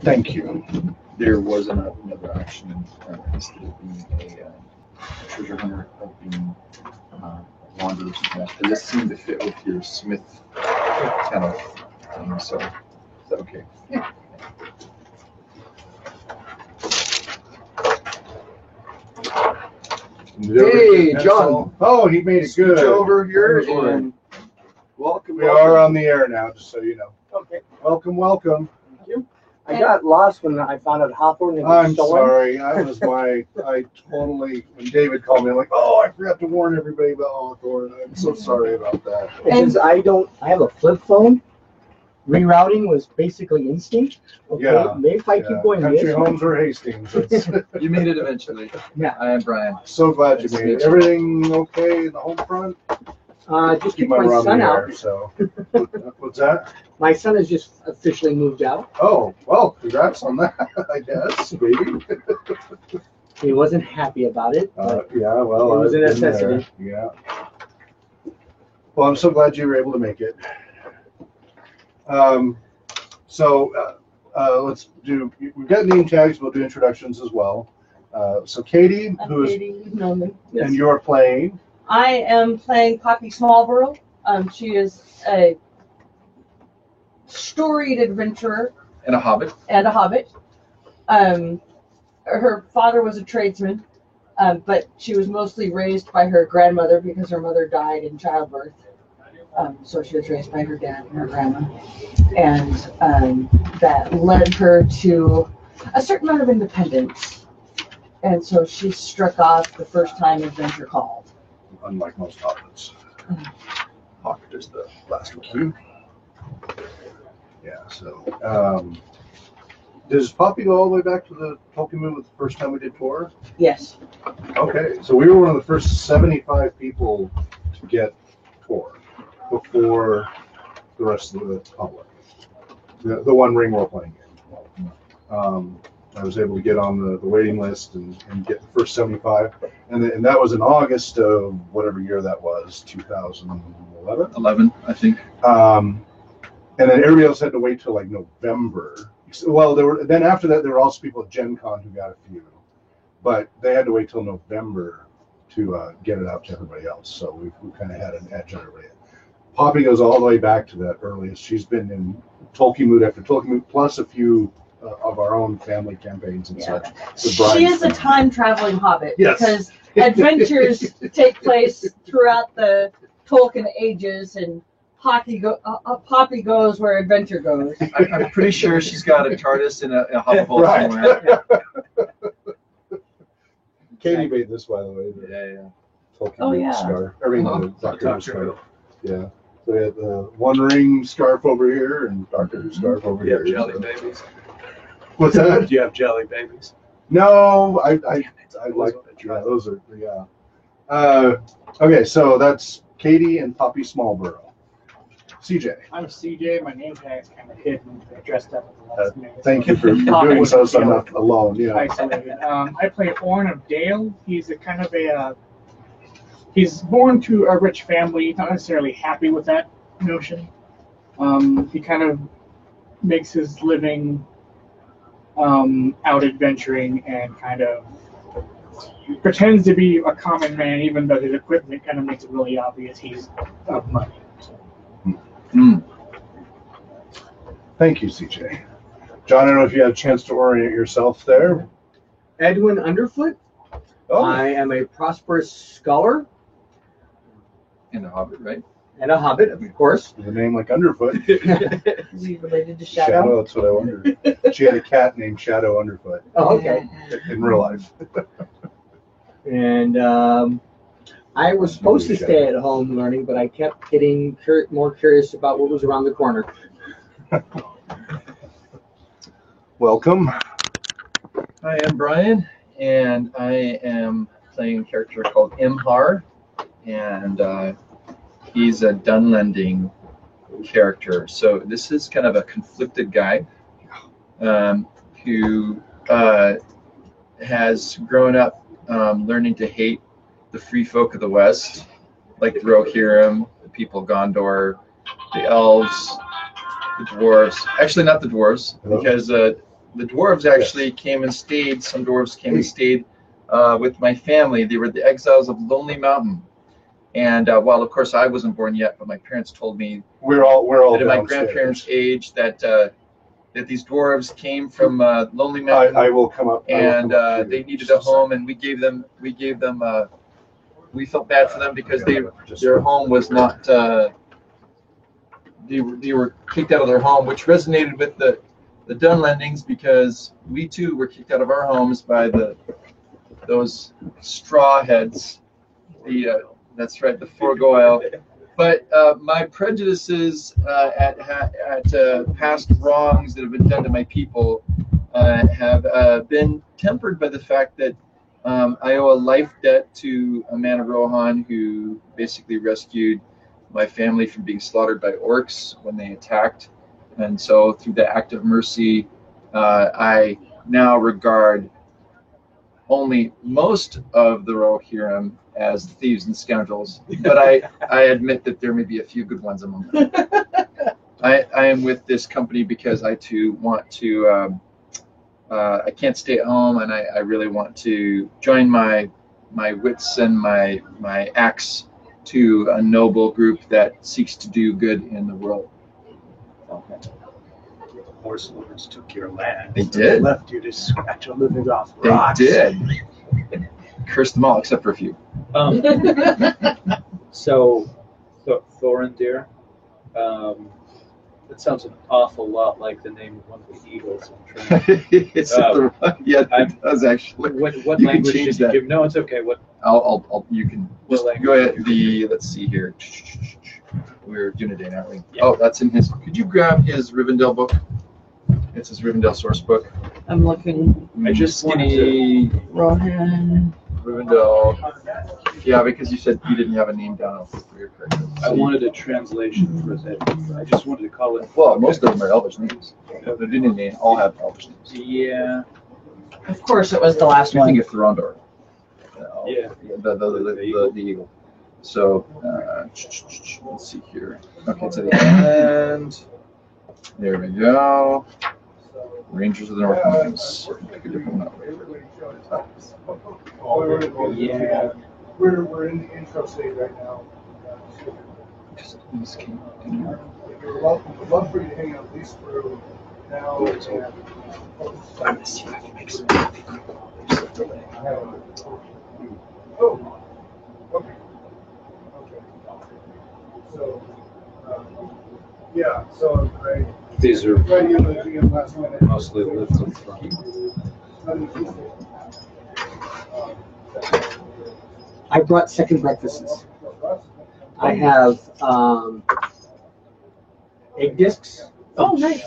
Thank you. There was another action instead of being a treasure hunter, of being wanderer or something else. It just seemed to fit with your Smith kind of thing. So, is that okay? Yeah. Hey, John. Oh, he made it good. Over here and welcome. we are on the air now, just so you know. Okay. Welcome, welcome. Thank you. I got lost when I found out Hawthorne had been I'm stolen. sorry. I totally, when David called me, I'm like, oh, I forgot to warn everybody about Hawthorne. I'm so sorry about that. And since I have a flip phone, rerouting was basically instinct. Okay, Yeah. maybe if I keep going Country this. Homes or Hastings. It's You made it eventually. Yeah. I am Brian. so glad you made it. Everything okay in the home front? Just Keep took my run son the out. air, so. What's that? My son has just officially moved out. Oh, well, congrats on that, I guess, baby. He wasn't happy about it. But Yeah, well, it was a I've been necessity. there. Yeah. Well, I'm so glad you were able to make it. Let's do, we've got name tags, we'll do introductions as well. So Katie, I'm who is, Katie, you've known me. and you're playing, I am playing Poppy Smallborough. She is a storied adventurer And a hobbit. and a hobbit. Her father was a tradesman, but she was mostly raised by her grandmother because her mother died in childbirth. So she was raised by her dad and her grandma. And that led her to a certain amount of independence. And so she struck off the first time adventure called. unlike most hobbits. Hobbit is the last one. Yeah, so, does Poppy go all the way back to the Tolkien movie the first time we did tour? Yes. Okay, so we were one of the first 75 people to get tour before the rest of the public. The One Ring role-playing game. I was able to get on the waiting list and get the first 75, and that was in August of whatever year that was, 2011. 11, I think. And then everybody else had to wait till like November. Well, then after that there were also people at Gen Con who got a few, but they had to wait till November to get it out to everybody else. So we kind of had an edge on everybody. Poppy goes all the way back to that earliest. She's been in Tolkien Mood after Tolkien Mood, plus a few of our own family campaigns and such. She is a time-traveling hobbit Yes. because adventures take place throughout the Tolkien ages, and Poppy goes where adventure goes. I'm pretty sure she's got a TARDIS in a hobbit hole Right. somewhere. Katie made this, by the way. The Yeah. Tolkien Oh, Mood yeah. scarf. Everything Oh, the Doctor Who Doctor scarf. Who. Yeah. So we had the One Ring scarf over here and Doctor Who scarf over You have here. jelly babies. What's that? Do you have jelly babies? No, I like those are okay, so that's Katie and Poppy Smallborough. CJ, I'm CJ. My name tag's kind of hidden. I dressed up at the last minute. thank you for doing so I'm not alone. Yeah. Isolated. I play Orn of Dale. He's a kind of he's born to a rich family. Not necessarily happy with that notion. He kind of makes his living out adventuring and kind of pretends to be a common man, even though his equipment kind of makes it really obvious he's of money. Mm. Thank you, CJ. John, I don't know if you had a chance to orient yourself there. Edwin Underfoot. Oh, I am a prosperous scholar And a hobbit, right? and a hobbit, of course. with a name like Underfoot. Is he related to Shadow? That's what I wondered. She had a cat named Shadow Underfoot Oh, okay. in real life. And I was supposed to stay at home learning, but I kept getting more curious about what was around the corner. Welcome. I am Brian, and I am playing a character called Imhar, and he's a Dunlending character. So this is kind of a conflicted guy who has grown up learning to hate the free folk of the West, like the Rohirrim, the people of Gondor, the elves, the dwarves. Actually, not the dwarves, because the dwarves actually came and stayed. Some dwarves came and stayed with my family. They were the exiles of Lonely Mountain. And well, of course, I wasn't born yet, but my parents told me We're all that at my downstairs. grandparents' age that that these dwarves came from Lonely Mountain. I will come up. And they needed a home, and we gave them. We felt bad for them because their home was not. They were kicked out of their home, which resonated with the Dunlendings because we too were kicked out of our homes by those straw heads. That's right, the Forgoyle. But my prejudices at past wrongs that have been done to my people have been tempered by the fact that I owe a life debt to Amana Rohan, who basically rescued my family from being slaughtered by orcs when they attacked. And so through the act of mercy, I now regard only most of the Rohirrim as thieves and scoundrels, but I admit that there may be a few good ones among them. I am with this company because I too want to, I can't stay at home, and I really want to join my wits and my axe to a noble group that seeks to do good in the world. The horse lords took your land. They did. Left you to scratch a living off They rocks. did. Cursed them all except for a few. So Thorindir, that sounds an awful lot like the name of one of the Eagles. Yeah, it does actually. What You can language change did you that. give? No, it's okay. What? You can What just language go ahead. did you Let's see here. We're Dunedain, aren't we? Yeah. Oh, that's in his. Could you grab his Rivendell book? It's his Rivendell source book. I'm looking. I just wanted Skinny Rohan. Rivendell. Yeah, because you said you didn't have a name down for your character. I wanted a translation for that. I just wanted to call it. Well, most of them are Elvish names. The Dunedain all have Elvish names. Yeah. Of course, it was the last You think one. of Thorondor. Yeah. The eagle. So let's see here. Okay, to the end. There we go. Rangers of the Northlands. Pick a different one. Yeah. We're in the intro stage right now. Just came. We'd love for you to hang out at least through now. Oh, okay. So, yeah, so These are ready in the last minute. mostly lived in front. I brought second breakfasts. I have egg discs. Oh, nice.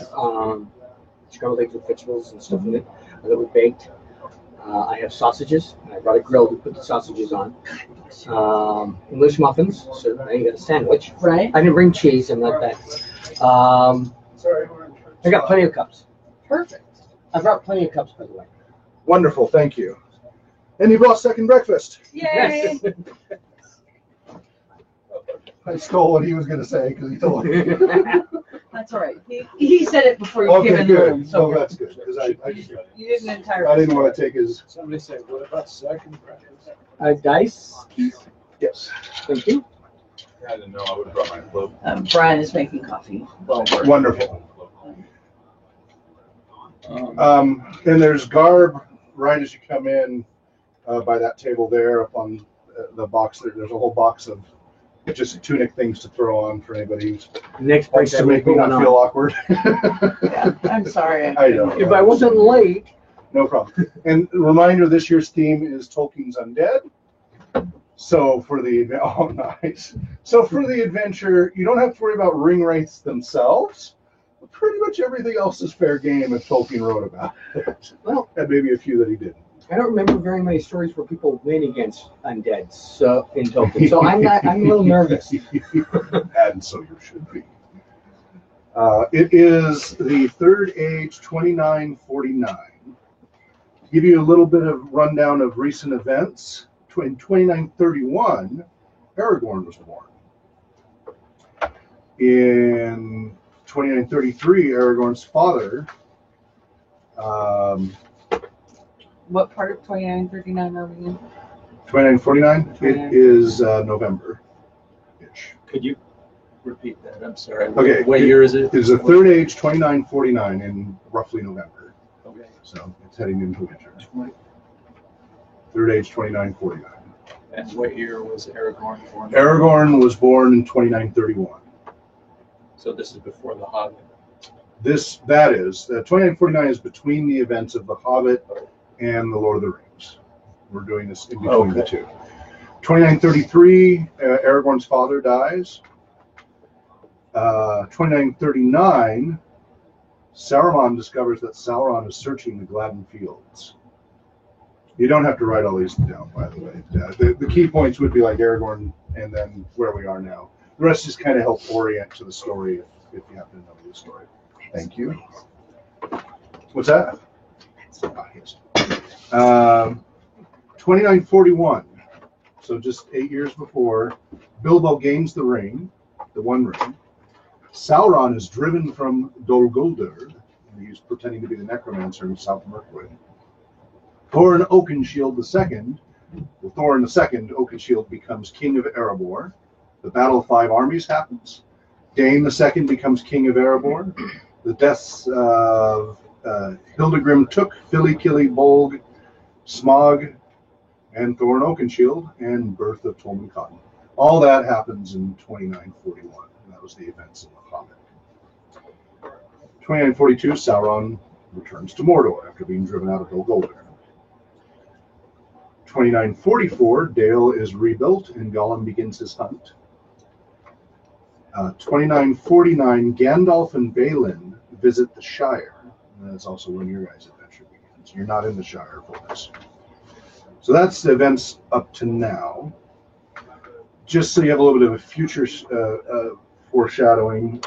Scrambled eggs with vegetables and stuff in it that were baked. I have sausages. I brought a grill to put the sausages on. English muffins. So I got a sandwich. Right? I didn't bring cheese. I'm not that. Sorry. I got plenty of cups. Perfect. I brought plenty of cups, by the way. Wonderful, thank you. And you brought second breakfast. Yay! I stole what he was going to say because he told me. That's all right. He said it before you came Okay, in the room, good. so So that's good because I you didn't entirely. didn't want to take his. Somebody say, what about second breakfast? Dice. Yes. Thank you. I didn't know. I would have brought my club. Brian is making coffee. Well, Wonderful. And there's garb right as you come in by that table there up on the box. There's a whole box of just tunic things to throw on for anybody who's Next wants break, I to will make me put one not on. feel awkward. yeah, I'm sorry. I know. If I wasn't late, No problem. And reminder, this year's theme is Tolkien's Undead. So for the nice. So for the adventure, you don't have to worry about ring wraiths themselves. Pretty much everything else is fair game if Tolkien wrote about it. Well, and maybe a few that he didn't. I don't remember very many stories where people win against undead. So in Tolkien, so I'm a little nervous. And so you should be. It is the Third Age 2949. Give you a little bit of rundown of recent events. In 2931, Aragorn was born. In 2933, Aragorn's father What part of 2939 are we in? 2949. It is November-ish. Could you repeat that? I'm sorry. Okay. What year is it? It is a third age 2949 in roughly November. Okay. So it's heading into winter. 20. Third age 2949. And what year was Aragorn born? Aragorn was born in 2931. So this is before The Hobbit. That is 2949 is between the events of The Hobbit and The Lord of the Rings. We're doing this in between the two. 2933, Aragorn's father dies. 2939, Saruman discovers that Sauron is searching the Gladden Fields. You don't have to write all these down, by the way. The key points would be like Aragorn and then where we are now. The rest just kind of help orient to the story if you happen to know the story. Thank you. What's that? 2941. So just 8 years before, Bilbo gains the ring, the One Ring. Sauron is driven from Dol Guldur. He's pretending to be the necromancer in South Mirkwood. Thorin Oakenshield II, Thorin II, Oakenshield becomes king of Erebor. The Battle of Five Armies happens. Dane II becomes king of Erebor. The deaths of Hildegrim Took, Fili Kili Bolg, Smog, and Thorin Oakenshield, and birth of Tolman Cotton. All that happens in 2941. And that was the events in The Hobbit. 2942, Sauron returns to Mordor after being driven out of Dol Guldur. 2944, Dale is rebuilt and Gollum begins his hunt. 2949, Gandalf and Balin visit the Shire. And that's also when your guys' adventure begins. You're not in the Shire for this. So that's the events up to now. Just so you have a little bit of a future foreshadowing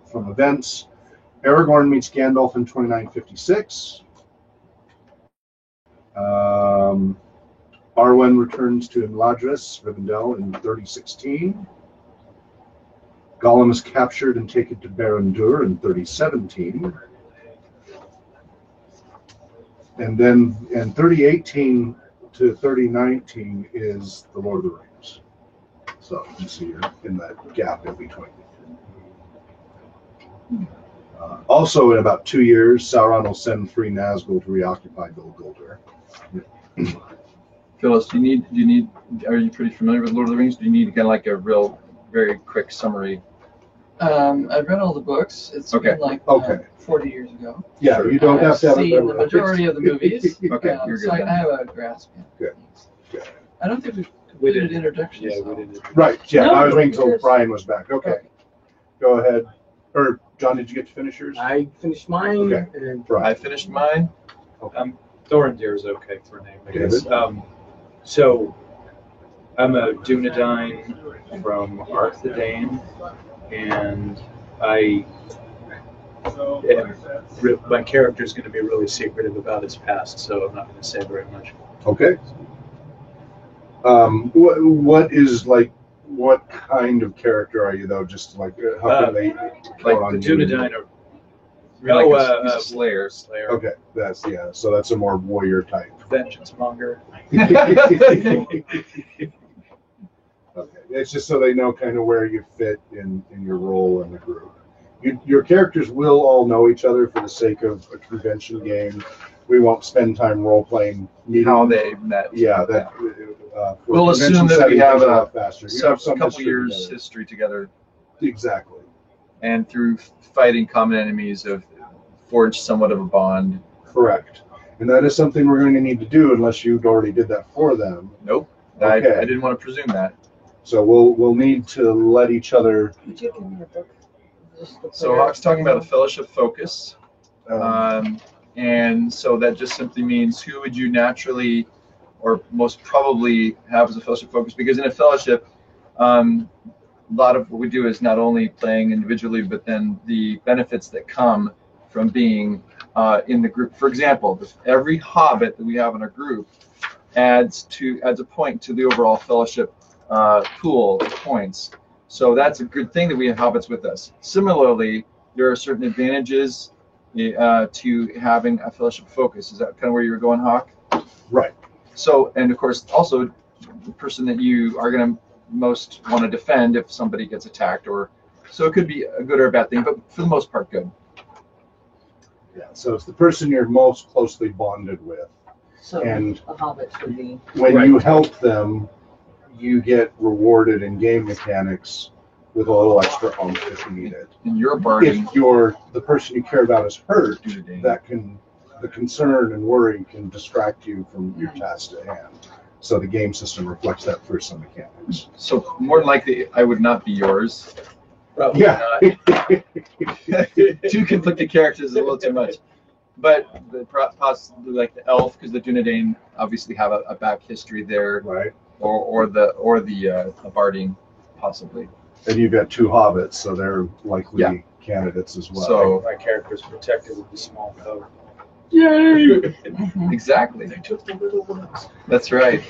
from events. Aragorn meets Gandalf in 2956. Arwen returns to Imladris, Rivendell, in 3016. Gollum is captured and taken to Barad-dûr in 3017. And then in 3018 to 3019 is The Lord of the Rings. So you see you're in that gap in between. Also, in about 2 years, Sauron will send 3 Nazgul to reoccupy Dol Guldur. Phyllis, are you pretty familiar with Lord of the Rings? Do you need kind of like a real, very quick summary? I've read all the books. It's been like 40 years ago. Yeah, you don't have to have seen the majority of the movies. Okay, you're good. So I have a grasp. Good. I don't think we've completed introductions. Yeah, we didn't. Right, yeah, No, I was waiting until yours. Brian was back. Okay. Go ahead. Or, John, did you get to finish yours? I finished mine. Okay. And Brian. I finished mine. Thorindir is okay for a name, I guess. David? So, I'm a Dunedain from Arthedain, and my character is going to be really secretive about his past, so I'm not going to say very much. Okay. What kind of character are you, though? Just like, how can they count Like on the you? Dunedain are He's a slayer. Slayer, Okay, so that's a more warrior type. vengeance monger. Okay, it's just so they know kind of where you fit in your role in the group. Your characters will all know each other for the sake of a convention game. We won't spend time role playing How they met. Yeah, We'll assume that we have a couple years together. history together, Exactly. and through fighting common enemies have forged somewhat of a bond. Correct. And that is something we're going to need to do unless you already did that for them. Nope. Okay. I didn't want to presume that. So we'll need to let each other. Would you give me a book? So Hawk's talking about a fellowship focus. And so that just simply means who would you naturally or most probably have as a fellowship focus? Because in a fellowship, a lot of what we do is not only playing individually, but then the benefits that come from being in the group. For example, every hobbit that we have in our group adds a point to the overall fellowship pool of points. So that's a good thing that we have hobbits with us. Similarly, there are certain advantages to having a Fellowship Focus. Is that kind of where you're going, Hawk? Right. So, and of course, also the person that you are going to most want to defend if somebody gets attacked, or so it could be a good or a bad thing, but for the most part, good. Yeah. So it's the person you're most closely bonded with, So and the hobbits would be. when Right. you help them, you get rewarded in game mechanics with a little extra oomph if you need it. And you're barding. If the person you care about is hurt, Dunedain. the concern and worry can distract you from your task at hand. So the game system reflects that through some mechanics. So more than likely, I would not be yours. Probably Yeah. not. Two conflicted characters is a little too much. But possibly like the elf, because the Dunedain obviously have a back history there, Right. or the barding, possibly. And you've got two hobbits, so they're likely Yeah. candidates as well. So My character's protected with the small cover. Yay! exactly, They took the little ones. that's right.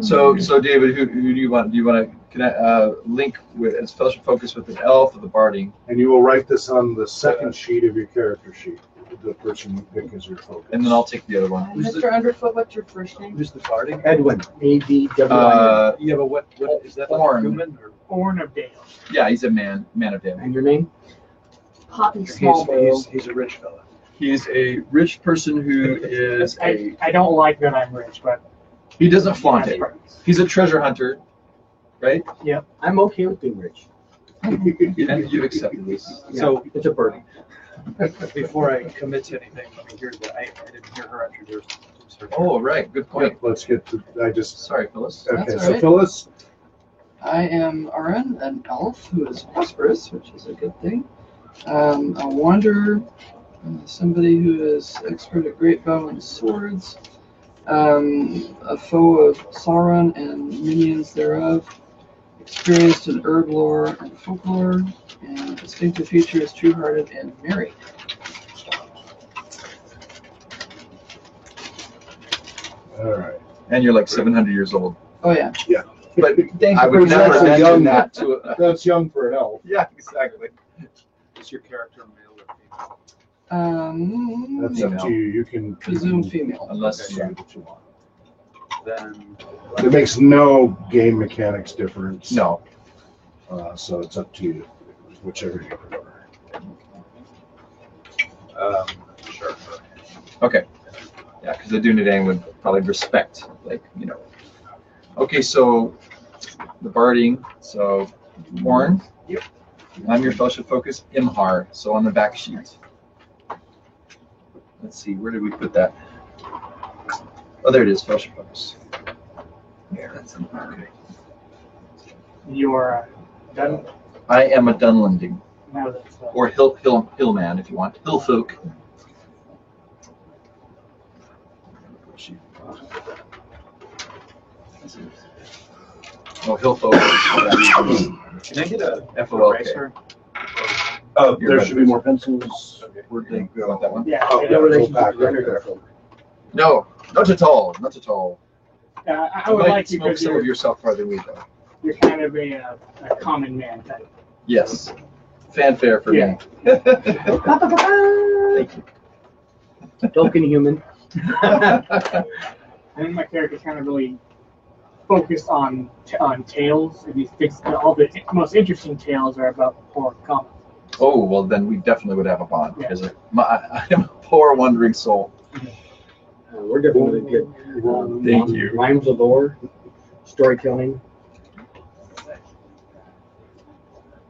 So David, who do you want? Do you want to link with as Fellowship Focus with an elf or the barding? And you will write this on the second sheet of your character sheet. The person you pick as your focus. And then I'll take the other one. Mr. Underfoot, what's your first name? Who's the barding? Edwin, ADWIN. Yeah, but what is that? Like Orn. human or? Orn of Dale. Yeah, he's a man of Dale. And your name? Poppy Smallbow. He's a rich fella. He's a rich person who is I don't like that I'm rich, but he doesn't flaunt it. He's a treasure hunter, right? I'm okay with being rich. And you've accepted this. So- It's a burden. Before I commit to anything, let me hear that. I didn't hear her introduce herself. Oh, right. Good point. Let's get to. Sorry, Phyllis. Okay, That's so all right. Phyllis, I am Aran, an elf who is prosperous, which is a good thing. A wanderer, somebody who is expert at great bow and swords, a foe of Sauron and minions thereof, experienced in herb lore and folklore, and distinctive feature is true-hearted and merry. all right. And you're like 700 years old. Oh yeah. But Thank I you would for never that. mention that to a... That's young for an elf. Yeah, exactly. Is your character male or female? That's Female. up to you. You can Presume female. Unless decide what you want. Then It makes no game mechanics difference. no. So it's up to you, whichever you prefer. sure. Okay. Yeah, because the Dunedain would probably respect, Okay, so the barding. So Orn. Yep. I'm your Fellowship Focus, Imhar. So on the back sheet. Let's see, where did we put that? Oh, there it is, Fellowship Focus. There, that's Imhar. Okay. you're done. I am a Dunlending, Now that's or Hillman if you want. Hillfolk. Oh, Hillfolk. Can I get a FOLK. eraser? Oh, there should be more pencils. Where'd they go with that one? yeah. Oh, yeah. No relationship back to the right there. Underdark. No, not at all. Not at all. I You would might like you smoke because some of you're, yourself farther away, though. you're kind of a common man type. Yes. Fanfare for Yeah. me. Thank you. Token human. And my character's kind of really focused on tales, and he thinks that all the most interesting tales are about poor common. Oh, well, then we definitely would have a bond, Yeah. because I am a poor wandering soul. We're definitely good. Thank you. Rhymes of lore, storytelling.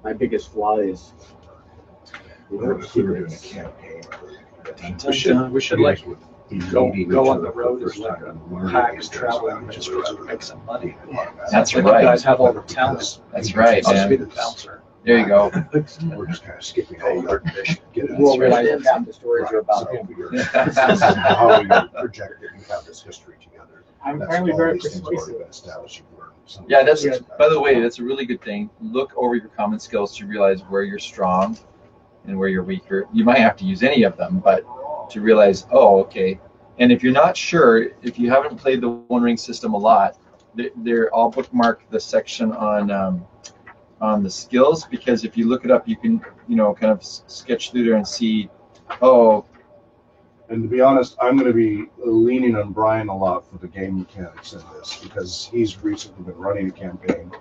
My biggest flaw is we We're weren't doing a secrets. campaign. We should like go on the road as like a pack Hacks traveling adventurers and make some money. That's Like right. You guys have all the talents. That's right, I'll just be man. the bouncer. There you go. We're just kind of skipping all the mission. Get You won't it. realize that half the stories are about So him. we're- how we project it and have this history together. I'm That's apparently all very these things already persuasive. been established. You've learned some- Yeah, that's, Yeah. by the way, that's a really good thing. Look over your common skills to realize where you're strong and where you're weaker. You might have to use any of them, but to realize, oh, okay. And if you're not sure, if you haven't played the One Ring system a lot, I'll bookmark the section on the skills, because if you look it up, you can, kind of sketch through there and see, oh, And to be honest, I'm going to be leaning on Brian a lot for the game mechanics in this because he's recently been running a campaign.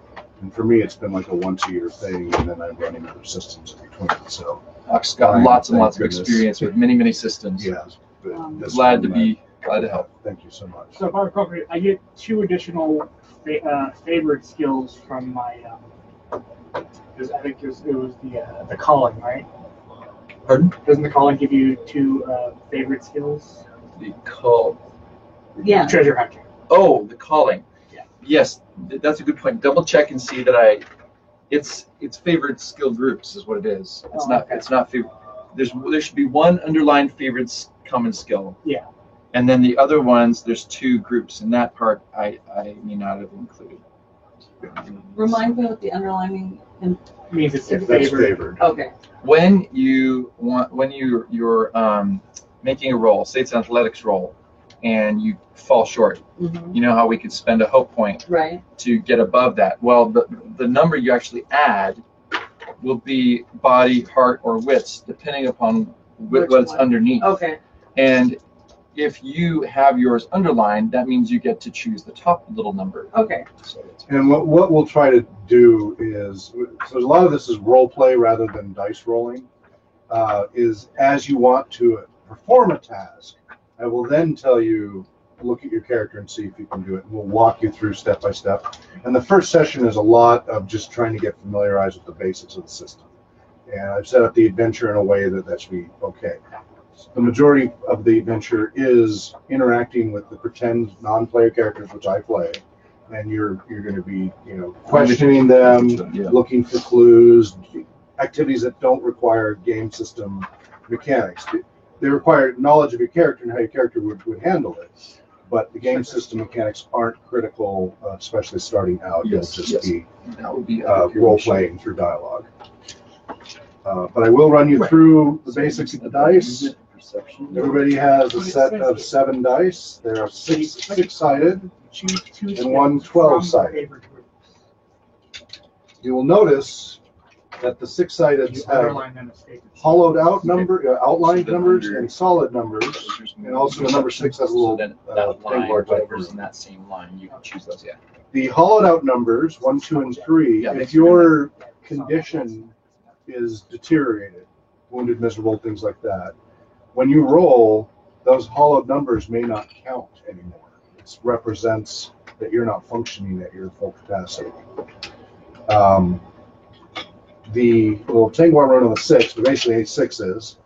And for me, it's been like a once-a-year thing, and then I'm running other systems in between. So, Huck's got Brian, lots and thank lots of goodness. experience with many systems. yeah. But this Glad to one, help. Thank you so much. So if I recall correctly, I get 2 additional favorite skills from my. I think it was the calling, right? Pardon? Doesn't the calling give you 2 favorite skills? The call. Yeah. Treasure hunter. Oh, the calling. Yeah. Yes, that's a good point. Double check and see that it's favorite skill groups is what it is. It's Oh, not. okay. It's not favorite. There should be one underlined favorite common skill. Yeah. And then the other ones, there's 2 groups. In that part, I may not have included. Remind me what the underlining. Means it's your That's favorite. favored. Okay. When you're making a roll, say it's an athletics roll, and you fall short, Mm-hmm. you know how we could spend a hope point Right. to get above that. Well, the number you actually add will be body, heart, or wits, depending upon Which what's one? underneath. Okay. And if you have yours underlined, that means you get to choose the top little number. Okay. So it's- And what we'll try to do is, so a lot of this is role play rather than dice rolling, is as you want to perform a task, I will then tell you, look at your character and see if you can do it. And we'll walk you through step by step. And the first session is a lot of just trying to get familiarized with the basics of the system. And I've set up the adventure in a way that should be okay. The majority of the adventure is interacting with the pretend non-player characters, which I play, and you're going to be questioning them, Yeah. looking for clues, activities that don't require game system mechanics. They require knowledge of your character and how your character would handle it. But the game system mechanics aren't critical, especially starting out. Yes, You'll just yes. be That would be role playing through dialogue. But I will run you through the basics of the dice. Everybody has a set of 7 dice. There are 6 six-sided. Choose 2 And skills 1 from 12-sided. the favorite group. You will notice that the 6-sided You have underline them as favorites. hollowed out outlined So then numbers under- and solid numbers. And also the number 6 has a little So then thing that line, marked out. whatever's in that same line, you can choose those. Yeah. The hollowed out numbers 1, 2, and 3. Yeah, If thanks for your condition is deteriorated, wounded, miserable, things like that, when you roll, those hollowed numbers may not count anymore. It represents that you're not functioning at your full capacity. The little Tangwar run on the 6, but basically 8 6s,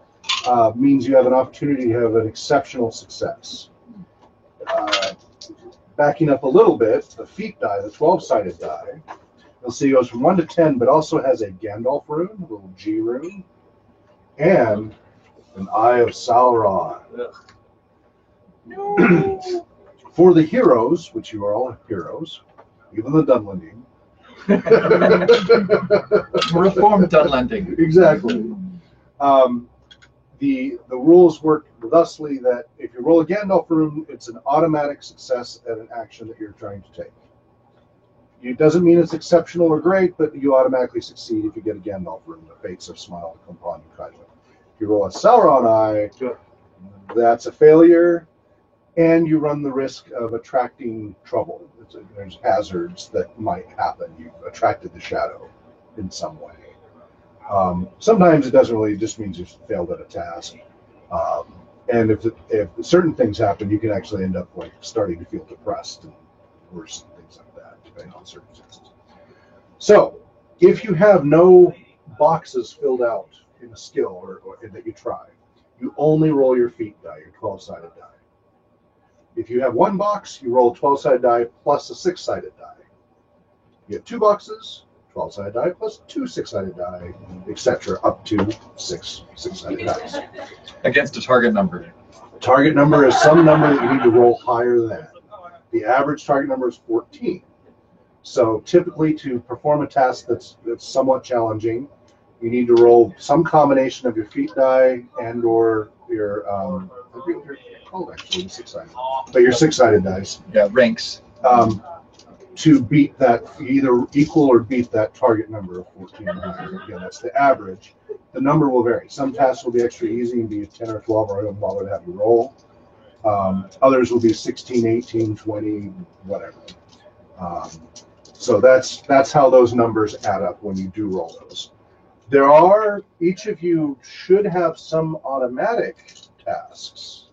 means you have an opportunity to have an exceptional success. Backing up a little bit, the feat die, the 12-sided die, you'll see it goes from 1 to 10, but also has a Gandalf rune, a little G rune, and an Eye of Sauron. For the heroes, which you are all heroes, even the Dunlending. Reform Dunlending. Exactly. The rules work thusly that if you roll a Gandalf rune, it's an automatic success at an action that you're trying to take. It doesn't mean it's exceptional or great, but you automatically succeed if you get a Gandalf rune. The fates have smiled upon you kindly. If you roll a Sauron Eye, that's a failure, and you run the risk of attracting trouble. There's hazards that might happen. You've attracted the shadow in some way. Sometimes it doesn't really, it just means you've failed at a task. And if certain things happen, you can actually end up like starting to feel depressed and worse and things like that, depending on circumstances. So if you have no boxes filled out in a skill or that you try, you only roll your feat die, your 12-sided die. If you have 1 box, you roll a 12-sided die plus a 6-sided die. You have 2 boxes, 12-sided die plus 2 6-sided die, etc., up to 6 6-sided dice. Against a target number. Target number is some number that you need to roll higher than. The average target number is 14. So typically to perform a task that's somewhat challenging, you need to roll some combination of your feat die and or your I think they're called actually 6-sided, but your 6-sided dice. Yeah, ranks. To beat that, either equal or beat that target number of 14 or higher. Again, that's the average. the number will vary. Some tasks will be extra easy and be 10 or 12, or I don't bother to have you roll. Others will be 16, 18, 20, whatever. So that's how those numbers add up when you do roll those. There are, each of you should have some automatic tasks,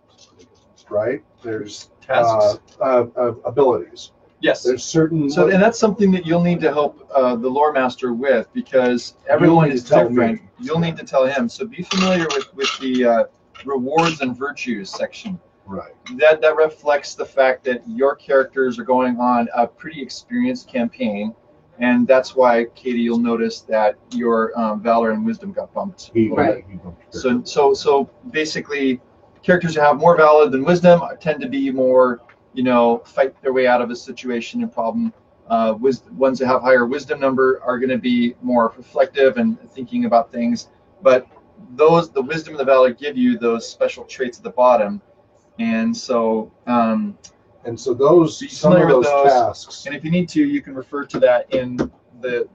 right? There's Tasks. abilities. Yes. There's certain. So, and that's something that you'll need to help the lore master with, because everyone need is to tell different. me. You'll need to tell him. So be familiar with the rewards and virtues section. Right. That reflects the fact that your characters are going on a pretty experienced campaign, and that's why, Katie, you'll notice that your valor and wisdom got bumped. Right. So basically, characters who have more valor than wisdom tend to be more, fight their way out of a situation and problem. Ones that have higher wisdom number are going to be more reflective and thinking about things. But the wisdom and the valor give you those special traits at the bottom. And so those, be some of familiar with those tasks. And if you need to, you can refer to that in the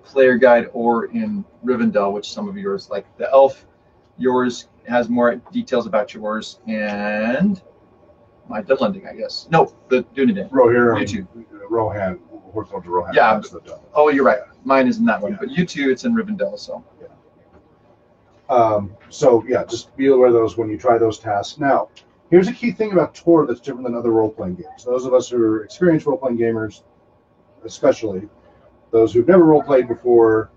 player guide or in Rivendell, which some of yours, like the elf, yours has more details about yours, and my Dunlending, I guess. No, the Dunedain. Rohirrim, Rohan, Horthold to Rohan. Yeah. That's the Dunlending. Oh, you're right. Mine is in that one, Yeah. but you two, it's in Rivendell. So So yeah, just be aware of those when you try those tasks. Now, here's a key thing about Tor that's different than other role-playing games. Those of us who are experienced role-playing gamers, especially those who've never role-played before,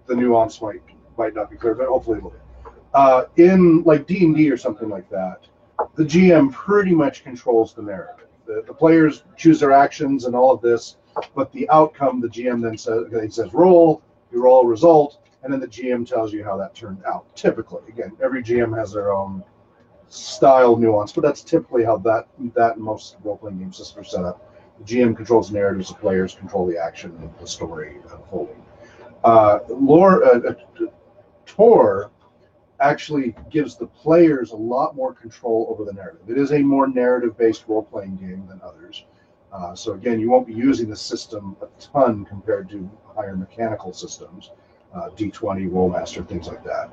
the nuance might not be clear, but hopefully it will be. In like D&D or something like that, the GM pretty much controls the narrative. The players choose their actions and all of this, but the outcome, the GM then says roll, you roll a result, and then the GM tells you how that turned out. Typically, again, every GM has their own style nuance, but that's typically how that most role-playing game systems are set up. The GM controls the narratives, the players control the action and the story unfolding. Tor actually gives the players a lot more control over the narrative. It is a more narrative-based role-playing game than others. So again, you won't be using the system a ton compared to higher mechanical systems, D20, Rollmaster, things like that.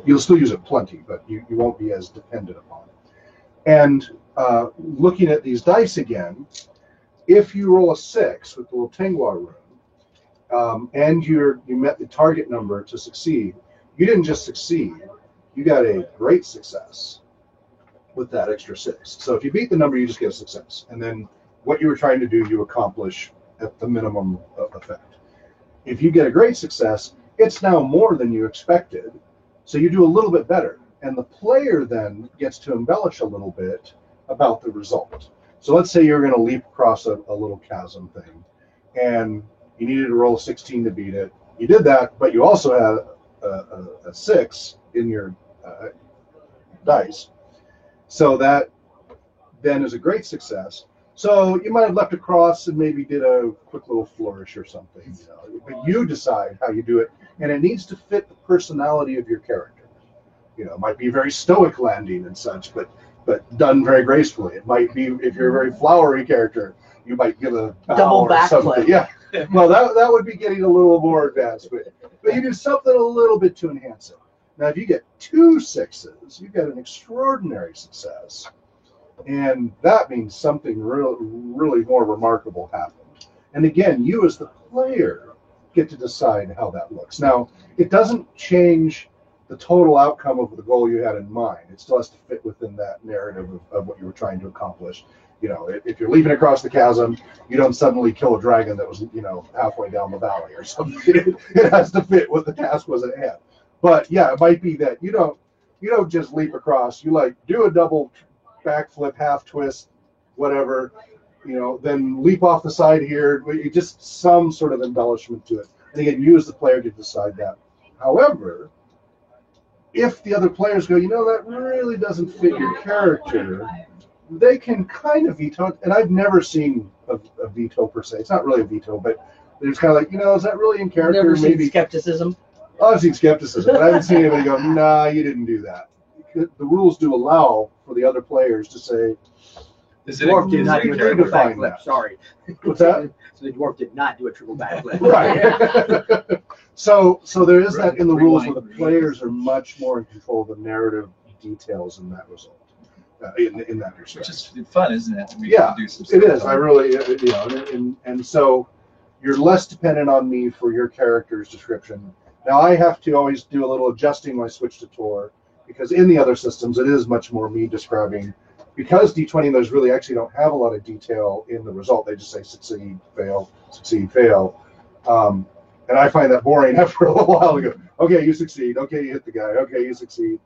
You'll still use it plenty, but you won't be as dependent upon it. And looking at these dice again, if you roll a 6 with the little Tengwa rune, and you met the target number to succeed, you didn't just succeed, you got a great success with that extra 6. So if you beat the number, you just get a success. And then what you were trying to do, you accomplish at the minimum effect. If you get a great success, it's now more than you expected. So you do a little bit better. And the player then gets to embellish a little bit about the result. So let's say you're going to leap across a little chasm thing, and you needed to roll a 16 to beat it. You did that, but you also had a 6 in your dice. So that then is a great success. So you might have leapt across and maybe did a quick little flourish or something. But you decide how you do it, and it needs to fit the personality of your character. It might be a very stoic landing and such, but done very gracefully. It might be, if you're a very flowery character, you might give a bow Double or backflip. something. Yeah. Well, that would be getting a little more advanced, but you do something a little bit to enhance it. Now, if you get 2 6s, you get an extraordinary success, and that means something really more remarkable happened. And again, you as the player get to decide how that looks. Now, it doesn't change the total outcome of the goal you had in mind. It still has to fit within that narrative of what you were trying to accomplish. If you're leaping across the chasm, you don't suddenly kill a dragon that was, halfway down the valley or something. It has to fit what the task was at hand. But yeah, it might be that you don't just leap across. You do a double backflip, half twist, whatever, then leap off the side here. Just some sort of embellishment to it. And again, you as the player get to decide that. However, if the other players go, that really doesn't fit your character, they can kind of veto it. And I've never seen a veto per se. It's not really a veto, but it's kind of like, is that really in character? Never seen Maybe skepticism. I've seen skepticism, but I haven't seen anybody go, nah, you didn't do that. The rules do allow for the other players to say, Is The dwarf did not do a triple Define backflip. that. Sorry. What's that? So the dwarf did not do a triple backflip. Right. So there is that in the rules where the Rewind. players are much more in control of the narrative details in that result. In that respect. Which is fun, isn't it? We Yeah, can do some it stuff. is. I really, and so you're less dependent on me for your character's description. Now I have to always do a little adjusting when I switch to Tor, because in the other systems it is much more me describing. Because D20 those really actually don't have a lot of detail in the result. They just say succeed, fail, succeed, fail. And I find that boring after a little while to go, okay, you succeed. Okay, you hit the guy. Okay, you succeed.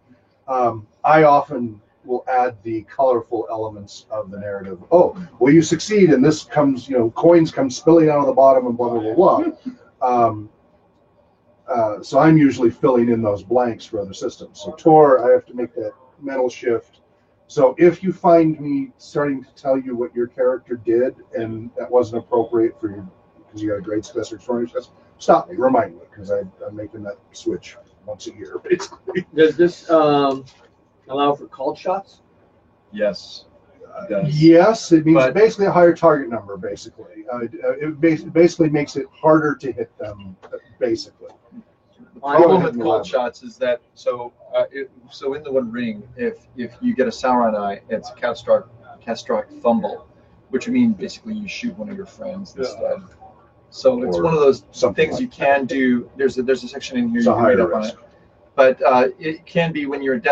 I often will add the colorful elements of the narrative. Oh, well, you succeed, and this comes, coins come spilling out of the bottom, and blah, blah, blah, blah. So I'm usually filling in those blanks for other systems. So Tor, I have to make that mental shift. So if you find me starting to tell you what your character did, and that wasn't appropriate for you, because you got a great successor for stop me, remind me, because I'm making that switch once a year, basically. Does this allow for called shots? Yes. It does. Yes, it means But- basically a higher target number, basically. It basically makes it harder to hit them, basically. The problem with ahead, cold Milan. shots is that so in the One Ring, if you get a Sauron eye, it's a catastrophic fumble, which would mean basically you shoot one of your friends instead. So it's Or one of those something things like you can do. There's a section in here It's you a can read higher up on risk. it. But it can be when you're in a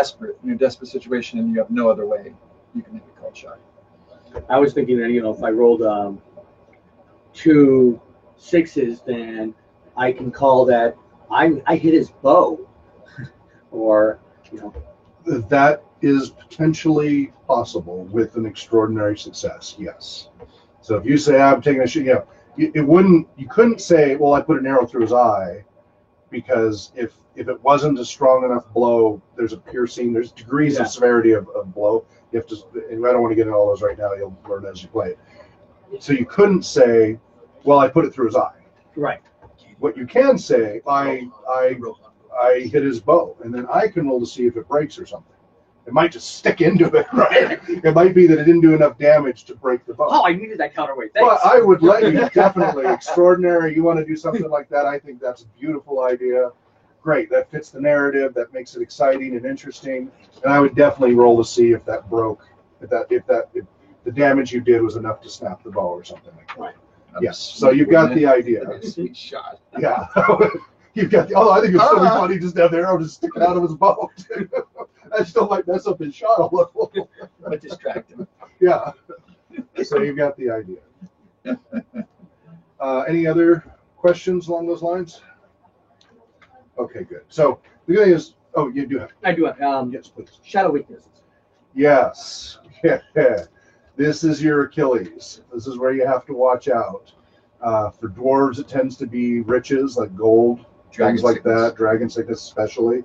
desperate situation and you have no other way, you can make a cold shot. I was thinking that, if I rolled 2 6s, then I can call that I hit his bow. Or, That is potentially possible with an extraordinary success, yes. So if you say, I'm taking a shot, you couldn't say, well, I put an arrow through his eye, because if it wasn't a strong enough blow, there's a piercing, there's degrees Yeah. of severity of blow. You have to, and I don't want to get into all those right now, you'll learn as you play it. So you couldn't say, well, I put it through his eye. right. What you can say, I hit his bow, and then I can roll to see if it breaks or something. It might just stick into it, right? It might be that it didn't do enough damage to break the bow. Oh, I needed that counterweight. Thanks. But I would let you, definitely. Extraordinary. You want to do something like that, I think that's a beautiful idea. Great. That fits the narrative. That makes it exciting and interesting. And I would definitely roll to see if that broke, if the damage you did was enough to snap the bow or something like that. Right. Yes. So you've got the idea. Sweet shot. Yeah. You've got the, I think it's really funny just to have the arrow just sticking out of his bow. I still might mess up his shot a little. But distract him. Yeah. So you've got the idea. Any other questions along those lines? Okay, good. So the good thing is, you do have. I do have Yes, please. shadow weaknesses. Yes. Yeah. This is your Achilles. This is where you have to watch out. For dwarves, it tends to be riches like gold, things like that, dragon sickness especially.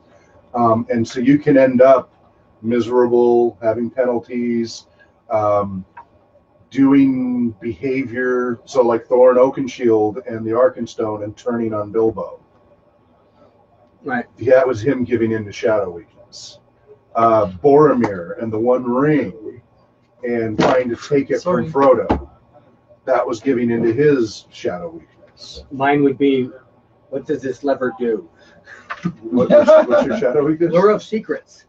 And so you can end up miserable, having penalties, doing behavior, so like Thorin Oakenshield and the Arkenstone and turning on Bilbo. Right. That was him giving in to shadow weakness. Boromir and the One Ring and trying to take it from Frodo. That was giving into his shadow weakness. Mine would be, what does this lever do? What's your shadow weakness? Lure of secrets.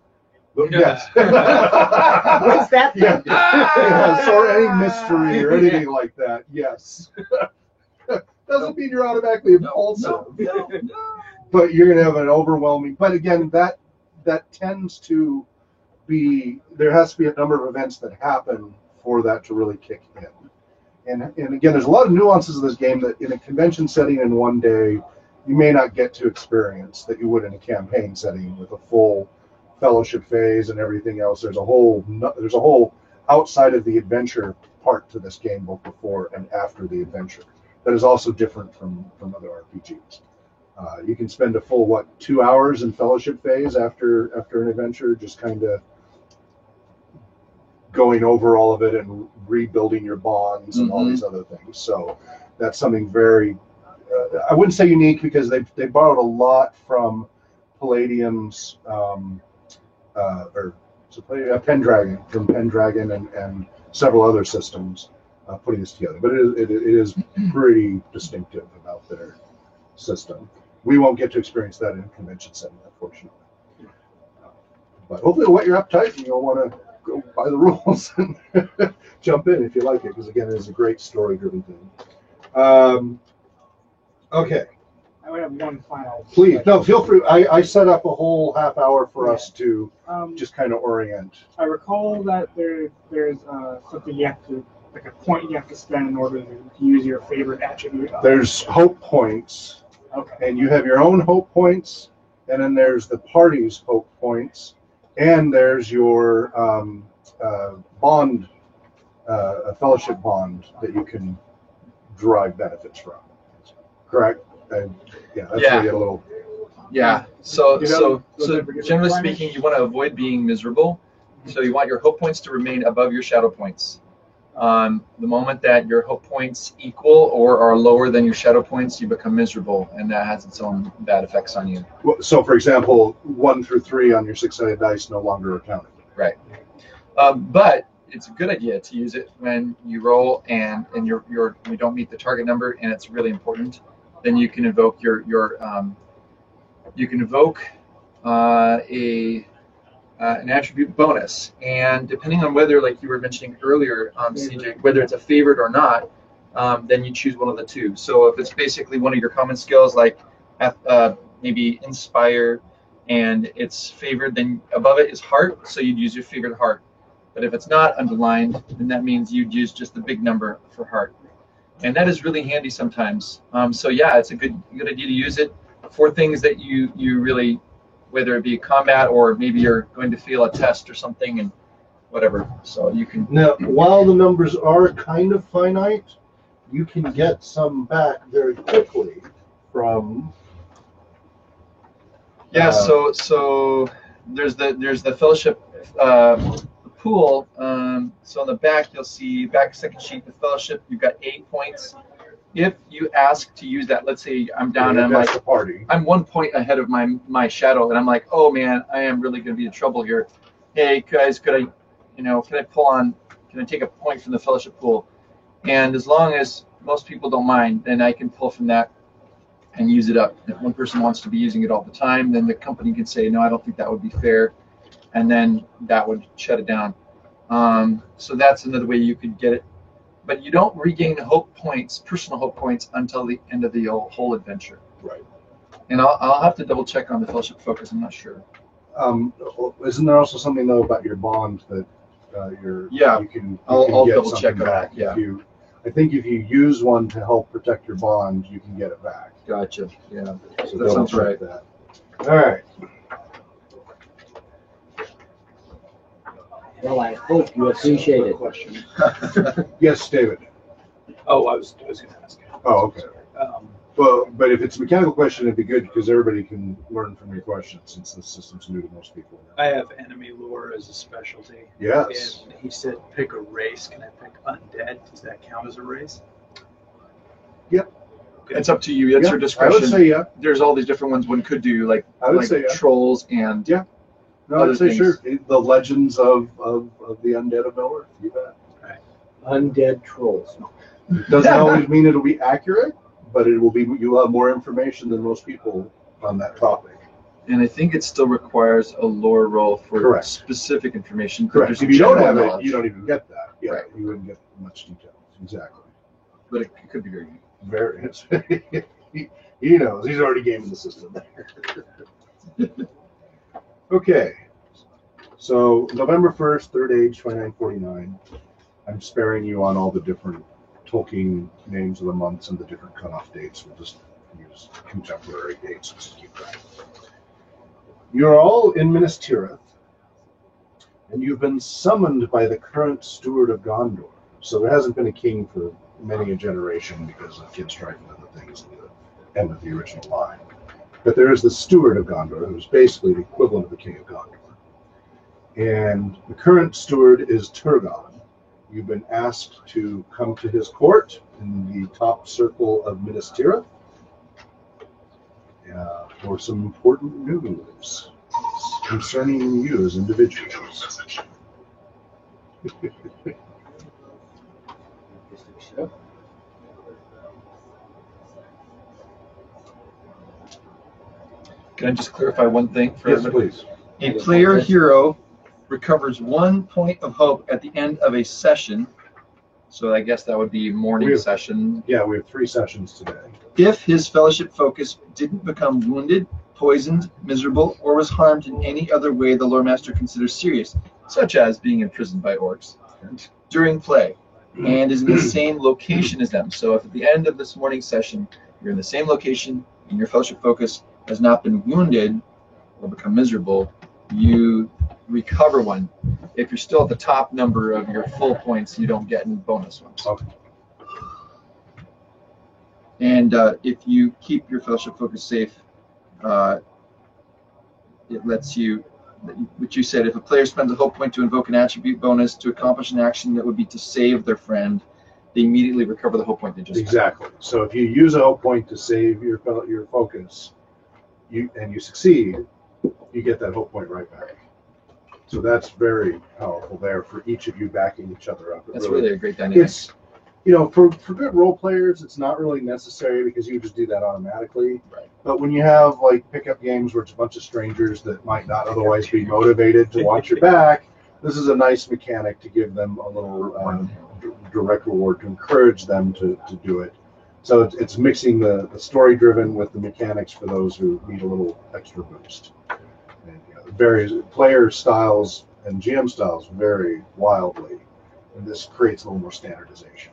Yes. What's that thing? Yes, or any mystery or anything like that. Yes. Doesn't mean you're automatically impulsive. No. But you're going to have an overwhelming. But again, that tends to be, there has to be a number of events that happen for that to really kick in. And again, there's a lot of nuances of this game that in a convention setting in one day, you may not get to experience that you would in a campaign setting with a full fellowship phase and everything else. There's a whole outside of the adventure part to this game, both before and after the adventure, that is also different from other RPGs. You can spend a full 2 hours in fellowship phase after an adventure, just kind of going over all of it and rebuilding your bonds and all these other things. So that's something very, I wouldn't say unique, because they borrowed a lot from Palladium's Pendragon, and several other systems putting this together. But it is pretty distinctive about their system. We won't get to experience that in a convention setting, unfortunately. But hopefully it'll whet your appetite and you'll want to go by the rules and jump in if you like it, because again, it is a great story-driven thing. Okay. I would have one final. Please, no, feel free. I set up a whole half hour for us to just just kind of orient. I recall that there's something you have to, like a point you have to spend in order to use your favorite attribute. There's hope points, Okay. and you have your own hope points, and then there's the party's hope points, and there's your bond, a fellowship bond that you can derive benefits from. Correct? And yeah, that's Yeah. where you get a little. Yeah. So You know, so generally speaking, you want to avoid being miserable. So you want your hope points to remain above your shadow points. The moment that your hope points equal or are lower than your shadow points, you become miserable, and that has its own bad effects on you. So, for example, 1 through 3 on your 6-sided dice no longer are counted. Right. But it's a good idea to use it when you roll and you don't meet the target number, and it's really important. Then you can invoke an attribute bonus, and depending on whether, like you were mentioning earlier, CJ, whether it's a favorite or not, then you choose one of the two. So if it's basically one of your common skills, like maybe inspire, and it's favored, then above it is heart, so you'd use your favorite heart. But if it's not underlined, then that means you'd use just the big number for heart, and that is really handy sometimes. So yeah, it's a good idea to use it for things that you really, whether it be combat or maybe you're going to fail a test or something and whatever. So you can. Now, while the numbers are kind of finite, you can get some back very quickly from. Yeah. So there's the fellowship pool. So on the back you'll see second sheet, the fellowship. You've got 8 points. If you ask to use that, let's say I'm down and I'm like, I'm 1 point ahead of my shadow, and I'm like, oh man, I am really going to be in trouble here. Hey guys, can I take a point from the fellowship pool? And as long as most people don't mind, then I can pull from that and use it up. If one person wants to be using it all the time, then the company can say, no, I don't think that would be fair, and then that would shut it down. So that's another way you could get it. But you don't regain hope points, personal hope points, until the end of the whole adventure. Right. And I'll have to double check on the fellowship focus. I'm not sure. Isn't there also something though about your bond that you can I'll get double check something on back? that. Yeah. I think if you use one to help protect your bond, you can get it back. Gotcha. Yeah. So That sounds double right. check that. All right. Well, I hope you appreciate it. Question. Yes, David. Oh, I was going to ask. Oh, okay. Um, Well, but if it's a mechanical question, it'd be good because everybody can learn from your questions since the system's new to most people. I have enemy lore as a specialty. Yes. And he said pick a race. Can I pick undead? Does that count as a race? Yep. It's up to you. That's Yeah, your discretion. I would say yeah. There's all these different ones one could do, like I would say yeah. trolls and Yeah. No, other I'd say things. sure. The legends of the undead of Middle-earth. You bet. Undead trolls. Doesn't always mean it'll be accurate, but it will be. You'll have more information than most people on that topic. And I think it still requires a lore roll for Correct. specific information. but Correct. there's If you don't general have it, knowledge. you don't even get that. Yeah, Right. you wouldn't get much detail. Exactly. But it could be very. Very. he knows. He's already gaming the system there. Okay. So November 1st, Third Age, 2949. I'm sparing you on all the different Tolkien names of the months and the different cutoff dates. We'll just use contemporary dates just to keep track. You're all in Minas Tirith, and you've been summoned by the current steward of Gondor. So there hasn't been a king for many a generation because of Kid Strife and other things at the end of the original line. But there is the steward of Gondor, who's basically the equivalent of the king of Gondor. And the current steward is Turgon. You've been asked to come to his court in the top circle of Minas Tirith for some important news concerning you as individuals. Just finish it up. Can I just clarify one thing for Yes, everybody? please. A player hero recovers 1 point of hope at the end of a session. So I guess that would be morning We've- session. Yeah, we have 3 sessions today. If his fellowship focus didn't become wounded, poisoned, miserable, or was harmed in any other way the lore master considers serious, such as being imprisoned by orcs, during play, and is in the same location as them. So if at the end of this morning session you're in the same location and your fellowship focus has not been wounded or become miserable, you recover 1. If you're still at the top number of your full points, you don't get any bonus ones. Okay. And if you keep your fellowship focus safe, it lets you, which you said, if a player spends a hope point to invoke an attribute bonus to accomplish an action that would be to save their friend, they immediately recover the hope point they just spent. Exactly. So if you use a hope point to save your focus, you succeed, you get that hope point right back. So that's very powerful there for each of you backing each other up. That's really a great dynamic. It's, you know, for good role players, it's not really necessary because you just do that automatically. Right. But when you have like pickup games where it's a bunch of strangers that might not otherwise be motivated to watch your back, this is a nice mechanic to give them a little direct reward to encourage them to do it. So it's mixing the story-driven with the mechanics for those who need a little extra boost. And, you know, various player styles and GM styles vary wildly, and this creates a little more standardization.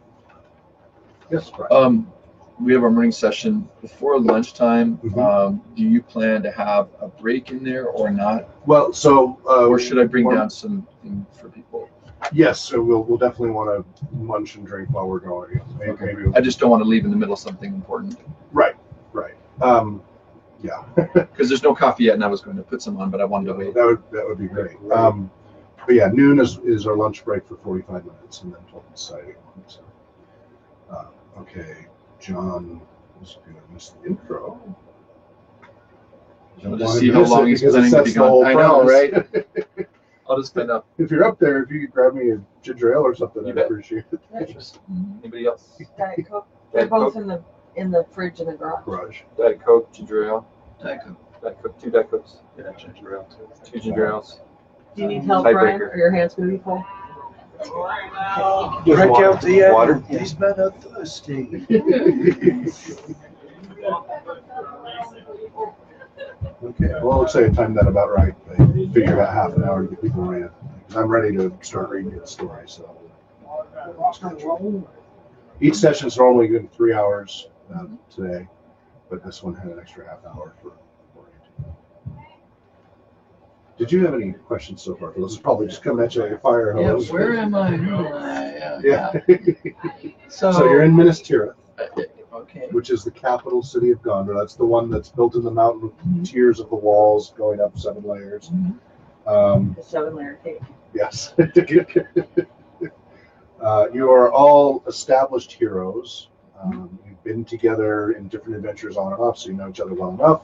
Yes, Brian. We have our morning session before lunchtime. Mhm. Do you plan to have a break in there or not? Well, so Or should I bring one- down something for people? Yes, so we'll definitely want to munch and drink while we're going. Maybe I just don't want to leave in the middle something important. right. Yeah, Because there's no coffee yet, and I was going to put some on, but I wanted to wait. that would be great. But yeah, noon is our lunch break for 45 minutes, and then 12 deciding. So, okay, John is going to miss the intro. We'll just see how long he's planning to be gone. I know, right? I'll just stand up. If you're up there, if you could grab me a ginger ale or something, You I'd bet. appreciate it. Anybody else? Diet Coke. They're Diet both Coke, in the fridge in the garage. Garage. Diet Coke, ginger ale, Diet Coke. Diet Coke, 2 Diet Cokes, Yeah, ginger ale too. 2 ginger ales. Do you need help, Brian? Tiebreaker. Or your hands gonna be full? Drink out the Water. These men are thirsty. Okay, well, let's say I timed that about right. I figured about half an hour to get people ready. I'm ready to start reading the story, so. Each session is normally good 3 hours today, but this one had an extra half hour for orienting. Did you have any questions so far? This is probably just coming at you like a fire Yeah, hose. where am I? Who am I? Yeah. So, So you're in Minas Tirith, okay. which is the capital city of Gondor. That's the one that's built in the mountain with tiers of the walls going up 7 layers. The 7-layer cake. Yes. You are all established heroes. You've been together in different adventures on and off, so you know each other well enough.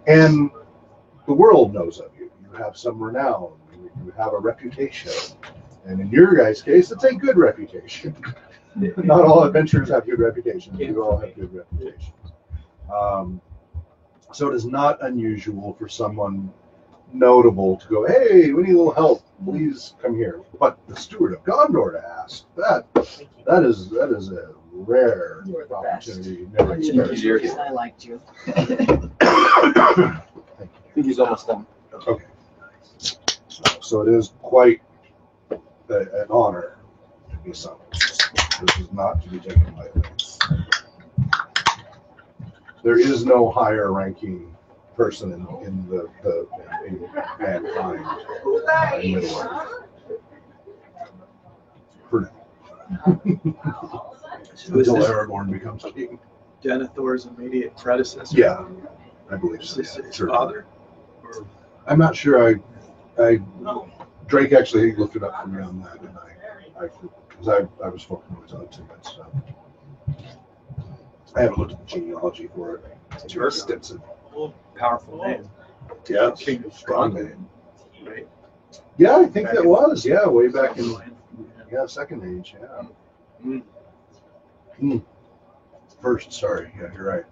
And the world knows of you. You have some renown. You have a reputation. And in your guys' case, it's a good reputation. Not all adventurers have good reputations. You all have good reputations. So it is not unusual for someone notable to go, hey, we need a little help. Please come here. But the Steward of Gondor to ask, that is a rare You are the best. opportunity. You never I knew expect. you were because I liked you. I think he's almost done. Okay. So it is quite an honor to be summoned. This is not to be taken lightly. There is no higher ranking person in mankind in Middle Earth. For now. So is Until this Aragorn becomes king. Denethor's immediate predecessor? Yeah, I believe Is so. this Yeah, his certainly. father? Or I'm not sure. Drake actually looked it up for me on that, and I was focusing on his other tidbits. So I haven't looked at the genealogy for it. It's too extensive. powerful name? Yeah, King of strong Gondor, name. right? Yeah, I think that was way back in second age. Yeah. First, sorry. Yeah, you're right.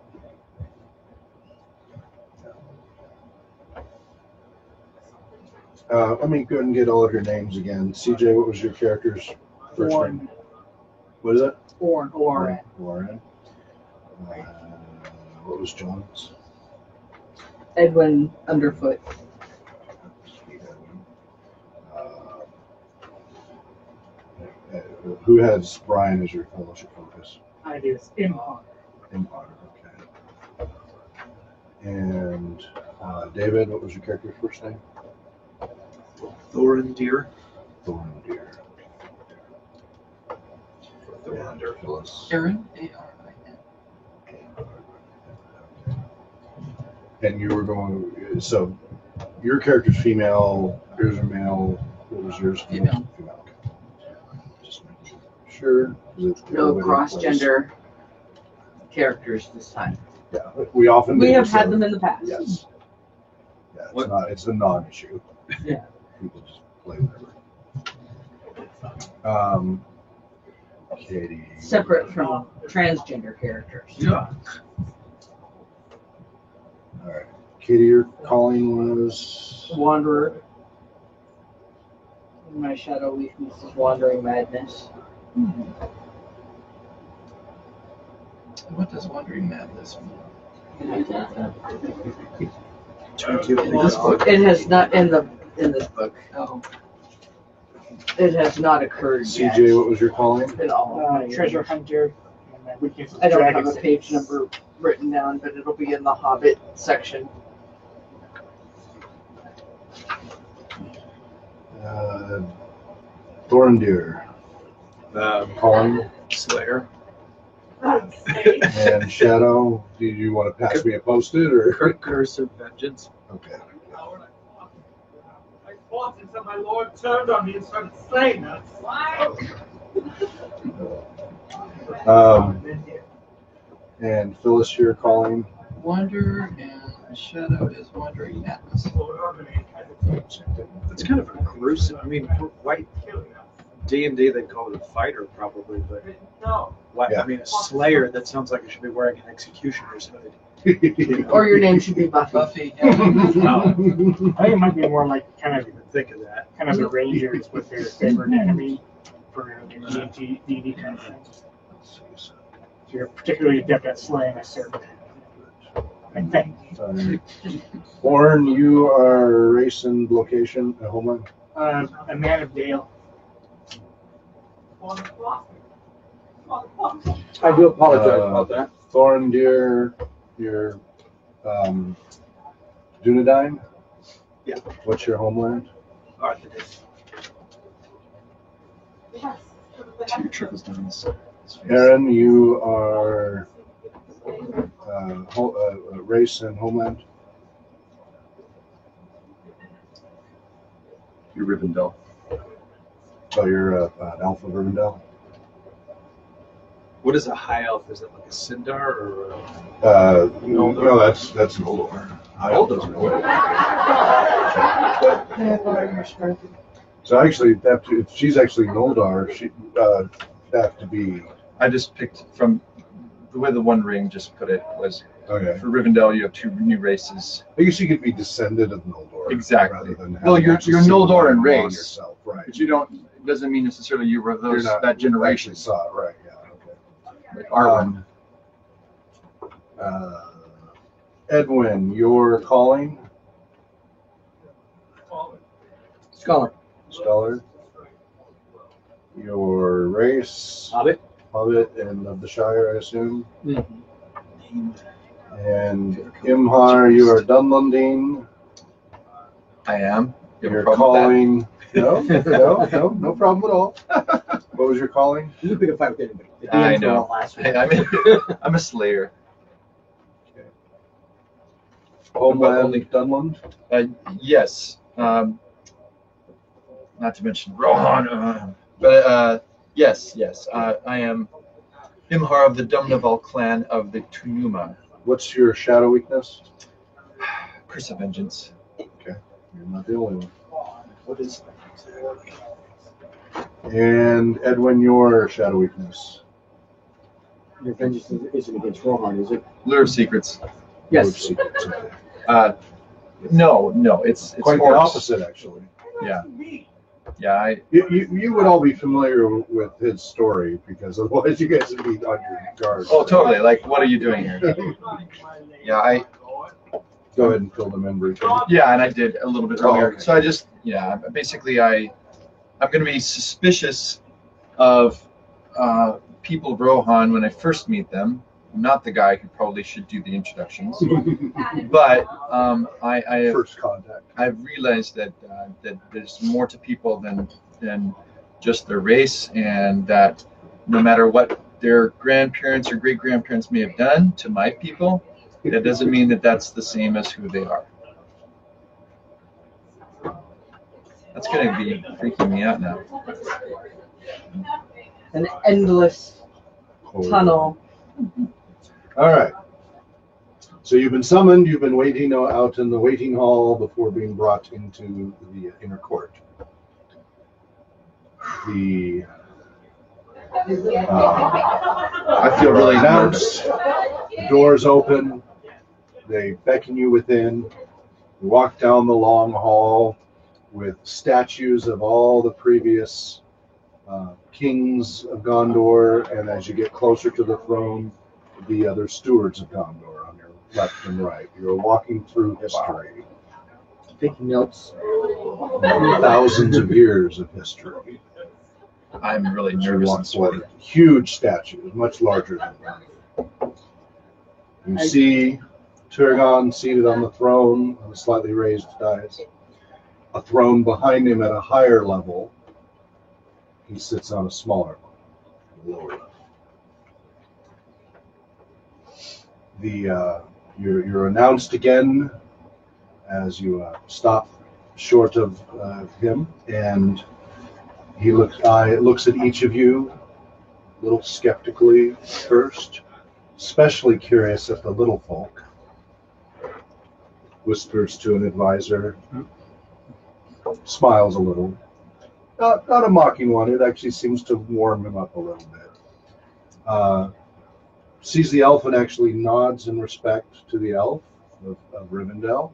Let me go ahead and get all of your names again. CJ, what was your character's first name? Warren. What is it? Warren. Warren. What was John's? Edwin Underfoot. Who has Brian as your fellowship focus? I do. Imhar. Empire, okay. And David, what was your character's first name? Thorin Deer. Thorndeer. And Phyllis. Aaron, A-R-I-N. And you were going, so your character's female, yours are male. What was yours? Female. Female, okay. Just making sure. No cross-gender characters this time. Yeah, we often We do, have so- had them in the past. Yes. Yeah, it's What? not, it's a non-issue. Yeah. People just play whatever. Katie. Separate from transgender characters. Yeah. All right. Katie, your calling was. Wanderer. My shadow weakness is wandering madness. What does Wandering Madness mean? In this book? It has not in this book. Oh, It has not occurred yet CJ, what was your calling? at all. Treasure hunter. And my weakness is I don't dragon have a page sense. number written down, but it'll be in the Hobbit section. Thorndeer. Calling. Slayer. And Shadow, do you want to pass me a post-it or? Curse of Vengeance. Okay. I fought until my lord turned on me and started slaying us. And Phyllis, you're calling. Wanderer and Shadow is Wandering Madness. It's kind of a gruesome. I mean, white D&D they call it a fighter probably, but why, Yeah. I mean a slayer. That sounds like it should be wearing an executioner's hood. Or your name should be Buffy. Buffy. Yeah. I think it might be more like kind I of didn't even think of that. the Rangers with their favorite enemy for D&D kind of thing. So you're particularly adept at slaying a certain thing. Warren, you are race and location at Homeland. A man of Dale. I do apologize about that. Thorndeer, you're Dunedain. Yeah. What's your homeland? Arthas. Two trickles down his face. Aaron, you are race and homeland. You're Rivendell. Oh, you're an elf of Rivendell. What is a high elf? Is it like a Sindar or a... No, that's Noldor. So actually, if she's actually Noldor, she have to be. I just picked from the way the One Ring just put it was Okay. for Rivendell you have two new races. I guess you could be descended of Noldor. Exactly. Rather than Well, having you're actually seen Noldor the in Noldor race. yourself, right? But you don't it doesn't mean necessarily you were You're those not that generation. actually saw it, right? Yeah. Okay. Like Arwen. Edwin, you're calling Scholar. Scholar. Your race, Hobbit. Hobbit, and of the Shire, I assume. Mm-hmm. And Imhar, you are Dunlundine. I am. You have a You're problem with calling. No problem at all. What was your calling? You can pick a fight with anybody. The I DMs were know. all last that? week. I'm a slayer. Homeland Dunlund. Yes. Not to mention Rohan. But yes. I am Imhar of the Dumnaval clan of the Tunuma. What's your shadow weakness? Curse of Vengeance. Okay, you're not the only one. What is And Edwin, your shadow weakness. Your vengeance isn't against Rohan, is it? Lure of Secrets. Yes. No, it's Quite the orcs. opposite, actually. Yeah. Yeah, You would all be familiar with his story because otherwise you guys would be on your guard. oh, totally. Like, what are you doing here? Yeah, Go ahead and fill them in briefly. Yeah, and I did a little bit Oh, earlier. okay. So I just, basically I'm going to be suspicious of people of Rohan when I first meet them. I'm not the guy who probably should do the introductions, but I have, First contact. I've realized that that there's more to people than just their race, and that no matter what their grandparents or great grandparents may have done to my people, that doesn't mean that that's the same as who they are. That's going to be freaking me out now. An endless tunnel. All right. So you've been summoned. You've been waiting out in the waiting hall before being brought into the inner court. The I feel really nervous. The doors open. They beckon you within. You walk down the long hall with statues of all the previous kings of Gondor, and as you get closer to the throne, the other stewards of Gondor on your left and right. You're walking through history. Taking notes. Thousands of years of history. I'm really As you nervous walk and sweaty. forward. Huge statues, much larger than that. You see Turgon seated on the throne on a slightly raised dais. A throne behind him at a higher level. He sits on a smaller one, lower level. You're announced again as you stop short of him, and he looks at each of you a little skeptically first, especially curious at the little folk. Whispers to an advisor, smiles a little. Not a mocking one, it actually seems to warm him up a little bit. Sees the elf and actually nods in respect to the elf of Rivendell,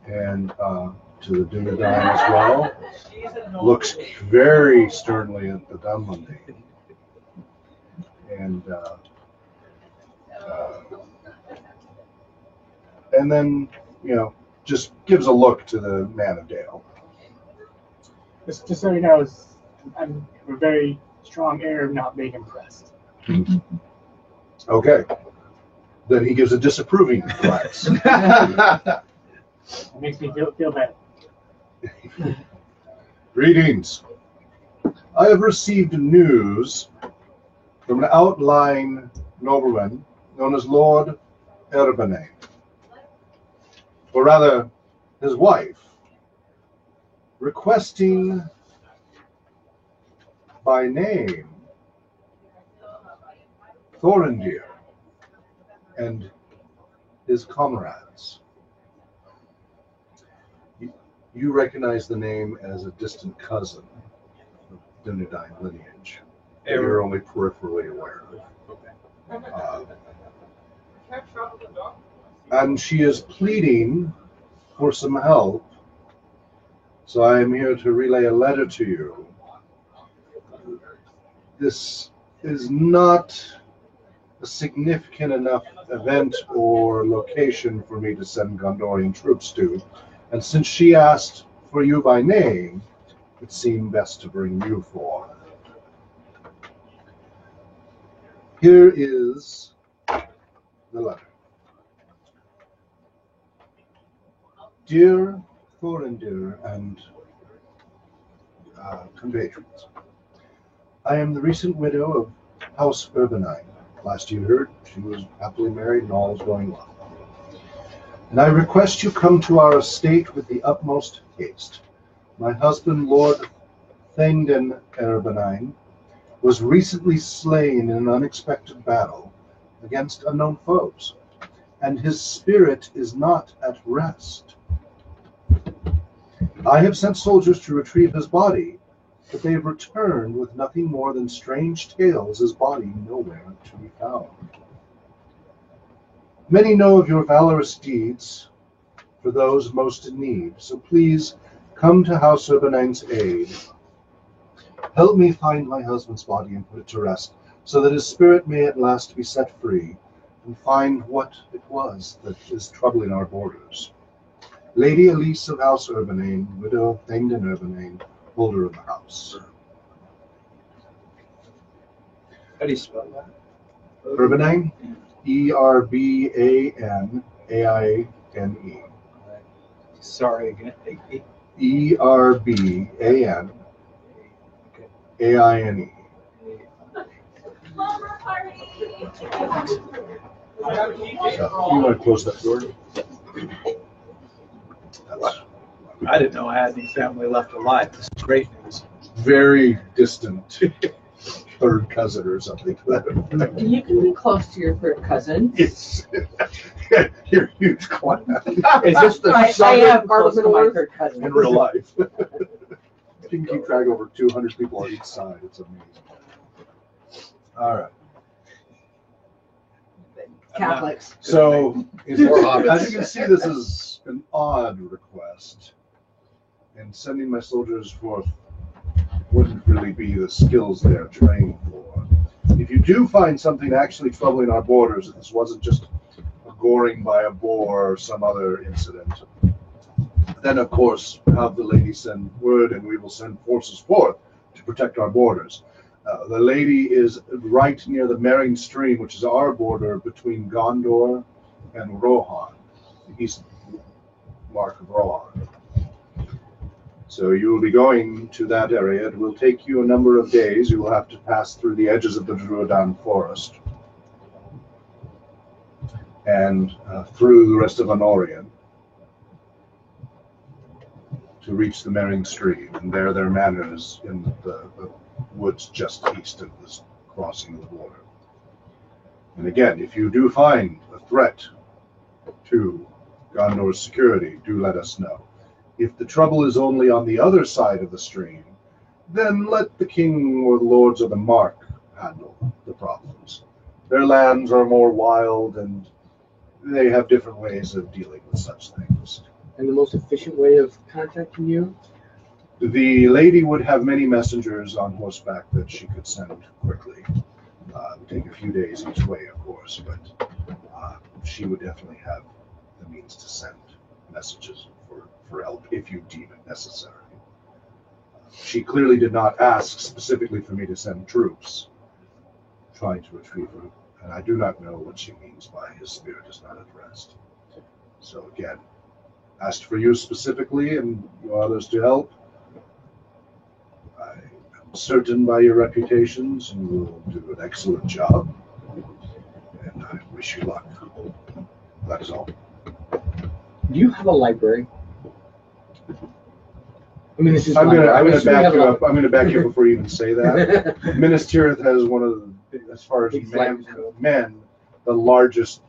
and to the Dunedain as well. Looks very sternly at the Dunlending. And then, just gives a look to the Man of Dale. Just so you know, I'm a very strong air of not being impressed. Okay. Then he gives a disapproving glance. It makes me feel bad. Greetings. I have received news from an outlying nobleman known as Lord Erbane. Or rather, his wife, requesting by name Thorindir and his comrades. You recognize the name as a distant cousin of Dunedain lineage. that You're only peripherally aware of. And she is pleading for some help, so I am here to relay a letter to you. This is not a significant enough event or location for me to send Gondorian troops to, and since she asked for you by name, it seemed best to bring you forward. Here is the letter. Dear Thorindir and compatriots, I am the recent widow of House Urbanine. Last you heard, she was happily married and all is going well. And I request you come to our estate with the utmost haste. My husband, Lord Thangden Urbanine, was recently slain in an unexpected battle against unknown foes, and his spirit is not at rest. I have sent soldiers to retrieve his body, but they have returned with nothing more than strange tales, his body nowhere to be found. Many know of your valorous deeds for those most in need, so please come to House Urbanine's aid. Help me find my husband's body and put it to rest, so that his spirit may at last be set free, and find what it was that is troubling our borders. Lady Elise of House Urbanane, widow of Thangden Urbanane, holder of the house. How do you spell that? Urbanane, Erbanaine. Sorry again. Erbanaine. So, you want to close that door? That's I didn't know I had any family left alive. This is great news. very distant third cousin or something. You can be close to your third cousin. It's you're a huge clan Is this the I southern am part close of to my Middle-earth? third cousin. in real life. You can keep track of over 200 people on each side. It's amazing. All right. Catholics. So, More hobbits. as you can see, this is an odd request. And sending my soldiers forth wouldn't really be the skills they're trained for. If you do find something actually troubling our borders, if this wasn't just a goring by a boar or some other incident, then of course have the lady send word and we will send forces forth to protect our borders. The lady is right near the Mering Stream, which is our border between Gondor and Rohan, the east mark of Rohan. So you will be going to that area. It will take you a number of days. You will have to pass through the edges of the Druidan forest and through the rest of Anorian to reach the Mering Stream. And there their manor is in the woods just east of this crossing of the border. And again, if you do find a threat to Gondor's security, do let us know. If the trouble is only on the other side of the stream, then let the king or the lords of the Mark handle the problems. Their lands are more wild and they have different ways of dealing with such things. And the most efficient way of contacting you? The lady would have many messengers on horseback that she could send quickly. It would take a few days each way, of course, but she would definitely have the means to send messages for help if you deem it necessary. She clearly did not ask specifically for me to send troops trying to retrieve her, and I do not know what she means by his spirit is not at rest. So again, asked for you specifically and you others to help. I am certain by your reputations you will do an excellent job, and I wish you luck. That is all. Do you have a library? I mean, this is. I'm my- gonna assuming back have you a- up. I'm gonna back you up before you even say that. Minas Tirith has one of the, as far as Big men, the largest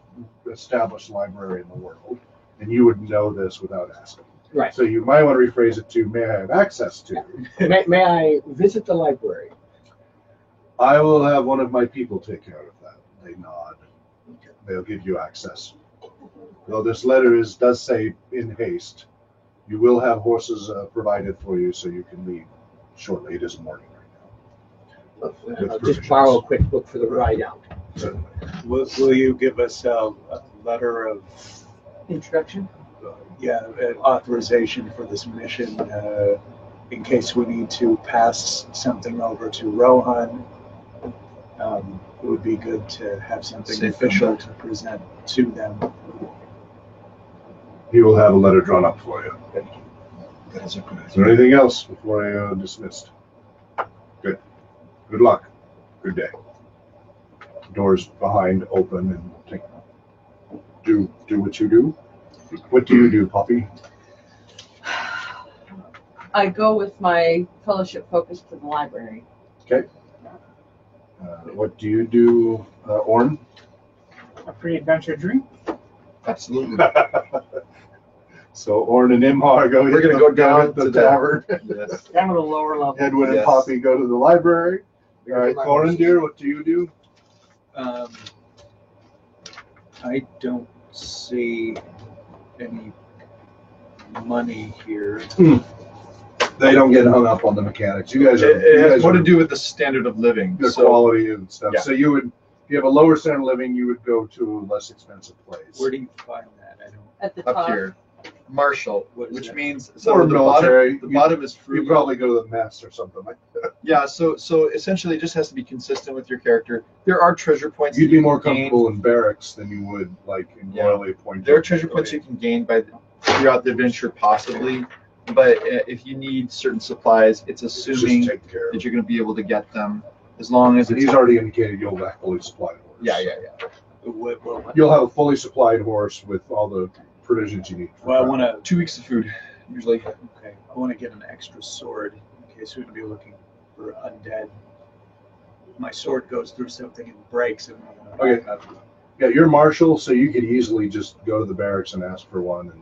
established library in the world, and you would know this without asking. Right. So you might want to rephrase it to, may I have access to? May I visit the library? I will have one of my people take care of that. They nod. They'll give you access. Though this letter does say in haste, you will have horses provided for you so you can leave shortly. It is morning right I'll just borrow a quick book for the ride out. now. Certainly. Will you give us a letter of Introduction. an authorization for this mission in case we need to pass something over to Rohan? It would be good to have something Safe official combat. to present to them. He will have a letter drawn up for you. That is a good Is there anything else before I dismissed? Good. Good luck. Good day. Doors behind open and do what you do. What do you do, Poppy? I go with my fellowship focus to the library. Okay. What do you do, Orn? A pre-adventure drink. Absolutely. So Orn and Imhar go. We're hit gonna go the- down hit the to the- tavern. Yes. Down to the lower level. Edwin and Yes. Poppy go to the library. All right, Thorindir, what do you do? I don't see any money here. They don't get hung up on the mechanics. You guys are. It you has guys more are to do with the standard of living. the So quality and stuff. Yeah. So you would, if you have a lower standard of living, you would go to a less expensive place. Where do you find that? I don't. At the up top. here, Marshall, What is which that? means Or the military. bottom, the bottom is free. You probably go to the mess or something like that. Yeah, so essentially, it just has to be consistent with your character. There are treasure points. You'd that be you more can gain. comfortable in barracks than you would like in Yeah. royally appointed. There are treasure points you can gain throughout the adventure, possibly. But if you need certain supplies, it's Just assuming take care of that it. you're going to be able to get them as long as And it's. he's already indicated you'll have a fully supplied horse. Yeah. You'll have a fully supplied horse with all the provisions you need. for Well, I travel. want to. 2 weeks of food, usually. Okay, I want to get an extra sword in case we're going to be looking for undead. My sword goes through something and breaks, and I'm going to back up. Yeah, you're marshal, so you could easily just go to the barracks and ask for one. And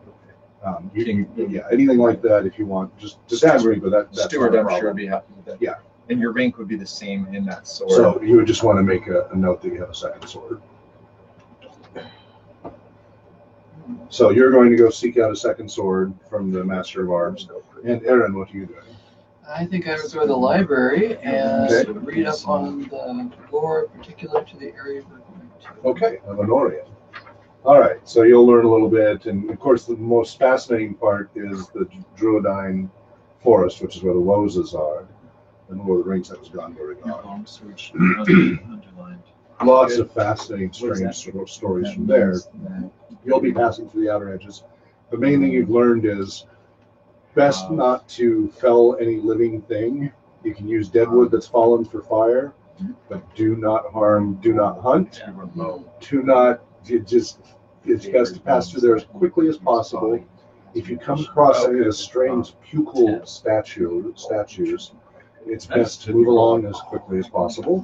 you can, yeah, anything like that if you want. Just ask me, but that's Steward, not a I'm sure, problem. would be happy with that. Yeah. And your rank would be the same in that sword. So you would just want to make a note that you have a second sword. So you're going to go seek out a second sword from the Master of Arms. And Aaron, what are you doing? I think I would go to the library and Okay. read up on the lore particular to the area we're going to. Okay, of Honoria. All right, so you'll learn a little bit, and of course the most fascinating part is the Druidine Forest, which is where the roses are, and Lord of the Rings that was gone very gone. Long search, underlined. Lots of fascinating, What is strange stories from there. You'll be passing through the outer edges. The main thing you've learned is best not to fell any living thing. You can use dead wood that's fallen for fire, but do not harm, do not hunt, do not, it's best to pass through there as quickly as possible. If you come across any of the strange pukal statues, it's best to move along as quickly as possible.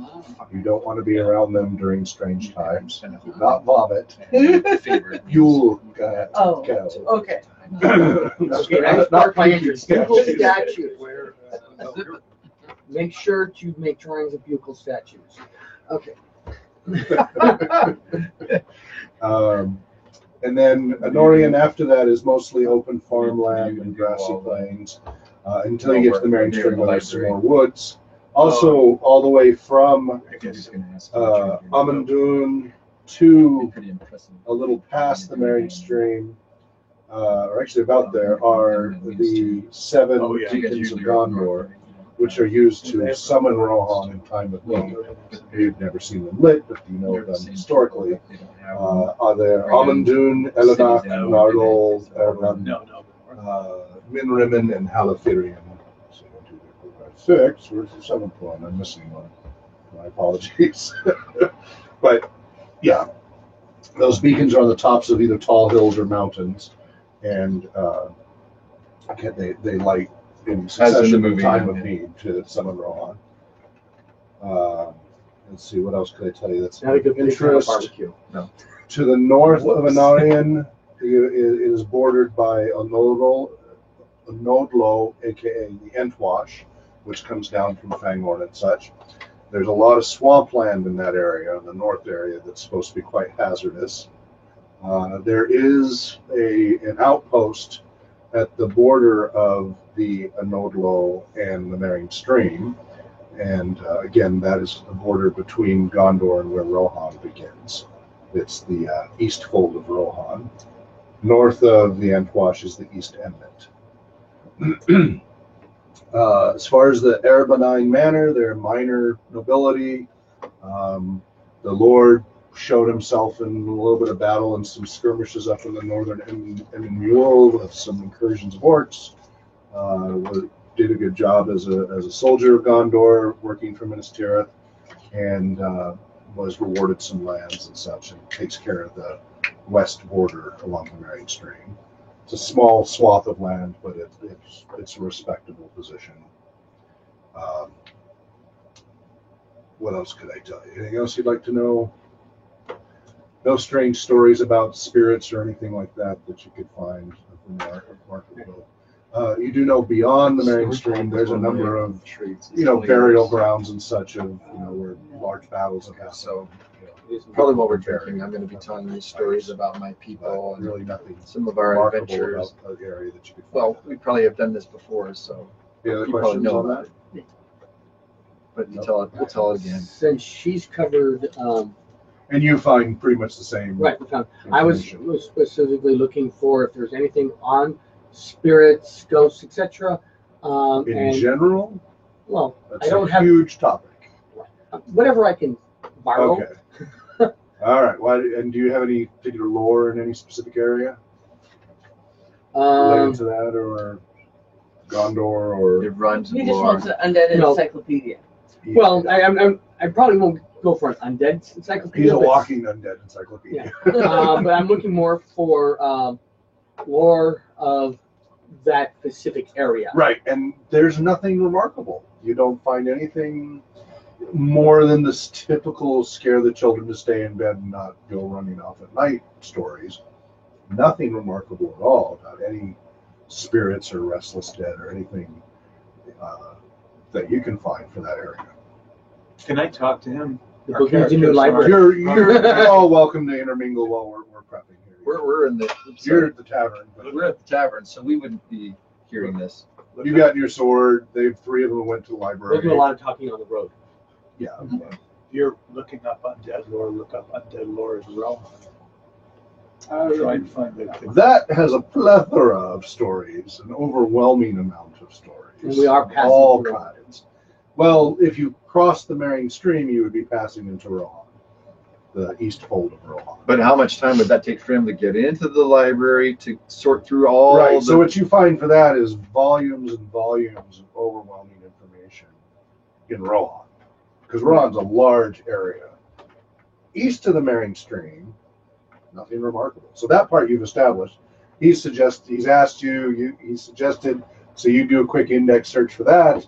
You don't want to be around them during strange times. Do not vomit. You'll Oh, cow. okay. Okay, that sparked my interest. Yeah. Buccal statues. Make sure to make drawings of buccal statues. Okay. And then Anorian after that is mostly open farmland and grassy plains until you get to the Marion String where there's some more woods. Also, all the way from Amundun to Pretty impressive. a little past the Marion Stream, or actually about there, are the seven Oh, yeah. deacons of Gondor, which are used to summon Rohan in time of need. You've never seen them lit, but you know them historically. Are there Amundun, Elenach, Nardol, Erlan, No. Minrimin, and Halathirian? So 1, 2, 3, 4, 5, 6. Where's the seventh one? I'm missing one. My apologies. But yeah, those beacons are on the tops of either tall hills or mountains, and they light in succession movie, in time yeah. of need to summon Rohan. Let's see, what else could I tell you that's Not a good of place to have a interest? barbecue. To the north of Anarian, it is bordered by Onodlo, aka the Entwash, which comes down from Fangorn and such. There's a lot of swampland in that area, in the north area, that's supposed to be quite hazardous. There is an outpost at the border of the Onodlo and the Marion Stream. And again, that is the border between Gondor and where Rohan begins. It's the east fold of Rohan. North of the Entwash is the East Emmet. As far as the Arabanine Manor, they're minor nobility. The Lord showed himself in a little bit of battle and some skirmishes up in the northern Emyn with some incursions of orcs. Did a good job as a soldier of Gondor, working for Minas Tirith, and was rewarded some lands and such, and takes care of the west border along the Marion Stream. It's a small swath of land, but it's a respectable position. What else could I tell you? Anything else you'd like to know? No strange stories about spirits or anything like that that you could find remarkable. You do know beyond the Marion Stream, there's a number of burial grounds and such of where large battles have happened. So probably while we're drinking, I'm going to be telling you stories about my people and really nothing some of our remarkable adventures. about the area that you could find. Well, we probably have done this before, so Any other you probably questions know on about it. But we'll tell it again. Since she's covered, And you find pretty much the same. right, we found. I was specifically looking for if there's anything on spirits, ghosts, etc. In And general, well, that's I don't a have huge topic. whatever I can borrow. Okay. All right. And do you have any particular lore in any specific area related to that, or Gondor, or? It runs He in just lore. wants an undead No. encyclopedia. Well, I probably won't go for an undead encyclopedia. He's a but- walking undead encyclopedia. but I'm looking more for lore of that specific area. Right, and there's nothing remarkable. You don't find anything more than this typical scare the children to stay in bed and not go running off at night stories. Nothing remarkable at all about any spirits or restless dead or anything that you can find for that area. Can I talk to him? The Our Bohemian characters Library. You're all welcome to intermingle while we're prepping here. We're in the You're at the tavern. But we're at the tavern, so we wouldn't be hearing this. you got your sword. Three of them went to the library. We'll do a lot of talking on the road. Yeah. If you're looking up undead lore, look up undead lore as well. Try and find the That has a plethora of stories, an overwhelming amount of stories. And we are passing all through. kinds. Well, if you cross the Marion Stream, you would be passing into Rohan, the east fold of Rohan. But how much time would that take for him to get into the library to sort through all Right. the... So what you find for that is volumes and volumes of overwhelming information in Rohan, because Rohan's a large area. East of the Marion Stream, nothing remarkable. So that part you've established. He's asked you, he suggested, so you do a quick index search for that,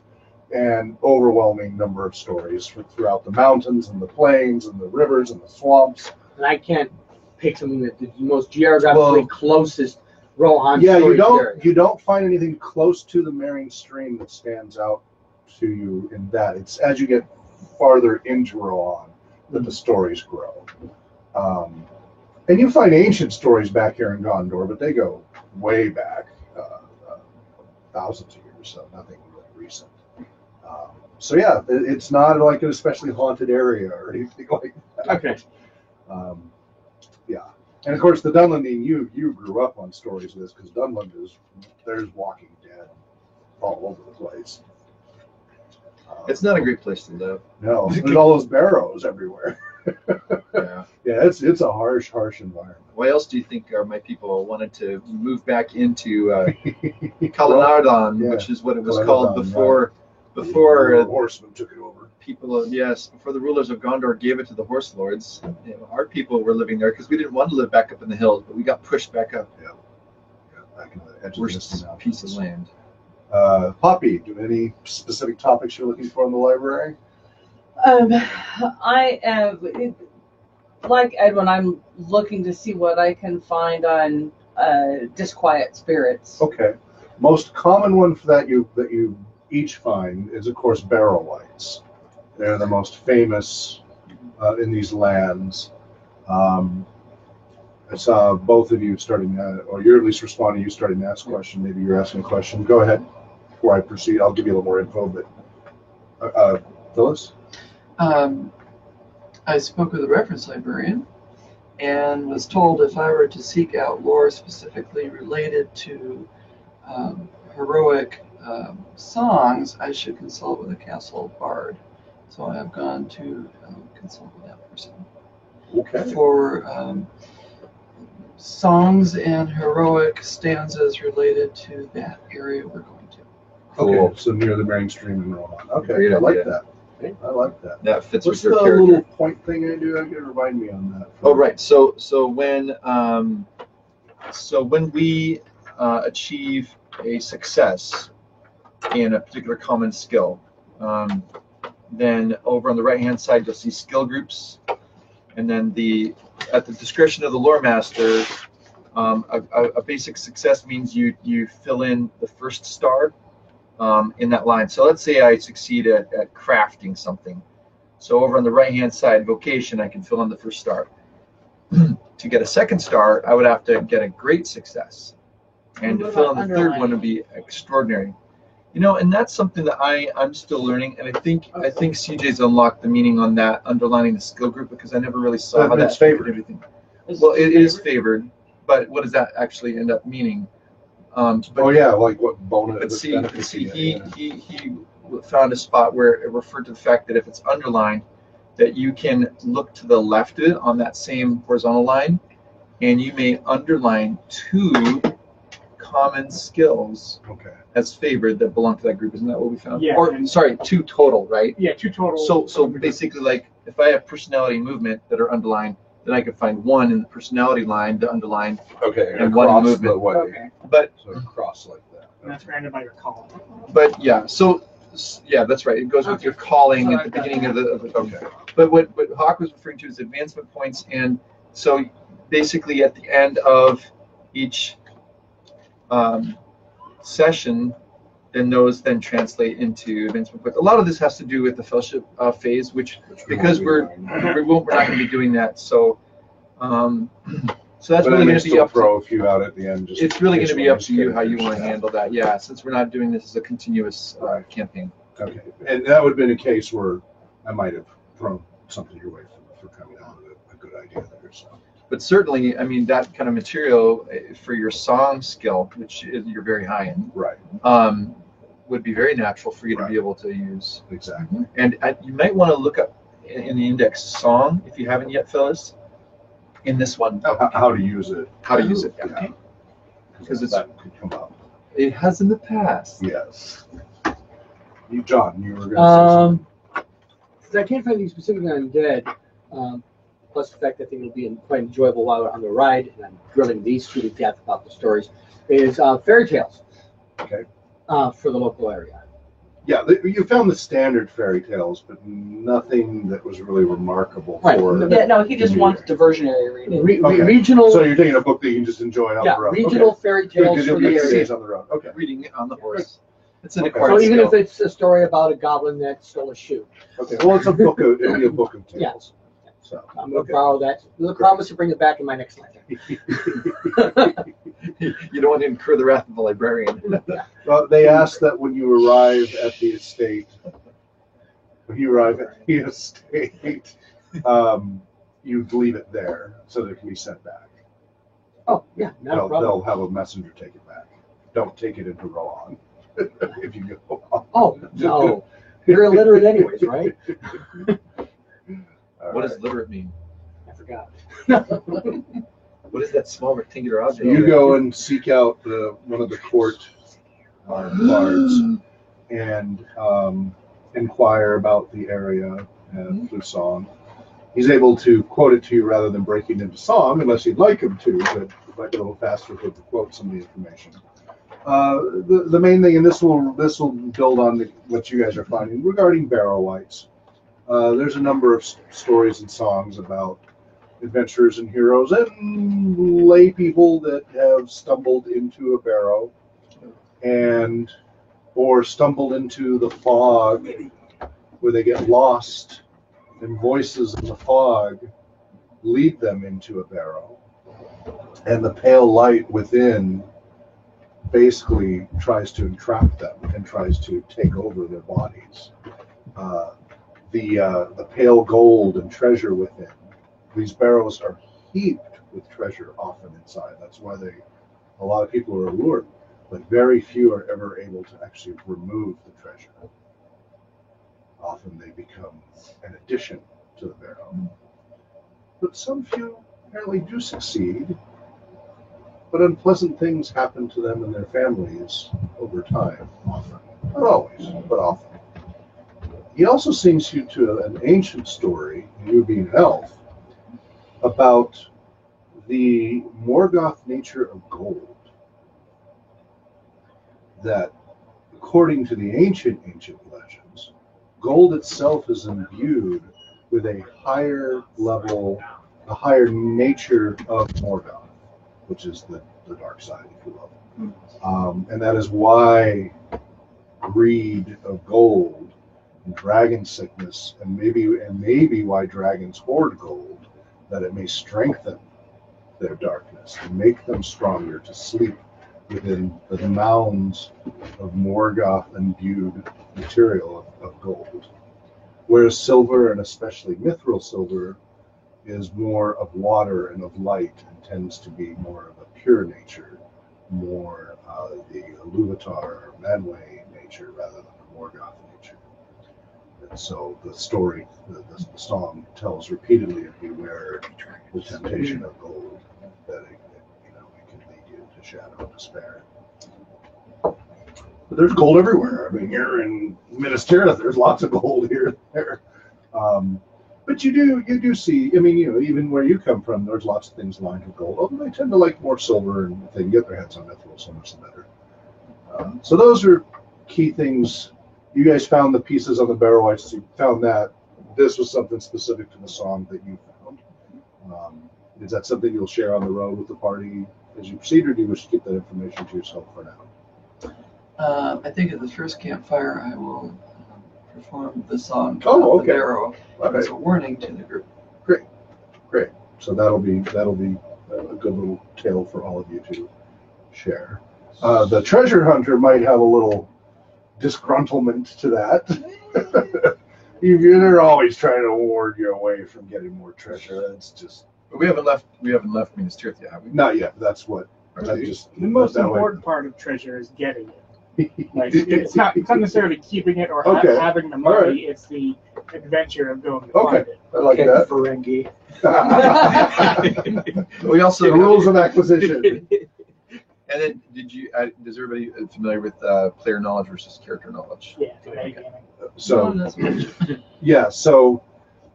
and overwhelming number of stories throughout the mountains and the plains and the rivers and the swamps. And I can't pick something that the most geographically closest Rohan Yeah, stories there. you don't find anything close to the Marion Stream that stands out to you in that. It's as you get farther into Rohan that the stories grow. And you find ancient stories back here in Gondor, but they go way back, thousands of years, so nothing really recent. So yeah, it's not like an especially haunted area or anything like that. Okay. Yeah, and of course the Dunlanding, you grew up on stories of this because Dunland there's Walking Dead all over the place. It's not a great place to live. No, there's all those barrows everywhere. Yeah. Yeah, it's a harsh environment. Why else do you think my people wanted to move back into Kalanardon, Yeah. which is what it was Kalanardon, called before The before horsemen took it over. before the rulers of Gondor gave it to the horse lords? Our people were living there because we didn't want to live back up in the hills, but we got pushed back up. Yeah, back in the edge of the Worst Misty Mountains. piece of land. Poppy, do you have any specific topics you're looking for in the library? I am like Edwin. I'm looking to see what I can find on disquiet spirits. Okay. Most common one for that you each find is, of course, barrow lights. They're the most famous in these lands. I saw both of you starting, or you're at least responding. You starting to ask a question. Maybe you're asking a question. Go ahead. Before I proceed, I'll give you a little more info. But Phyllis. I spoke with a reference librarian and was told if I were to seek out lore specifically related to heroic songs, I should consult with a castle bard. So I have gone to consult with that person. Okay. For songs and heroic stanzas related to that area we're going to. Cool. Okay. So near the Marion Stream in Rohan. Okay. Great I like idea. that. I like that. That fits What's with the your character. little point thing I do? I can remind me on that. Oh, right. So when we achieve a success in a particular common skill, then over on the right-hand side you'll see skill groups, and then at the discretion of the lore master, A basic success means you fill in the first star in that line. So let's say I succeed at crafting something. So over on the right-hand side, vocation, I can fill in the first star. To get a second star, I would have to get a great success. And to fill in the third one would be extraordinary. You know, and that's something that I'm still learning, and I think CJ's unlocked the meaning on that, underlining the skill group, because I never really saw how It's that's favored. everything. Well, it is favored, but what does that actually end up meaning? But, Oh yeah, like what bonus? but see, benefits see, you get, he, yeah. he found a spot where it referred to the fact that if it's underlined, that you can look to the left of it on that same horizontal line, and you may underline 2 common skills Okay. as favored that belong to that group. Isn't that what we found? Yeah. Or sorry, 2 total, right? Yeah, 2 total. So basically, like if I have personality and movement that are underlined, then I could find 1 in the personality line to underline. Okay. And one across movement. the way. Okay. But So cross like that. And that's random by your column. but yeah, so yeah, that's right. It goes with your calling at the beginning of the. Okay. But what Hawk was referring to is advancement points, and so basically at the end of each session, then those then translate into advancement points. A lot of this has to do with the fellowship phase, which because we're not going to be doing that. So so that's But really then going they to be still up. throw a few out at the end. Just It's really in going to case be one up to you how you miscarries. want to handle that. Yeah, since we're not doing this as a continuous campaign. Okay, and that would have been a case where I might have thrown something your way for coming out with a good idea there. So. But certainly, I mean, that kind of material for your song skill, which you're very high in, Right. would be very natural for you to Right. be able to use. Exactly. And you might want to look up in the index song, if you haven't yet, Phyllis, in this one, How to use it. how to use it. Yeah. Because it's- that could come up. It has in the past. Yes. You, John, you were going to say something. Since I can't find anything specifically on Dead, plus the fact that I think it'll be quite enjoyable while we're on the ride, and I'm grilling these 2 to death about the stories, is fairy tales. Okay. For the local area. Yeah, you found the standard fairy tales, but nothing that was really remarkable Right. for. Yeah, no, he just New wants Year. diversionary reading. Okay. Regional, So you're taking a book that you can just enjoy on yeah, the road. regional Okay. fairy Good, tales because for you'll the get 3 area. days on the road. Okay. Reading it on the horse. It's an Okay. acquired So even skill. if it's a story about a goblin that stole a shoe, Okay. Well, it's a book. It'll be a book of Yeah. tales. So. I'm going Okay. to borrow that. With a promise to bring it back in my next letter. You don't want to incur the wrath of the librarian. Well, they ask that when you arrive at the estate, you leave it there so that it can be sent back. Oh, yeah, not a They'll problem. have a messenger take it back. Don't take it into Rohan if you go. Oh, no. You're illiterate anyways, right? All What right. does literate mean? I forgot. What is that small rectangular object? You go and seek out one of the court guards and inquire about the area through song. He's able to quote it to you rather than breaking into song, unless you'd like him to, but it might be a little faster for him to quote some of the information. The main thing, and this will build on what you guys are finding regarding barrow wights. There's a number of stories and songs about adventurers and heroes and lay people that have stumbled into a barrow or stumbled into the fog where they get lost, and voices in the fog lead them into a barrow, and the pale light within basically tries to entrap them and tries to take over their bodies. The pale gold and treasure within. These barrows are heaped with treasure often inside. That's why a lot of people are allured, but very few are ever able to actually remove the treasure. Often they become an addition to the barrow. But some few apparently do succeed, but unpleasant things happen to them and their families over time, often. Not always, but often. He also sings you to an ancient story, you being an elf, about the Morgoth nature of gold. That, according to the ancient legends, gold itself is imbued with a higher level, a higher nature of Morgoth. which is the dark side, if you will. And that is why greed of gold and dragon sickness, and maybe why dragons hoard gold, that it may strengthen their darkness and make them stronger to sleep within the mounds of Morgoth imbued material of gold. Whereas silver, and especially mithril silver, is more of water and of light and tends to be more of a pure nature, more the Iluvatar or Manwë nature rather than the Morgoth nature. And so the story, the song tells repeatedly of beware the temptation of gold, that it can lead you to shadow and despair. But there's gold everywhere. I mean, here in Minas Tirith, there's lots of gold here and there. But you do see, I mean, even where you come from, there's lots of things lined with gold. Although they tend to like more silver, and if they can get their heads on mithril, so much the better. So those are key things. You guys found the pieces on the Barrow-wights. You found that. This was something specific to the song that you found. Is that something you'll share on the road with the party as you proceed, or do you wish to keep that information to yourself for now? I think at the first campfire I will perform the song Oh, The okay. Barrow Okay. as a warning to the group. Great. So that'll be a good little tale for all of you to share. The treasure hunter might have a little disgruntlement to that. They're always trying to ward you away from getting more treasure. That's just But we haven't left Minas Tirith yet, have we? not yet. That's what I just. The most that way. important part of treasure is getting it. Like, it's not necessarily keeping it or Okay. having the money. All right. It's the adventure of going to Okay. find it. I like Ken that. Ferengi. We also The rules of acquisition. And then, is everybody familiar with player knowledge versus character knowledge? Yeah. Gaming. So No, that's much. yeah, so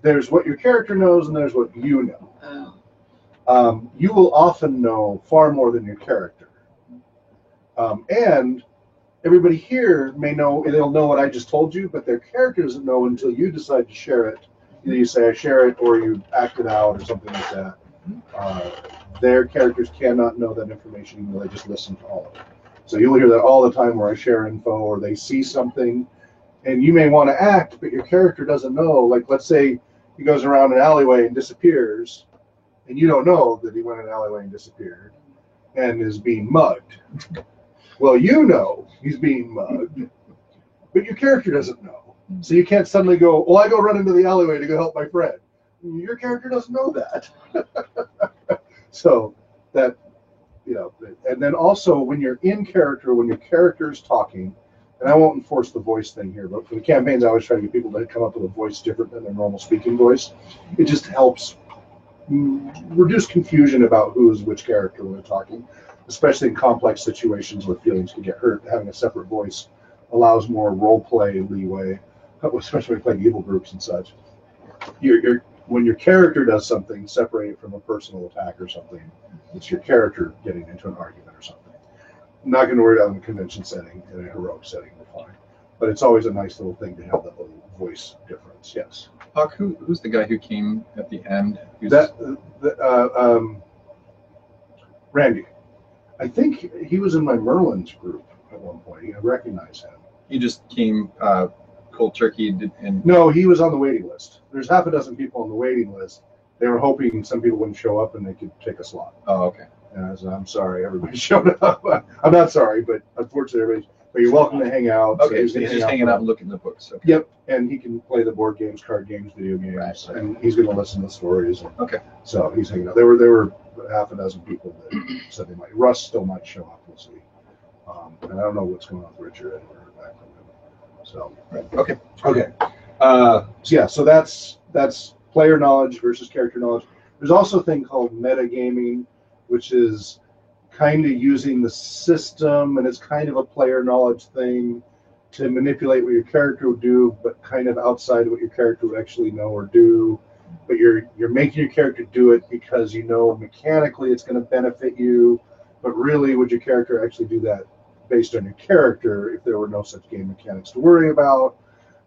there's what your character knows, and there's what you know. You will often know far more than your character. And everybody here may know, they'll know what I just told you, but their character doesn't know until you decide to share it. Either you say, I share it, or you act it out, or something like that. Their characters cannot know that information, even though they just listen to all of it. So you'll hear that all the time where I share info, or they see something, and you may want to act, but your character doesn't know. Like, let's say he goes around an alleyway and disappears, and you don't know that he went in an alleyway and disappeared and is being mugged. Well, you know he's being mugged, but your character doesn't know. So you can't suddenly go, well, I go run into the alleyway to go help my friend. Your character doesn't know that. So that, and then also when you're in character, when your character is talking, and I won't enforce the voice thing here, but for the campaigns, I always try to get people to come up with a voice different than their normal speaking voice. It just helps reduce confusion about who is which character when they're talking, especially in complex situations where feelings can get hurt. Having a separate voice allows more role play leeway, especially when playing evil groups and such. When your character does something, separate it from a personal attack or something. It's your character getting into an argument or something. I'm not going to worry about in a convention setting, in a heroic setting, we're fine. But it's always a nice little thing to have that little voice difference. Yes. Hawk, who's the guy who came at the end? Randy. I think he was in my Merlin's group at one point. I recognize him. He just came cold turkey and No, he was on the waiting list. There's half a dozen people on the waiting list. They were hoping some people wouldn't show up and they could take a slot. oh, okay. And I said, I'm sorry, everybody showed up. I'm not sorry, but unfortunately, but you're welcome to hang out. So Okay, he's so gonna he's just hang hanging for- out and looking at the books. Okay. Yep, and he can play the board games, card games, video games, Right. and he's going to listen to the stories. Okay. So he's hanging out. There were half a dozen people that said they might. Russ still might show up. We'll see. And I don't know what's going on with Richard. I haven't heard back from him. So Okay. okay. So yeah, so that's player knowledge versus character knowledge. There's also a thing called metagaming, which is kind of using the system, and it's kind of a player knowledge thing to manipulate what your character would do, but kind of outside of what your character would actually know or do. But you're making your character do it because you know mechanically it's going to benefit you, but really would your character actually do that based on your character if there were no such game mechanics to worry about?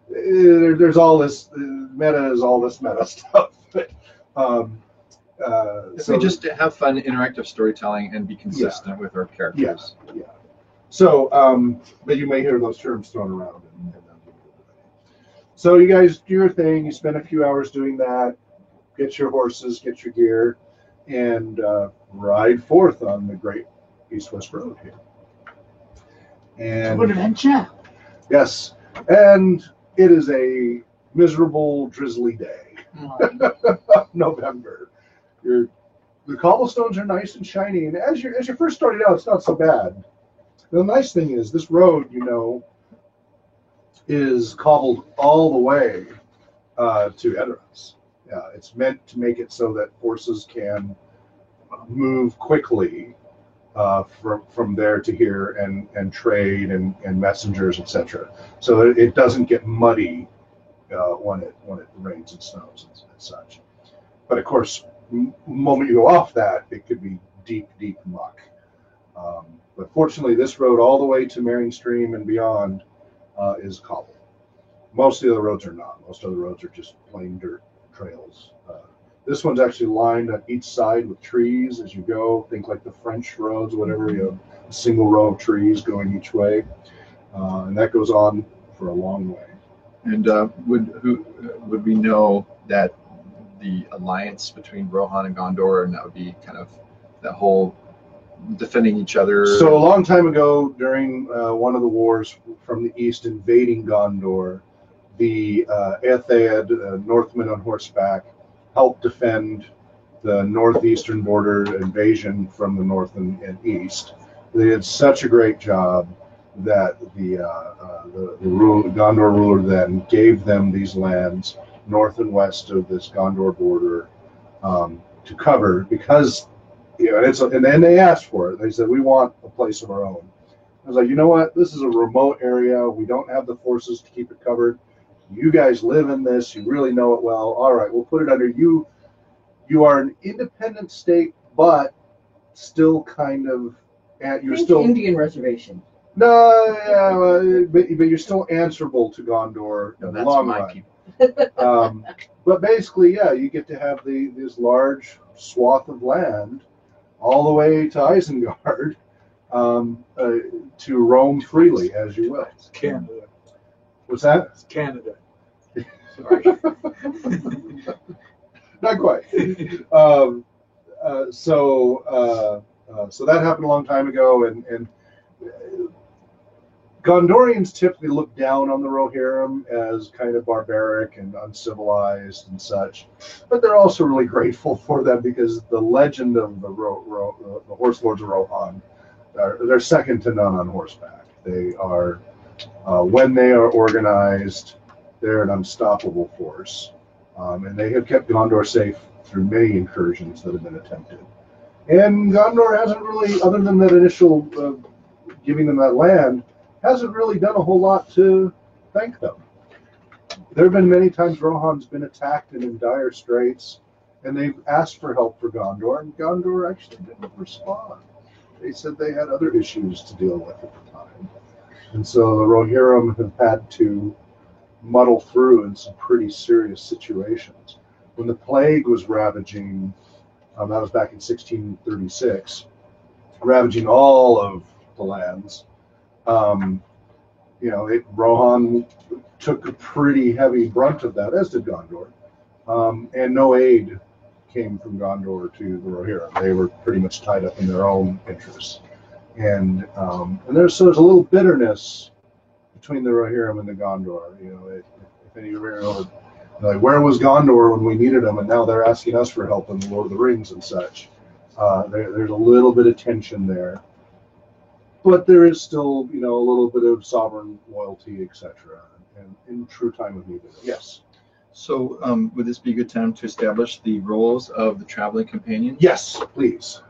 There's all this meta is all this meta stuff. If we just have fun, interactive storytelling, and be consistent with our characters. Yeah. So, but you may hear those terms thrown around. So you guys do your thing. You spend a few hours doing that. Get your horses, get your gear, and ride forth on the great East-West Road here. And What adventure! yes, and it is a miserable, drizzly day. November. The cobblestones are nice and shiny, and as you first started out, it's not so bad. The nice thing is this road, is cobbled all the way to Edoras. It's meant to make it so that horses can move quickly from there to here and trade and messengers, etc. So it doesn't get muddy when it rains and snows and such. But of course, the moment you go off that, it could be deep muck. But fortunately, this road all the way to Marion Stream and beyond is cobbled. Most of the other roads are not. Most of the roads are just plain dirt trails. This one's actually lined on each side with trees as you go. Think like the French roads, whatever, a single row of trees going each way. And that goes on for a long way. And would we know that the alliance between Rohan and Gondor, and that would be kind of that whole defending each other? So a long time ago, during one of the wars from the east invading Gondor, the Ethead, Northmen on horseback, helped defend the northeastern border invasion from the north and east. They did such a great job that the Gondor ruler then gave them these lands north and west of this Gondor border to cover, because and then they asked for it. They said, we want a place of our own. I was like, you know what? This is a remote area. We don't have the forces to keep it covered. You guys live in this. You really know it well. All right, we'll put it under you. You are an independent state, but still kind of, you're still Indian reservation. No, yeah, but you're still answerable to Gondor in the long run. But basically, yeah, you get to have this large swath of land all the way to Isengard to roam freely as you will. It's Canada. What's that? It's Canada. Sorry. Not quite. So that happened a long time ago, and Gondorians typically look down on the Rohirrim as kind of barbaric and uncivilized and such, but they're also really grateful for them because the legend of the Horse Lords of Rohan, they're second to none on horseback. They are, when they are organized, they're an unstoppable force, and they have kept Gondor safe through many incursions that have been attempted. And Gondor hasn't really, other than that initial giving them that land, hasn't really done a whole lot to thank them. There have been many times Rohan's been attacked and in dire straits, and they've asked for help for Gondor, and Gondor actually didn't respond. They said they had other issues to deal with at the time. And so the Rohirrim have had to muddle through in some pretty serious situations. When the plague was ravaging, that was back in 1636, ravaging all of the lands, Rohan took a pretty heavy brunt of that, as did Gondor, and no aid came from Gondor to the Rohirrim. They were pretty much tied up in their own interests, and there's a little bitterness between the Rohirrim and the Gondor. If any of you remember, like, where was Gondor when we needed them, and now they're asking us for help in the Lord of the Rings and such. There's a little bit of tension there. But there is still, a little bit of sovereign loyalty, etc. And in true time of need. Yes. So, would this be a good time to establish the roles of the traveling companion? Yes, please.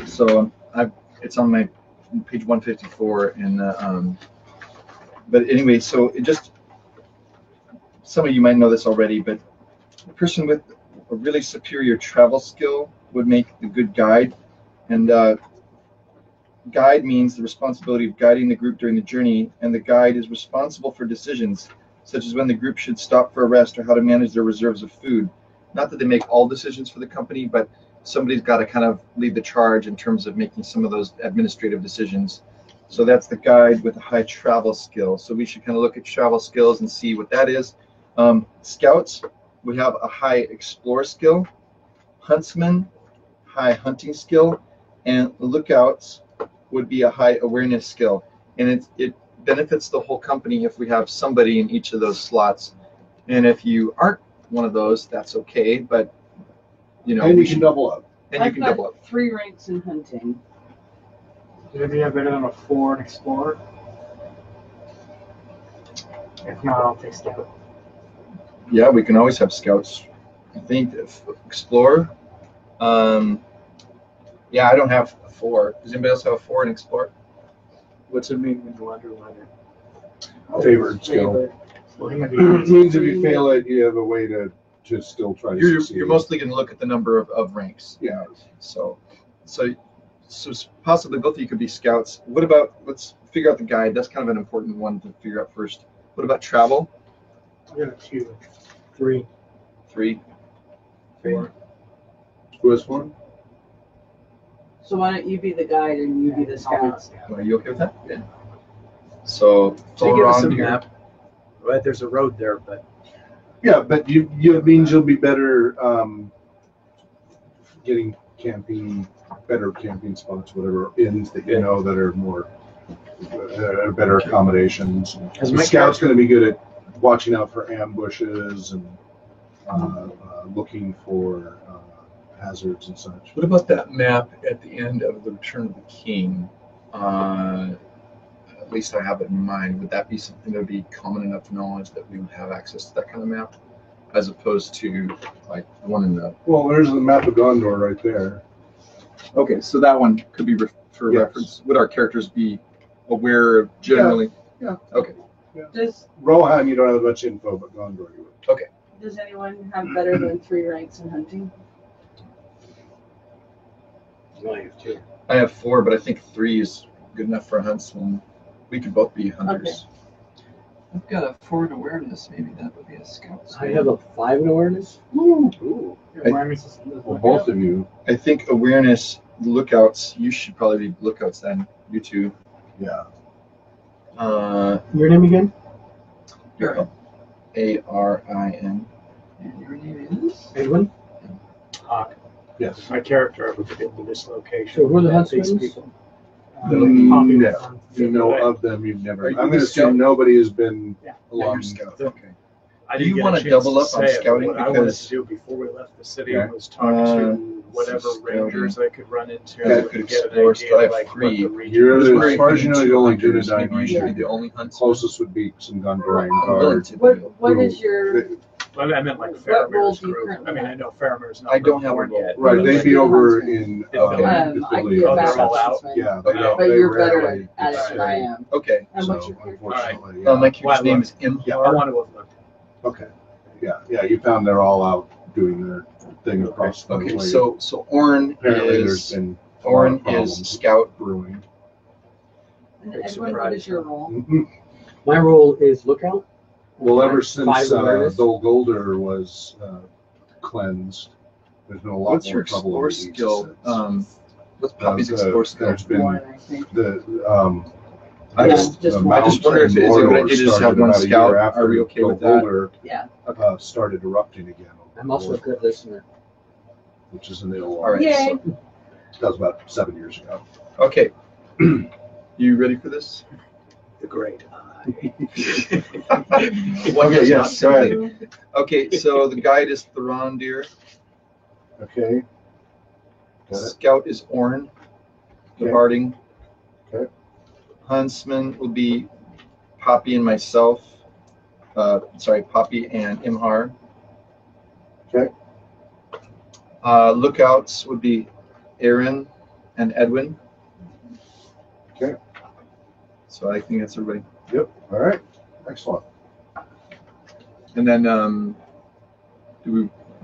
So, it's on my page 154, and but anyway, so it just, some of you might know this already, but a person with a really superior travel skill would make the good guide, and guide means the responsibility of guiding the group during the journey, and the guide is responsible for decisions such as when the group should stop for a rest or how to manage their reserves of food. not that they make all decisions for the company, but somebody's got to kind of lead the charge in terms of making some of those administrative decisions. So that's the guide with a high travel skill. So we should kind of look at travel skills and see what that is. Scouts, we have a high explore skill. Huntsmen, high hunting skill. And lookouts would be a high awareness skill. And it benefits the whole company if we have somebody in each of those slots. And if you aren't one of those, that's okay. But, you know, And you can double up. And you I've can got double up. 3 ranks in hunting. Maybe have better than a 4 in Explorer. If not, I'll take Scout. Yeah, we can always have scouts. I think Explorer. Yeah, I don't have a 4. Does anybody else have a 4 in Explorer? What's it mean when you underline it? Favored skill. Well, he might be It means if you fail it, you have a way to still try to succeed. You're mostly going to look at the number of ranks. Yeah. So possibly both of you could be scouts. What about, let's figure out the guide. That's kind of an important one to figure out first. What about travel? I got a 2. 3. 3. 4. Who has 4? So why don't you be the guide and you be the scouts? Are you okay with that? Yeah. So So give us a around here. map. Right, there's a road there, but Yeah, but it means you'll be better getting better camping spots, whatever, inns that you know that are more better accommodations. As The my scout's going to be good at watching out for ambushes and looking for hazards and such. What about that map at the end of the Return of the King? At least I have it in mind. Would that be something that would be common enough knowledge that we would have access to that kind of map, as opposed to like the one in the? Well, there's the map of Gondor right there. Okay, so that one could be for Yes. reference. Would our characters be aware of generally? Yeah. Okay. Does Rohan, you don't have much info, but Gondor you would. Does anyone have better than 3 ranks in hunting? You only have 2. I have 4, but I think 3 is good enough for a huntsman. We could both be hunters. I've got a 4 in awareness. Maybe that would be a scout. I have a 5 in awareness. Ooh. Well, both of you. I think awareness, lookouts. You should probably be lookouts then. You two. Yeah. Your name again? Arin. Arin. And your name is? Edwin? Hawk. Yes. My character ever fit into this location. So who are the Met these huntsmen? people. No. You know of them, you've never. Are you I'm going the to assume scout? nobody has been Yeah. along. Scout. Okay. I Do didn't you get a wanna chance double to up on say it, but scouting? What I wanted Because- to do before we left the city Okay. was talk to whatever scouting. rangers I could run into Okay. and Could get an explore, idea so I have like 3. what the region You're was the- like. as far as you know, you're only good at Maybe you should be dining. the only huntsman. Closest would be some Gondorian I'm willing guard. to be. What is your Well, I meant like What role Faramir's do you group. currently I mean, have? I know Faramir's not I don't have a born role. yet. Right, but they'd like- be over in Okay. I can affiliate. get Oh, back they're all to out? huntsman. Yeah, But But you're they better rarely at it stay. than I am. Okay. And what's So, your character? unfortunately, My yeah. character's name is I Imhar. want to have looked. Okay. Yeah, you found they're all out doing their thing across the Okay, way. so Orin Apparently there's is been a lot of is problems scout. brewing. And Big Edwin, what surprise. is your role? Mhm. My role is lookout. Well, ever 5 since awareness. Dol Guldur was cleansed, there's been a lot What's more your trouble. explore with these skill? since. What's Poppy's The- explore skill? There's been One, I think. the Yeah, just the one. I just wonder if Mount is it a good Mordor idea to just started have one about a year scout? after Are we okay Dol with that? Guldur, Yeah. started erupting again. I'm also a good listener. Which is an ill All right. Yay. That was about 7 years ago. Okay. You ready for this? The great eye. One Okay, does yes, not go simply- ahead. Okay, so the guide is Thrandir. Okay. Got it. Scout is Orin. Okay. Harding. Okay. Huntsman will be Poppy and myself. Poppy and Imhar. Okay. Lookouts would be Arin and Edwin. Okay. So I think that's everybody. Yep. All right. Excellent. And then,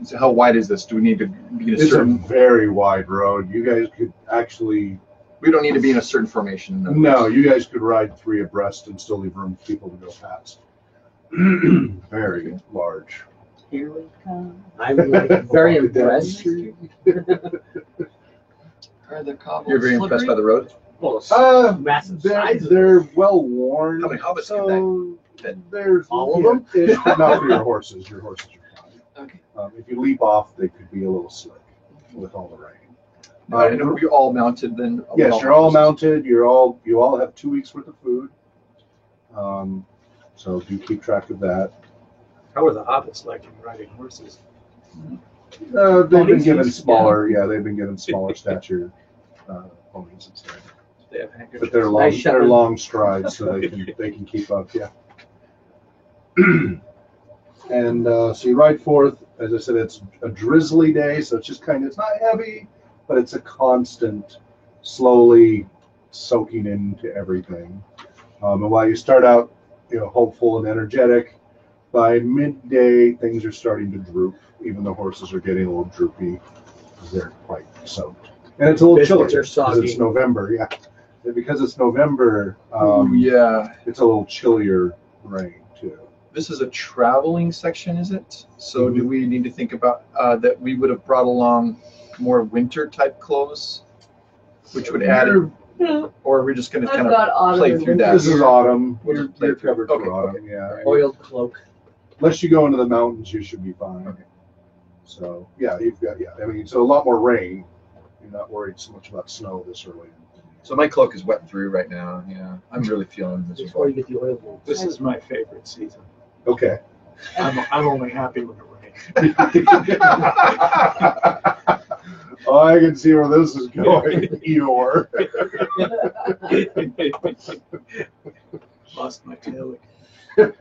so how wide is this? Do we need to be in a It's a certain? very wide road. You guys could actually, We don't need to be in a certain formation. no, you guys could ride 3 abreast and still leave room for people to go past. Very large. Here we come. I'm like very Walking down the impressed. street. Are the cobbles You're very impressed by the road? Well, it's massive They're, sizes. they're well worn. How many hobbits so fit? there's All of them, ish, but not for your horses. Your horses are fine. Okay. If you leap off, they could be a little slick with all the rain. And are we all mounted then? Yes, you're all mounted. You all have 2 weeks worth of food. So do keep track of that. How are the hobbits like in riding horses? They've been Ponies? given smaller. Yeah, they've been given smaller stature ponies and stuff. They have handkerchiefs. But they're long. Nice shot. They're long strides, so they can keep up. Yeah. And so you ride forth. As I said, it's a drizzly day, so it's just it's not heavy, but it's a constant, slowly soaking into everything. And while you start out, hopeful and energetic, by midday things are starting to droop. Even the horses are getting a little droopy because they're quite soaked, and it's a little chilly Biscuits are because it's soggy. November. Yeah, and because it's November. Yeah. It's a little chillier rain too. This is a traveling section, is it? So do we need to think about that we would have brought along more winter type clothes, which would add, or are we just going to I've kind got of autumn play and through winter. that? This is autumn. We'll You're, just play you're through it. covered Okay, for autumn. okay. Yeah. Oiled cloak. Unless you go into the mountains, you should be fine. Okay. So yeah, you've got I mean, it's a lot more rain. You're not worried so much about snow this early. So my cloak is wet through right now. Yeah, I'm really feeling That's miserable. where you get the oil wool. This is my favorite season. Okay. I'm only happy when it rains. Oh, I can see where this is going. Eeyore. Lost my tail. One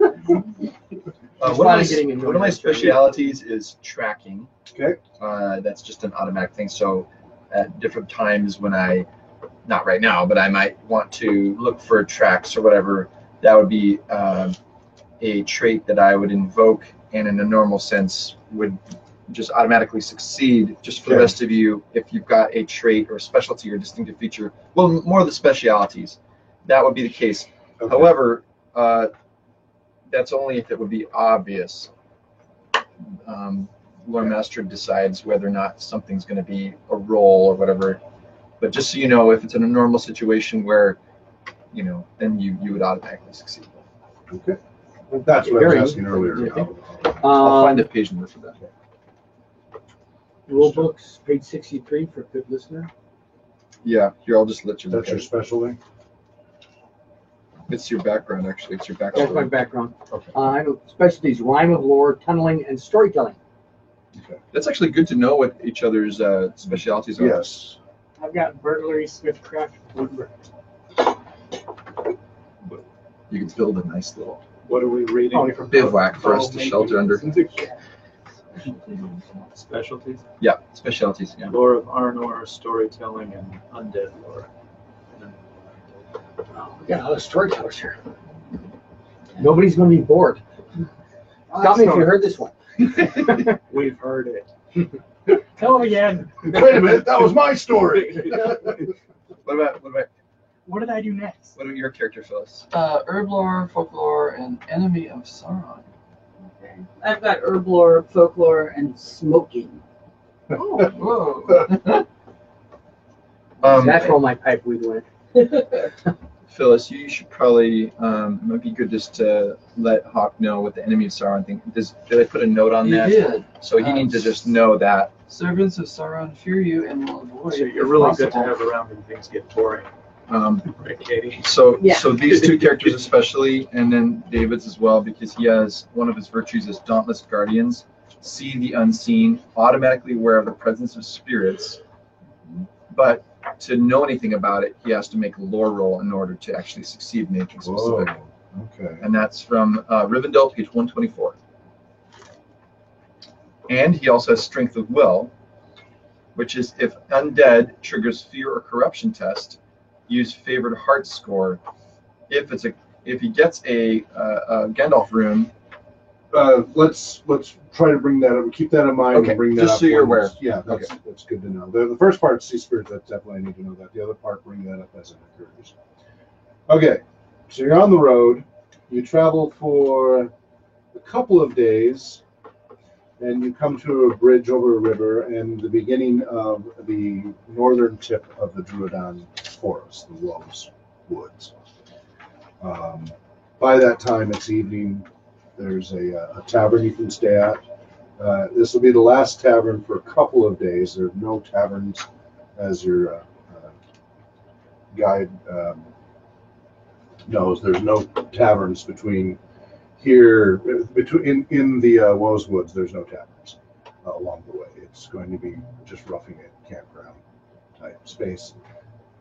of my specialities is tracking. Okay. That's just an automatic thing. So at different times when not right now, but I might want to look for tracks or whatever, that would be a trait that I would invoke and in a normal sense would just automatically succeed. Just for the Okay. rest of you, if you've got a trait or a specialty or distinctive feature, well, more of the specialities, that would be the case. Okay. However, that's only if it would be obvious. Lore Master decides whether or not something's going to be a roll or whatever. But just so you know, if it's in a normal situation where, then you would automatically succeed. Okay. That's what I was asking earlier. Yeah. I'll find Um, a page number for that. rule books, page 63 for good listener. Yeah, here, I'll just let you look That's at your it. specialty. It's your background, actually. It's your That's my background. background. Okay. I know specialties, rhyme of lore, tunneling, and storytelling. That's actually good to know what each other's specialities are. Yes. I've got burglary, smithcraft, woodwork. You can build a nice little What are we reading? Oh, bivouac for us to shelter under. Specialties? Yeah, specialities. Yeah. Lore of Arnor, storytelling, and undead lore. Oh, we got a lot of storytellers here. Nobody's going to be bored. Stop me if you heard this one. We've heard it. Tell them again. Wait a minute, that was my story. What about What did I do next? what about your character, Phyllis? Herb lore, folklore, and enemy of Sauron. Okay. I've got herblore, folklore, and smoking. Oh, whoa. That's where all my pipe weed went. Phyllis, you should probably, it might be good just to let Hawk know what the enemy of Sauron thing. Did I put a note on You that? did. So he needs to just know that. Servants of Sauron fear you and will avoid. So you're if really good to possible. have around when things get boring, right, Katie? So Yeah. so these two characters especially, and then David's as well, because he has one of his virtues is Dauntless Guardians, see the unseen, automatically aware of the presence of spirits, but to know anything about it, he has to make a lore roll in order to actually succeed in anything Whoa. specific. Okay. And that's from Rivendell, page 124. And he also has Strength of Will, which is if undead triggers fear or corruption test, use favored heart score. If he gets a Gandalf rune, Let's try to bring that up. Keep that in mind. Okay, And bring that just up so you're once. aware. Yeah, that's good to know. The first part, see spirits. That's definitely I need to know that. The other part, bring that up as it occurs. Okay, so you're on the road. You travel for a couple of days. and you come to a bridge over a river and the beginning of the northern tip of the Druidan Forest, the Woes Woods. By that time, it's evening. There's a tavern you can stay at. This will be the last tavern for a couple of days. There are no taverns, as your guide knows. There's no taverns between here, in the Woes Woods. There's no taverns along the way. It's going to be just roughing it, campground type space.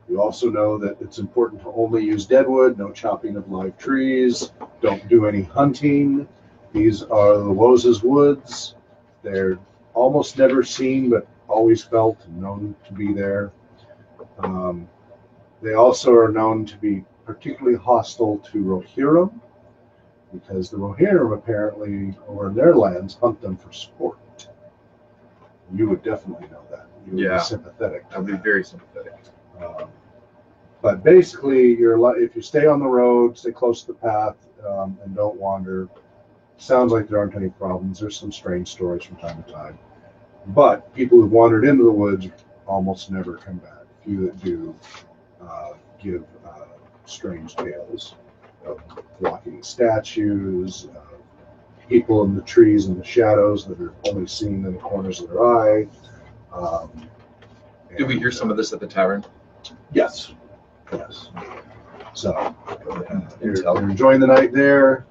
You also know that it's important to only use deadwood, no chopping of live trees, don't do any hunting. These are the Woes' woods. They're almost never seen, but always felt and known to be there. They also are known to be particularly hostile to Rohirrim, because the Rohirrim apparently, over in their lands, hunt them for sport. You would definitely know that. You would be sympathetic. I'd be very sympathetic. But basically, if you stay on the road, stay close to the path, and don't wander, sounds like there aren't any problems. There's some strange stories from time to time. But people who've wandered into the woods almost never come back. Few that do give strange tales of walking statues, people in the trees and the shadows that are only seen in the corners of their eye. Did we hear some of this at the tavern? Yes. Yes. So you're enjoying the night there.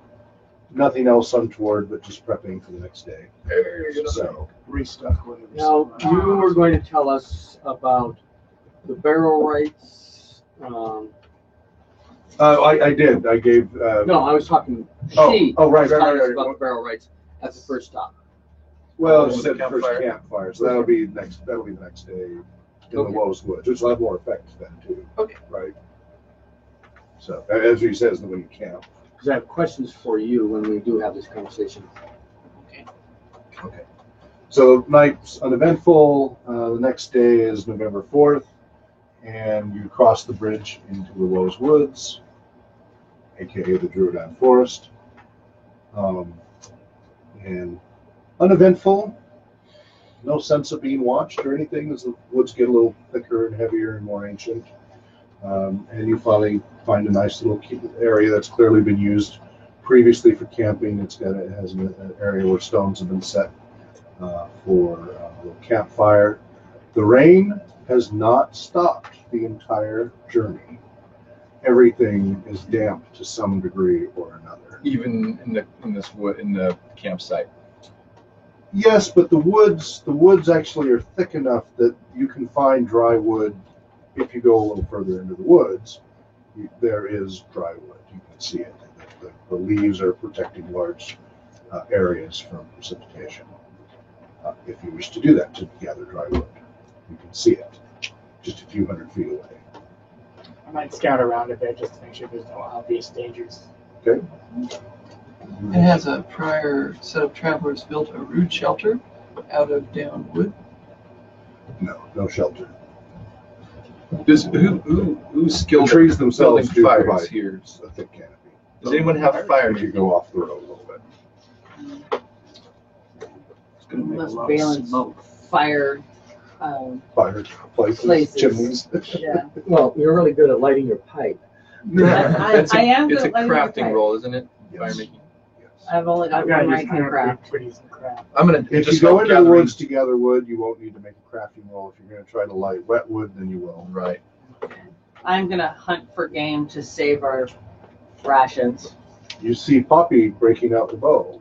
Nothing else untoward, but just prepping for the next day. So Restock whatever. Now, you were going to tell us about the barrel rights. I did. I gave. No, I was talking. Right. About the barrel rights at the first stop. Well, With you said the the first campfire, so that'll be the next day in the Woes Woods, which will have more effect then too. Okay. Right. So as he says, when you camp. Because I have questions for you when we do have this conversation. Okay. So night's uneventful. The next day is November 4th, and you cross the bridge into the Woes Woods, aka the Druidan Forest. And uneventful. No sense of being watched or anything as the woods get a little thicker and heavier and more ancient. And you finally find a nice little area that's clearly been used previously for camping. It has an area where stones have been set for a little campfire. The rain has not stopped the entire journey. Everything is damp to some degree or another. Even in the campsite. Yes, but the woods actually are thick enough that you can find dry wood. If you go a little further into the woods, there is dry wood. You can see it. The leaves are protecting large areas from precipitation. If you wish to do that, to gather dry wood, you can see it just a few hundred feet away. I might scout around a bit just to make sure there's no obvious dangers. Okay. It has a prior set of travelers built a rude shelter out of down wood. No shelter. Who's skilled The trees at themselves building do fires provide here? a thick canopy. Does anyone have fire? If you go off the road a little bit. It's going to make a Unless lot of Balin's smoke. fire. Fireplaces, Places. chimneys. Yeah. Well, you're really good at lighting your pipe. I am It's a good at lighting my crafting pipe. role, isn't it? Yes. Fire making. Yes. I've only got I've got one to I use can craft. pretty decent craft. I'm gonna If just you go start into the gathering- woods to gather wood, you won't need to make a crafting roll. If you're going to try to light wet wood, then you will. Right. I'm gonna hunt for game to save our rations. You see Poppy breaking out the bow.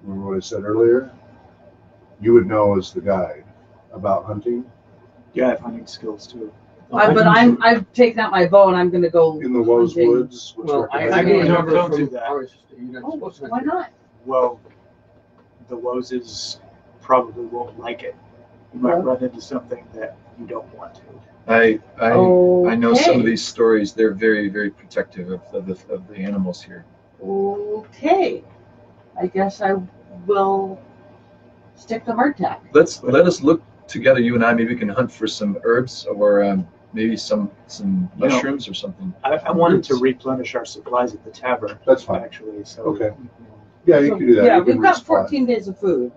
Remember what I said earlier? You would know as the guide about hunting Yeah, I have hunting skills too. But I've taken out my bow and I'm gonna go in the Woes hunting. Woods. which Well, I recommends- remember don't from do that. ours, you're not Oh, supposed to why not? Well, the Woses probably won't like it. You might run into something that you don't want to. I know some of Okay. these stories. They're very, very protective of the animals here. Okay. I guess I will stick to hardtack. Let us look together. You and I. Maybe we can hunt for some herbs or maybe some know, mushrooms or something. I wanted to replenish our supplies at the tavern, That's fine. actually. So Okay. Yeah, you can do that. Yeah, You can we've got resupply. 14 days of food.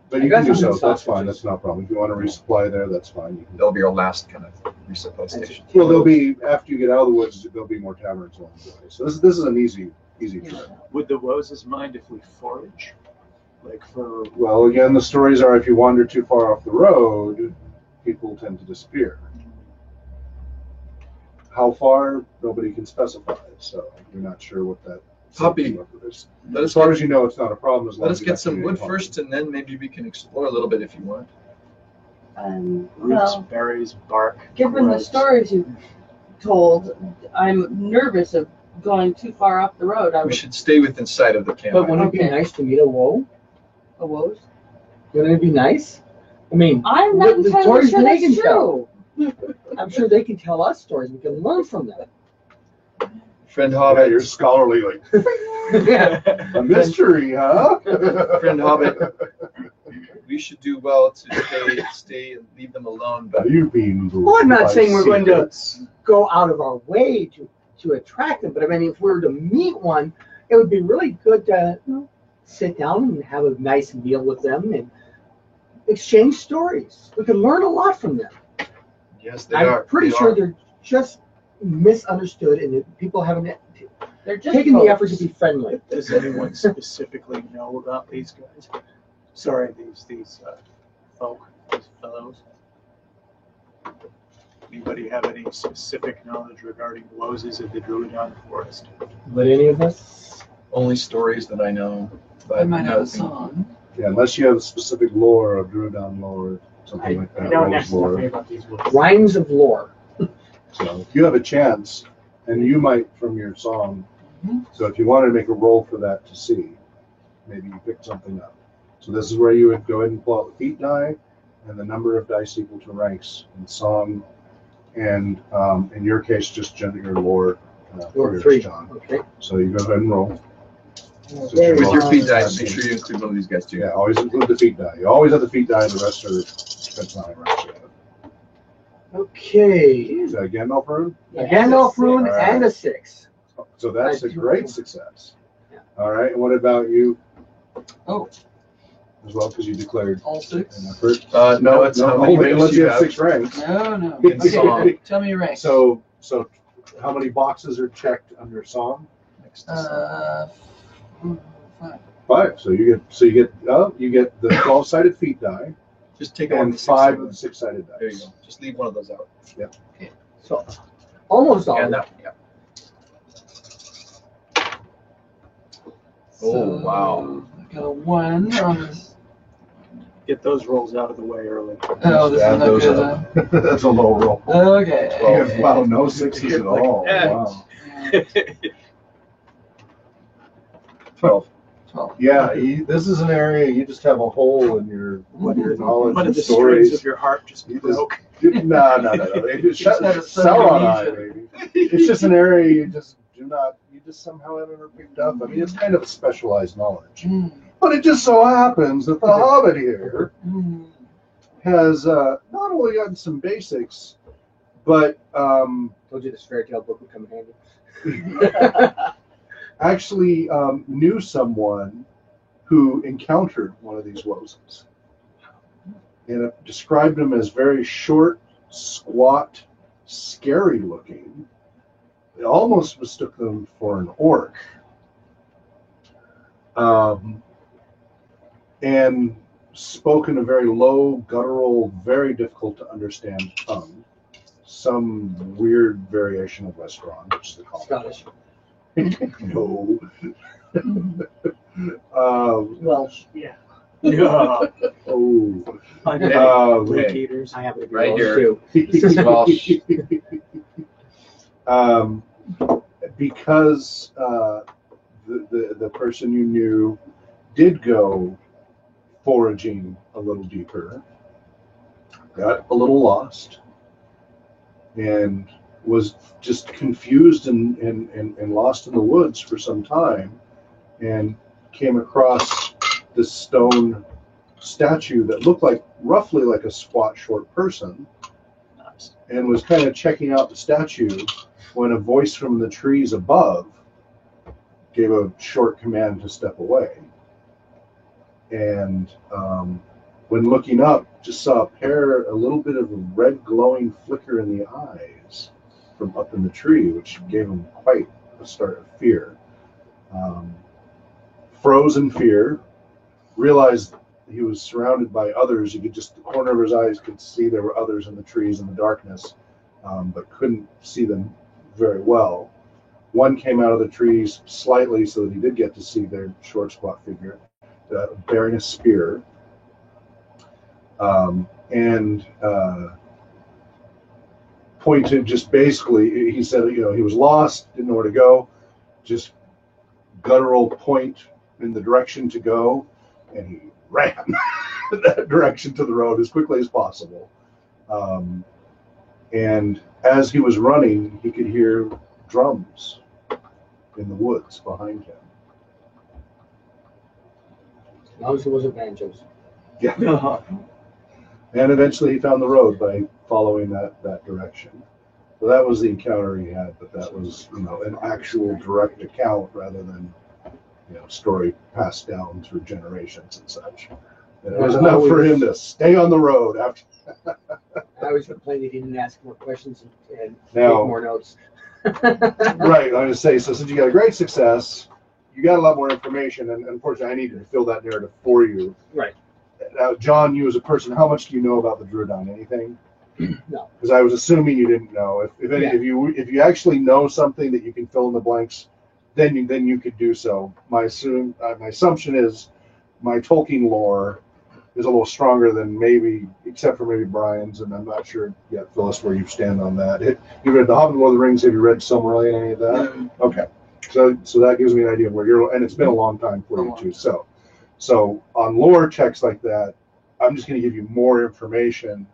But I you got can do some so. That's sausage. fine. That's not a problem. If you want to resupply there, that's fine. You can. That'll be our last kind of resupply station. Well, there'll be after you get out of the woods, there'll be more taverns along the way. So this is an easy trip. Would the Woses mind if we forage? Like for Well, again, the stories are if you wander too far off the road, people tend to disappear. How far, nobody can specify. So you're not sure what that. Poppy, safety level is. Let As us far get, as you know, it's not a problem. As long let as us you're get not some getting wood any first, and then maybe we can explore a little bit if you want. roots, Well, berries, bark. given the grubs. stories you told, I'm nervous of going too far off the road. I We would. should stay within sight of the camp. But wouldn't it be Okay. nice to meet a woe? A woes? Wouldn't it be nice? I mean, I'm not the entirely stories sure they that's can true. I'm sure they can tell us stories. We can learn from them. Friend Yeah, Hobbit, you're scholarly, like a mystery, huh? Friend Hobbit. we should do well to stay and leave them alone. But You've been. Well, I'm not by saying we're going to secrets. go out of our way to attract them, but I mean, if we were to meet one, it would be really good to sit down and have a nice meal with them and exchange stories. We can learn a lot from them. yes, they are. I'm pretty They sure are. they're just misunderstood and that people haven't They're just taken the folks. effort to be friendly. Does anyone specifically know about these guys? Sorry, these folk, these fellows. Anybody have any specific knowledge regarding Woses of the Druidon Forest? But any of us? Only stories that I know. I But might have a nothing. song. Yeah, unless you have specific lore of Druidon lore, something like I that. know Rose next lore. nothing about these woods. Rhymes of lore. So if you have a chance, and you might from your song. Mhm. So if you wanted to make a roll for that to see, maybe you pick something up. So this is where you would go ahead and pull out the feat die, and the number of dice equal to ranks in song, and in your case, just your lore. Lore for yours, 3. John. Okay. So you go ahead and roll. Very With your well. feed dice, make sure you include one of these guys too. Yeah, always include the feat die. You always have the feat die, and the rest are depends on how much you have. Okay. Is that a Gandalf rune? A Gandalf rune All right. and a 6. So that's I a do. great success. Yeah. All right, and what about you? Oh. As well, because you declared All an 6? effort. No, it's how many only ranks unless you have have. 6 ranks. No, no. In song. Tell me your rank. So how many boxes are checked under song? Next to song. 5. 5. So you get the 12-sided feat die Just take one of and the 5 of the six. 6-sided There you dice. go. Just leave one of those out. So almost all. And of that. Yeah. Oh, wow. I got a 1 on this. Get those rolls out of the way early. Oh, this Add is not those good. up. That's a low roll. Okay. Wow, no 6s at all. Yeah. Wow. 12. 12. Yeah, this is an area you just have a hole in your knowledge One of and the strings stories. of your heart just You just- broke. No. It just shut Just had a Sauron eye, sudden maybe. It's just an area you just somehow haven't ever picked up. I mean, it's kind of specialized knowledge. Mm. But it just so happens that the Hobbit here Mm. has not only gotten some basics, but Told you this fairy tale book would come in handy. actually knew someone who encountered one of these Woses. And it described him as very short, squat, scary looking. It almost mistook them for an orc. And spoke in a very low, guttural, very difficult to understand tongue. Some weird variation of Westron, which is the common. Scottish. No. Welsh. Yeah. Yeah. Oh. Bleak eaters. I have it Right here. too. This is Welsh. Because the person you knew did go foraging a little deeper, got a little lost, and was just confused and lost in the woods for some time, and came across this stone statue that looked like roughly like a squat short person, and was kind of checking out the statue when a voice from the trees above gave a short command to step away. And when looking up, just saw a little bit of a red glowing flicker in the eyes from up in the tree, which gave him quite a start of fear. Froze in fear, realized he was surrounded by others. You could just, the corner of his eyes could see there were others in the trees in the darkness, but couldn't see them very well. One came out of the trees slightly so that he did get to see their short, squat figure, bearing a spear. And pointed, just basically, he said, he was lost, didn't know where to go, just guttural point in the direction to go, and he ran that direction to the road as quickly as possible. And as he was running, he could hear drums in the woods behind him. As long as it wasn't banjos. Yeah. And eventually he found the road by following that direction. So that was the encounter he had, but that was, an actual direct account rather than, story passed down through generations and such. And it was enough for him to stay on the road after. I always complained he didn't ask more questions and Now- take more notes. Right, I'm going to say, so since you got a great success, you got a lot more information, and unfortunately I needed to fill that narrative for you. Right. Now, John, you as a person, how much do you know about the Druidon? Anything? No. Because I was assuming you didn't know. If you actually know something that you can fill in the blanks, then you could do so. My assumption is my Tolkien lore is a little stronger than maybe, except for maybe Brian's, and I'm not sure yet, Phyllis, where you stand on that. You read The Hobbit, Lord of the Rings. Have you read Silmarillion, any of that? Okay. So that gives me an idea of where you're, and it's been a long time for you too. So on lore checks like that, I'm just going to give you more information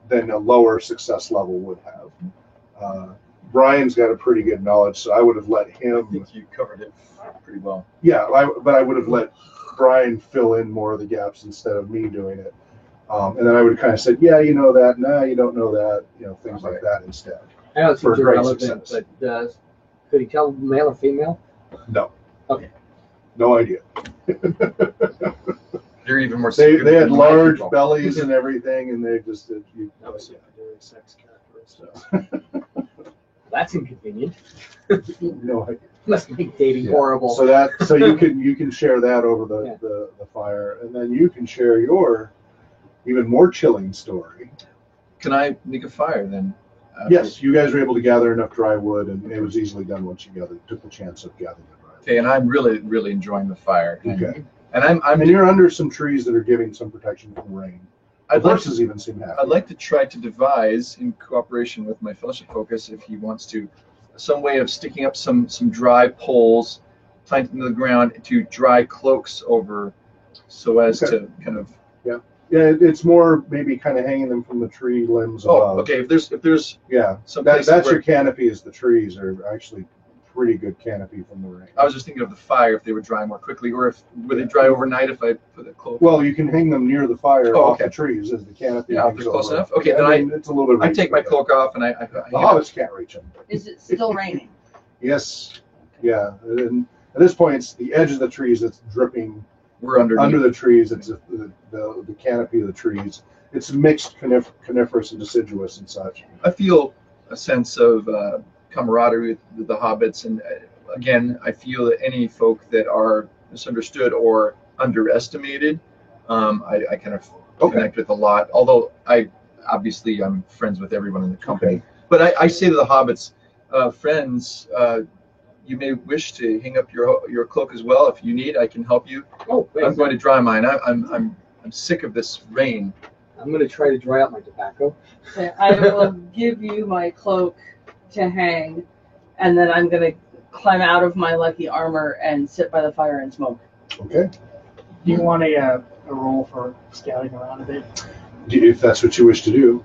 than a lower success level would have. Brian's got a pretty good knowledge, so I would have let him. I think you covered it pretty well. Yeah, but I would have let Brian fill in more of the gaps instead of me doing it. And then I would have kind of said, yeah, you know that. Nah, you don't know that. Things like that instead. I know it For seems great irrelevant, success. but could he tell male or female? No. Okay. No idea. They're even more They secretive had than my large people. bellies and everything, and they just did. Secondary sex characteristics. That's inconvenient. No idea. Must make dating Yeah. horrible. So you can share that over the fire, and then you can share your even more chilling story. Can I make a fire then? Yes, you guys were able to gather enough dry wood, and it was easily done once you took the chance of gathering the dry wood. Okay, and I'm really, really enjoying the fire. Okay. And I'm And you're under some trees that are giving some protection from rain. The I'd like horses even seem happy. I'd like to try to devise, in cooperation with my fellowship focus, if he wants to, some way of sticking up some dry poles, planted into the ground to dry cloaks over, so as to kind of. Yeah, it's more maybe kind of hanging them from the tree limbs above. Oh, okay. If there's Yeah, some that's places your where, canopy. Is the trees are actually pretty good canopy from the rain. I was just thinking of the fire, if they would dry more quickly, or if would they dry overnight if I put a cloak. Well, you can hang them near the fire Oh, off okay. the trees as the canopy. Yeah, if hangs they're close over. enough. Okay, Yeah, then it's a little bit. Of I reach take my for cloak off and I the hobbits can't reach them. Is it still raining? Yes, yeah. And at this point, it's the edge of the trees that's dripping. We're underneath. Under the trees, it's the canopy of the trees. It's mixed coniferous and deciduous and such. I feel a sense of camaraderie with the hobbits, and again, I feel that any folk that are misunderstood or underestimated, I kind of connect with a lot. Although I'm friends with everyone in the company, but I say to the hobbits, friends, you may wish to hang up your cloak as well. If you need, I can help you. Oh, wait, I'm going to dry mine. I'm sick of this rain. I'm going to try to dry out my tobacco. Okay, I will give you my cloak to hang, and then I'm going to climb out of my lucky armor and sit by the fire and smoke. Okay. Do you want a roll for scouting around a bit? If that's what you wish to do.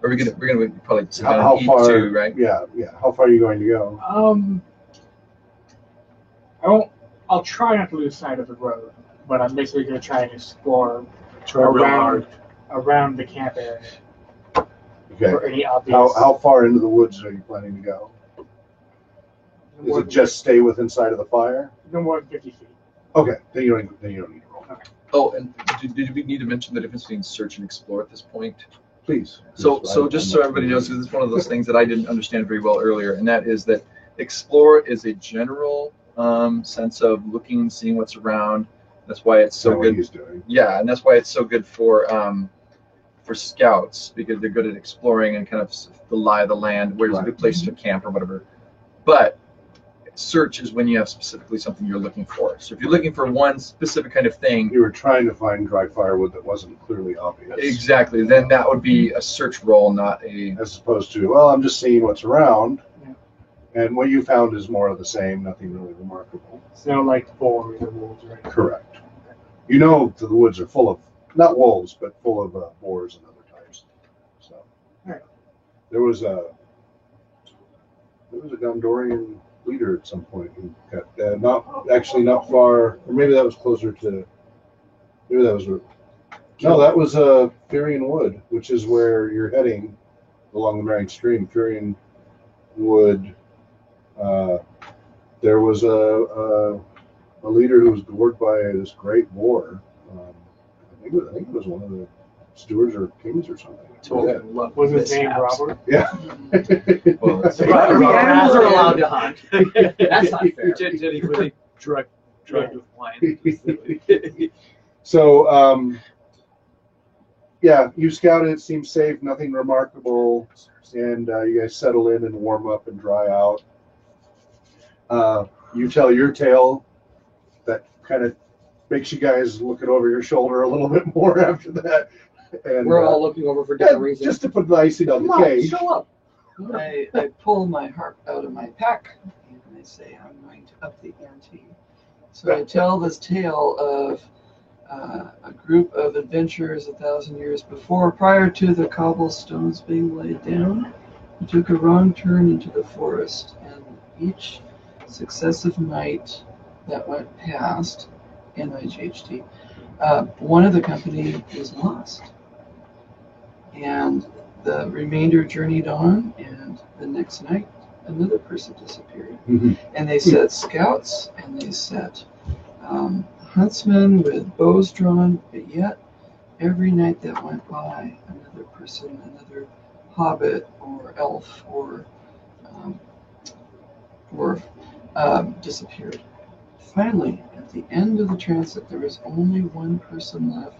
We're gonna probably sit down How and eat far? too, right? Yeah. How far are you going to go? I'll try not to lose sight of the road, but I'm basically going to try and explore Try real hard. around the camp area Okay. for any obvious. How far into the woods are you planning to go? Does it just stay within sight of the fire? No more than 50 feet. Okay, then you don't need to roll. Oh, and did we need to mention the difference between search and explore at this point? Please. So just so everybody knows, because it's one of those things that I didn't understand very well earlier, and that is that explore is a general sense of looking, seeing what's around. That's why it's so What good. he's doing. Yeah, and that's why it's so good for scouts, because they're good at exploring and kind of the lie of the land, where's a good place to camp or whatever. But search is when you have specifically something you're looking for. So if you're looking for one specific kind of thing, You were trying to find dry firewood that wasn't clearly obvious. exactly, then that would be a search roll, not a. As opposed to, well, I'm just seeing what's around. Yeah. And what you found is more of the same, nothing really remarkable. It's not like boars or wolves, right? Correct. You know the woods are full of, not wolves, but full of boars and other types. So Right. there was a Gondorian leader at some point who got not far, or maybe that was closer to, maybe that was, no, that was Furian Wood, which is where you're heading along the Marion Stream. Furian Wood, there was a leader who was gored by this great war. I think it was one of the stewards or kings or something. Was his name Robert? Yeah. Well, Animals are allowed to hunt. That's not fair. Did he really drug with wine? So, yeah, you scouted. It seems safe, nothing remarkable, and you guys settle in and warm up and dry out. You tell your tale that kind of makes you guys looking over your shoulder a little bit more after that. And We're all looking over for different reasons. just to put the icing on the Come on, cake. show up. I pull my harp out of my pack and I say, I'm going to up the ante. So I tell this tale of a group of adventurers 1,000 years before, prior to the cobblestones being laid down, who took a wrong turn into the forest. And each successive night that went past, NIGHT, one of the company was lost. And the remainder journeyed on, and the next night, another person disappeared. Mhm. And they set scouts, and they set huntsmen with bows drawn, but yet every night that went by, another person, another hobbit or elf or dwarf disappeared. Finally, at the end of the transit, there was only one person left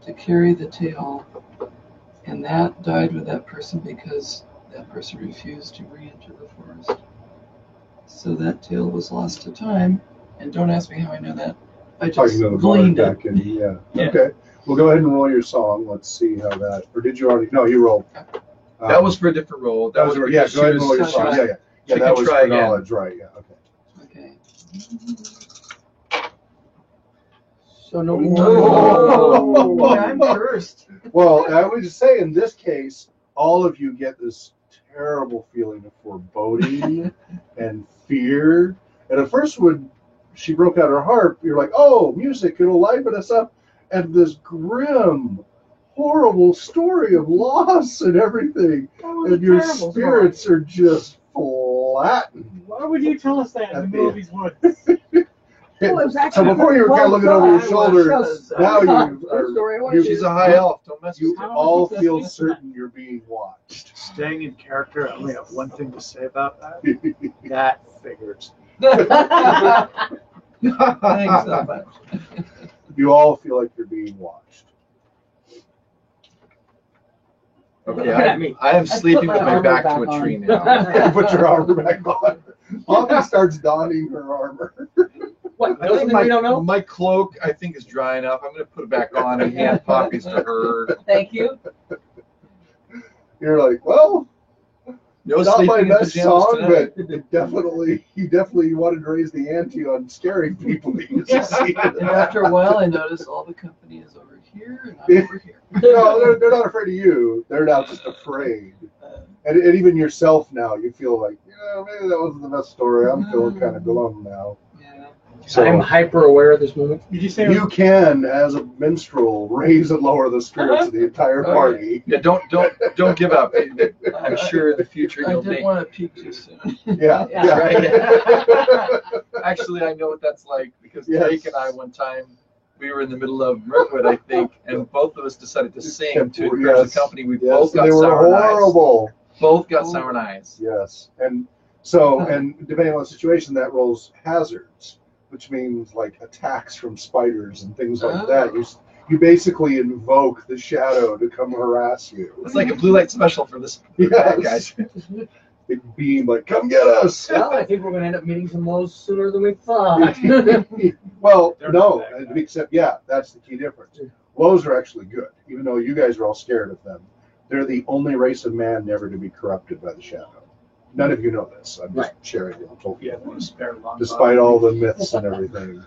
to carry the tale, and that died with that person because that person refused to re-enter the forest. So that tale was lost to time, and don't ask me how I know that. I just Talking to the gleaned board it. back in, yeah. Yeah. Okay. Well, go ahead and roll your song. Let's see how that. Or did you already? No, you rolled. that was for a different roll. That was. for Yeah. she Go ahead and was- roll your she song. was- Yeah, yeah. Yeah, she that can was try for again. knowledge, right? Yeah. Okay. Okay. So no Oh, more. I'm cursed. Well, I would just say in this case, all of you get this terrible feeling of foreboding and fear. And at first, when she broke out her harp, you're like, "Oh, music! It'll liven us up." And this grim, horrible story of loss and everything, and your spirits are just flattened. Why would you tell us that in the middle of these woods? Well, it was So actually before you were kind of looking over your I shoulder, was, now Good story. I want you, to She's hear. a high elf. Don't mess you with her. all feel certain you're being watched. Staying in character, I only have one thing to say about that. That figures. Thanks so much. You all feel like you're being watched. Okay, Look at me. I am sleeping my with my armor back back to a on. tree now. Put your armor back on. Poppy starts donning her armor. What? I think We don't know. my cloak, I think, is dry enough. I'm going to put it back on and hand Poppies to her. Thank you. You're like, well, No not my sleeping in best pajamas song, tonight. but you definitely wanted to raise the ante on scaring people. You succeeded. And after a while, I noticed all the company is over here, and I'm over here. No, they're not afraid of you. They're now just afraid. And even yourself now, you feel like, maybe that wasn't the best story. I'm feeling kind of glum now. Yeah. So I'm hyper aware at this moment. Did you say you can, as a minstrel, raise and lower the spirits of the entire party. Yeah, don't give up. I'm sure in the future I you'll didn't make. want to peek too soon. Yeah, Yeah, yeah. right. Actually, I know what that's like because Yes. Jake and I one time we were in the middle of Mirkwood, I think, and both of us decided to sing to encourage Yes. the company. We Yes, both got they were sour eyes. horrible. Both got sour eyes. Yes, and so, and depending on the situation, that rolls hazards, which means like attacks from spiders and things like that. You basically invoke the shadow to come harass you. It's like a blue light special for this bad guys. Big beam, like, come get us. Well, I think we're going to end up meeting some Lowe's sooner than we thought. Well, They're no, not bad guys. except that's the key difference. Lowe's are actually good, even though you guys are all scared of them. They're the only race of man never to be corrupted by the shadow. None of you know this. I'm just sharing it. If you had any spare long Despite all the myths and everything.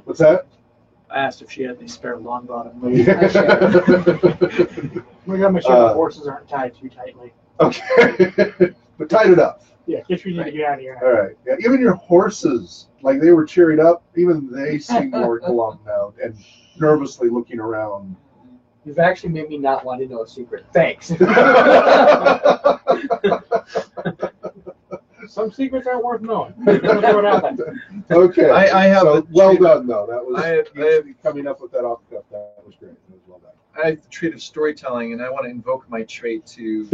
What's that? I asked if she had any spare long bottom We got to make sure the horses aren't tied too tightly. Okay. But tied it up. Yeah, get you need to get out of here. All right. Yeah, even your horses, like they were cheered up, even they seem more glum now and nervously looking around. You've actually made me not want to know a secret. Thanks. Some secrets aren't worth knowing. Throw it out there. Okay. I have so a well treat- done though. That was I have- coming up with that off the cuff. That was great. That was well done. I have the trait of storytelling, and I want to invoke my trait to.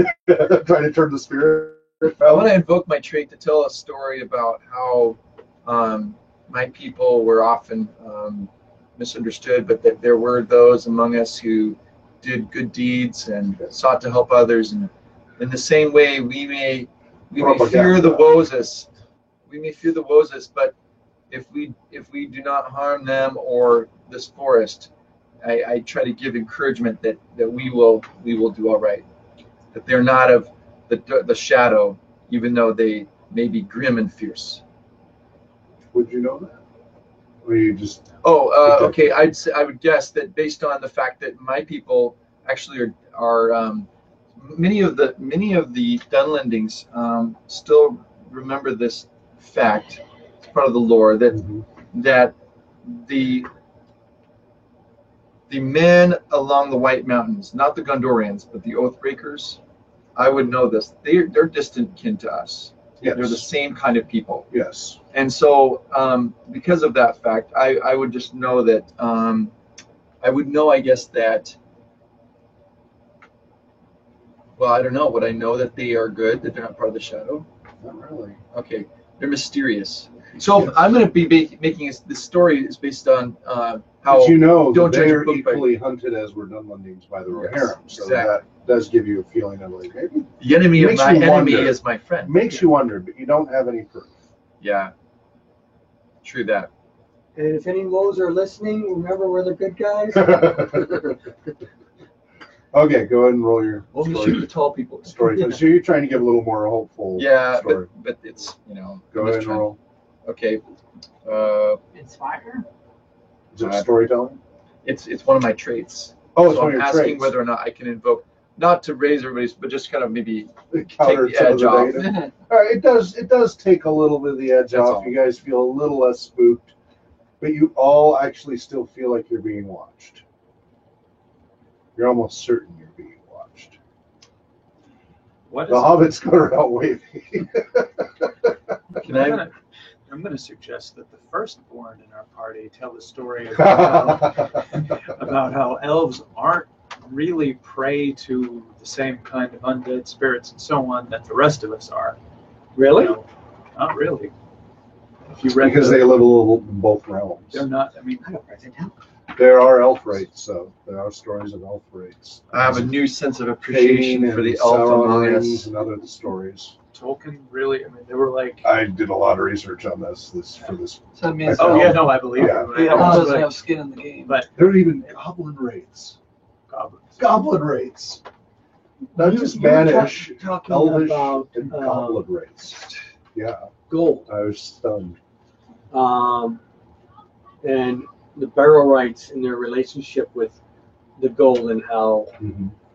Trying to turn the spirit. I want to invoke my trait to tell a story about how my people were often misunderstood, but that there were those among us who did good deeds and sought to help others. And in the same way, we may fear the Wozas. We may fear the Wozas, but if we do not harm them or this forest, I try to give encouragement that we will do all right. That they're not of the shadow, even though they may be grim and fierce. Would you know that? Or you just Okay. I would guess that based on the fact that my people actually are many of the Dunlendings still remember this fact. It's part of the lore that the men along the White Mountains, not the Gondorians, but the Oathbreakers, I would know this. They're distant kin to us. Yes. They're the same kind of people. Yes. And so, because of that fact, I would just know that, I would know, I guess, that, well, I don't know. Would I know that they are good, that they're not part of the shadow? Not really. Okay. They're mysterious. So yes. I'm going to be making this story is based on how. But you know, don't judge a they're book by- equally hunted as were Dunlendings by the Yes, Rohirrim. So exactly. that does give you a feeling of like, maybe The enemy of Makes my you enemy wonder. is my friend. makes you wonder, but you don't have any proof. Yeah. True that. And if any Lowe's are listening, remember we're the good guys. Okay, go ahead and roll your Only shoot story. the tall people. story. So you're trying to give a little more hopeful Yeah, story. but it's, Go I'm ahead just and trying- roll. Okay. Inspire? Is it storytelling? It's one of my traits. Oh, it's So one I'm of your asking traits. whether or not I can invoke, not to raise everybody's, but just kind of maybe Counter take the some of edge the off. data. All right, it does take a little bit of the edge That's off. all. You guys feel a little less spooked, but you all actually still feel like you're being watched. You're almost certain you're being watched. What The is hobbits go around waving. Can I? I'm going to suggest that the firstborn in our party tell the story about how elves aren't really prey to the same kind of undead spirits and so on that the rest of us are. Really? You know, not really. If you read Because they live a little in both realms. they're not. I mean, I don't write that down. There are elf rates, so there are stories of elf rates. I have a new sense of appreciation Pain for the and elf Sauron among rings us. and other stories. Tolkien really. I mean, they were like. I did a lot of research on this for this. So that means Oh yeah, no, I believe Yeah. it. Elf But- doesn't have skin in the game. but There are even goblin rates. goblins. Goblin rates. Not just You were Manish, talking Elvish, about and goblin rates. Yeah, gold. I was stunned. And the barrow rights and their relationship with the gold and how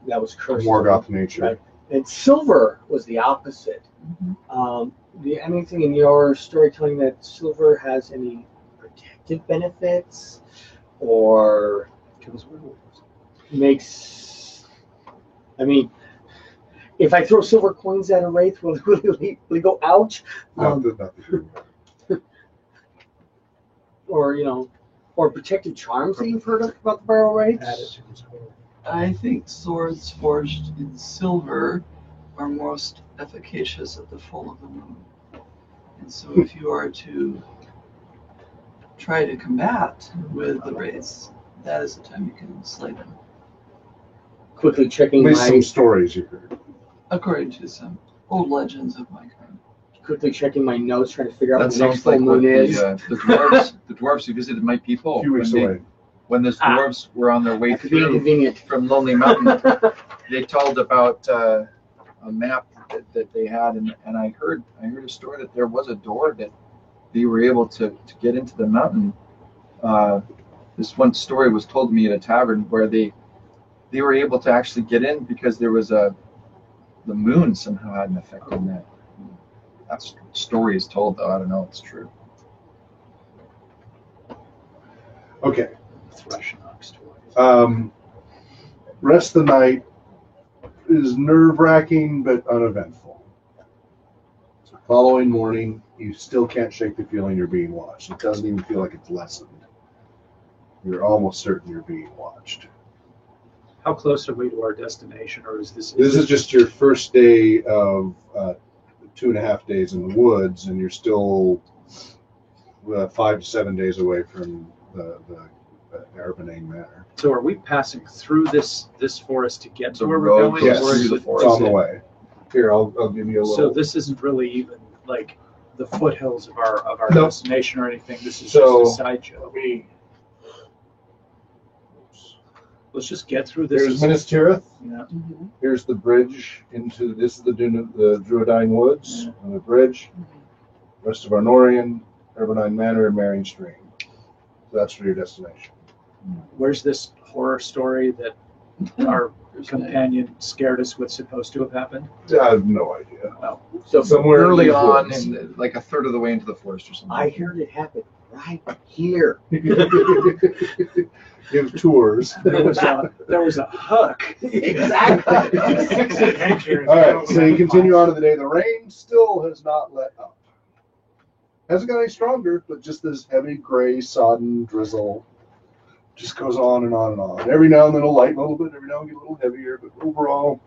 that was cursed. Morgoth nature. Right. And silver was the opposite. Anything in your storytelling that silver has any protection? protective benefits, or makes. I mean, if I throw silver coins at a wraith, will it go ouch? Or or protective charms that you've heard of about the barrel wraiths? I think swords forged in silver are most efficacious at the full of the moon. And so if you are to try to combat with the wraiths, that is the time you can slay them. Quickly At checking least my some stories you heard. According to some old legends of my kind. notes, trying to figure out That what the next sounds full like what moon is. the dwarves who visited my people A few weeks away. when the dwarves were on their way That could be through inconvenient. from Lonely Mountain. They told about a map that they had, and I heard a story that there was a door that they were able to get into the mountain. This one story was told to me at a tavern where they were able to actually get in because there was the moon somehow had an effect on that. That story is told, though I don't know if it's true. Okay. Thrashnox toy. Rest of the night is nerve-wracking but uneventful. Following morning, you still can't shake the feeling you're being watched. It doesn't even feel like it's lessened. You're almost certain you're being watched. How close are we to our destination, or is this? This is just your first day of 2.5 days in the woods, and you're still 5 to 7 days away from the Arbanane Manor. So are we passing through this forest to get to The where road we're Yes, going? goes through the it's forest. on the way. Here, I'll give you a So little. this isn't really even like the foothills of our Nope. destination or anything. This is So- just a sideshow. Let's just get through this. There's Minas Tirith. Yeah. Here's the bridge into this is the Druidine Woods on the bridge. Rest of Arnorian, Arbanine Manor, and Marion Stream. So that's for your destination. Where's this horror story that our There's companion scared us with supposed to have happened? I have no idea. So Somewhere in Early these on, woods. in like a third of the way into the forest or something. I heard it happen right here. Give tours. There was a hook. Exactly. All right, so you continue on to the day. The rain still has not let up. Hasn't got any stronger, but just this heavy, gray, sodden drizzle just goes on and on and on. Every now and then it'll lighten a little bit. Every now and then get a little heavier, but overall,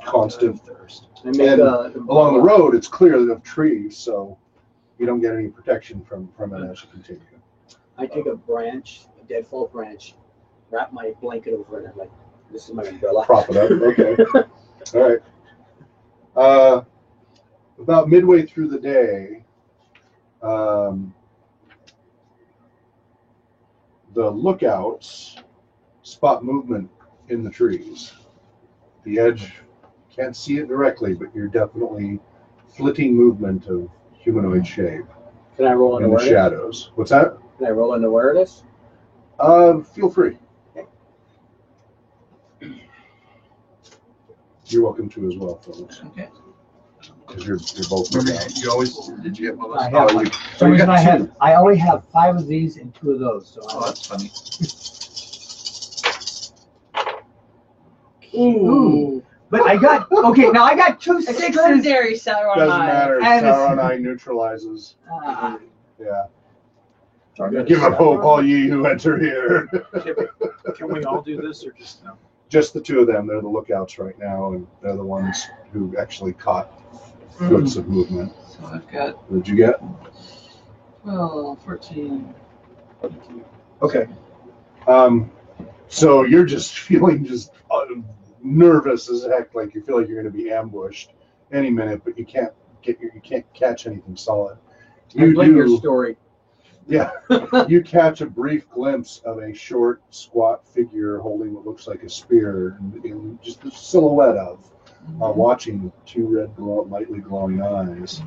constant thirst. I make Along the road, it's clear of trees, so you don't get any protection from it as you continue. I take a branch, a dead fall branch, wrap my blanket over it, and I'm like, this is my umbrella. Prop it up. Okay. All right. About midway through the day, the lookouts spot movement in the trees. The edge can't see it directly, but you're definitely flitting movement of humanoid shape Can I roll an in the awareness? shadows. What's that? Can I roll an awareness? Feel free. You're welcome to as well, Phyllis. Okay. Because you're both lookouts. You always did you have one of I those? have Oh, one. you- So you got two. I only have 5 of these and 2 of those. So Oh, that's funny. Ooh. But I got now I got 2 sixes. Extraordinary Sauron Doesn't eye. matter. And it's- Sauron Eye neutralizes. Ah. Yeah. Target Give up is- hope, all ye who enter here. Can we all do this or just no? Just the 2 of them. They're the lookouts right now, and they're the ones who actually caught flits of movement. So I've got What did you get? 12, 14. Okay. So you're just feeling just nervous as heck, like you feel like you're going to be ambushed any minute, but you can't catch anything solid. I blame your story. Yeah, you catch a brief glimpse of a short, squat figure holding what looks like a spear, and just the silhouette of watching with 2 red, lightly glowing eyes,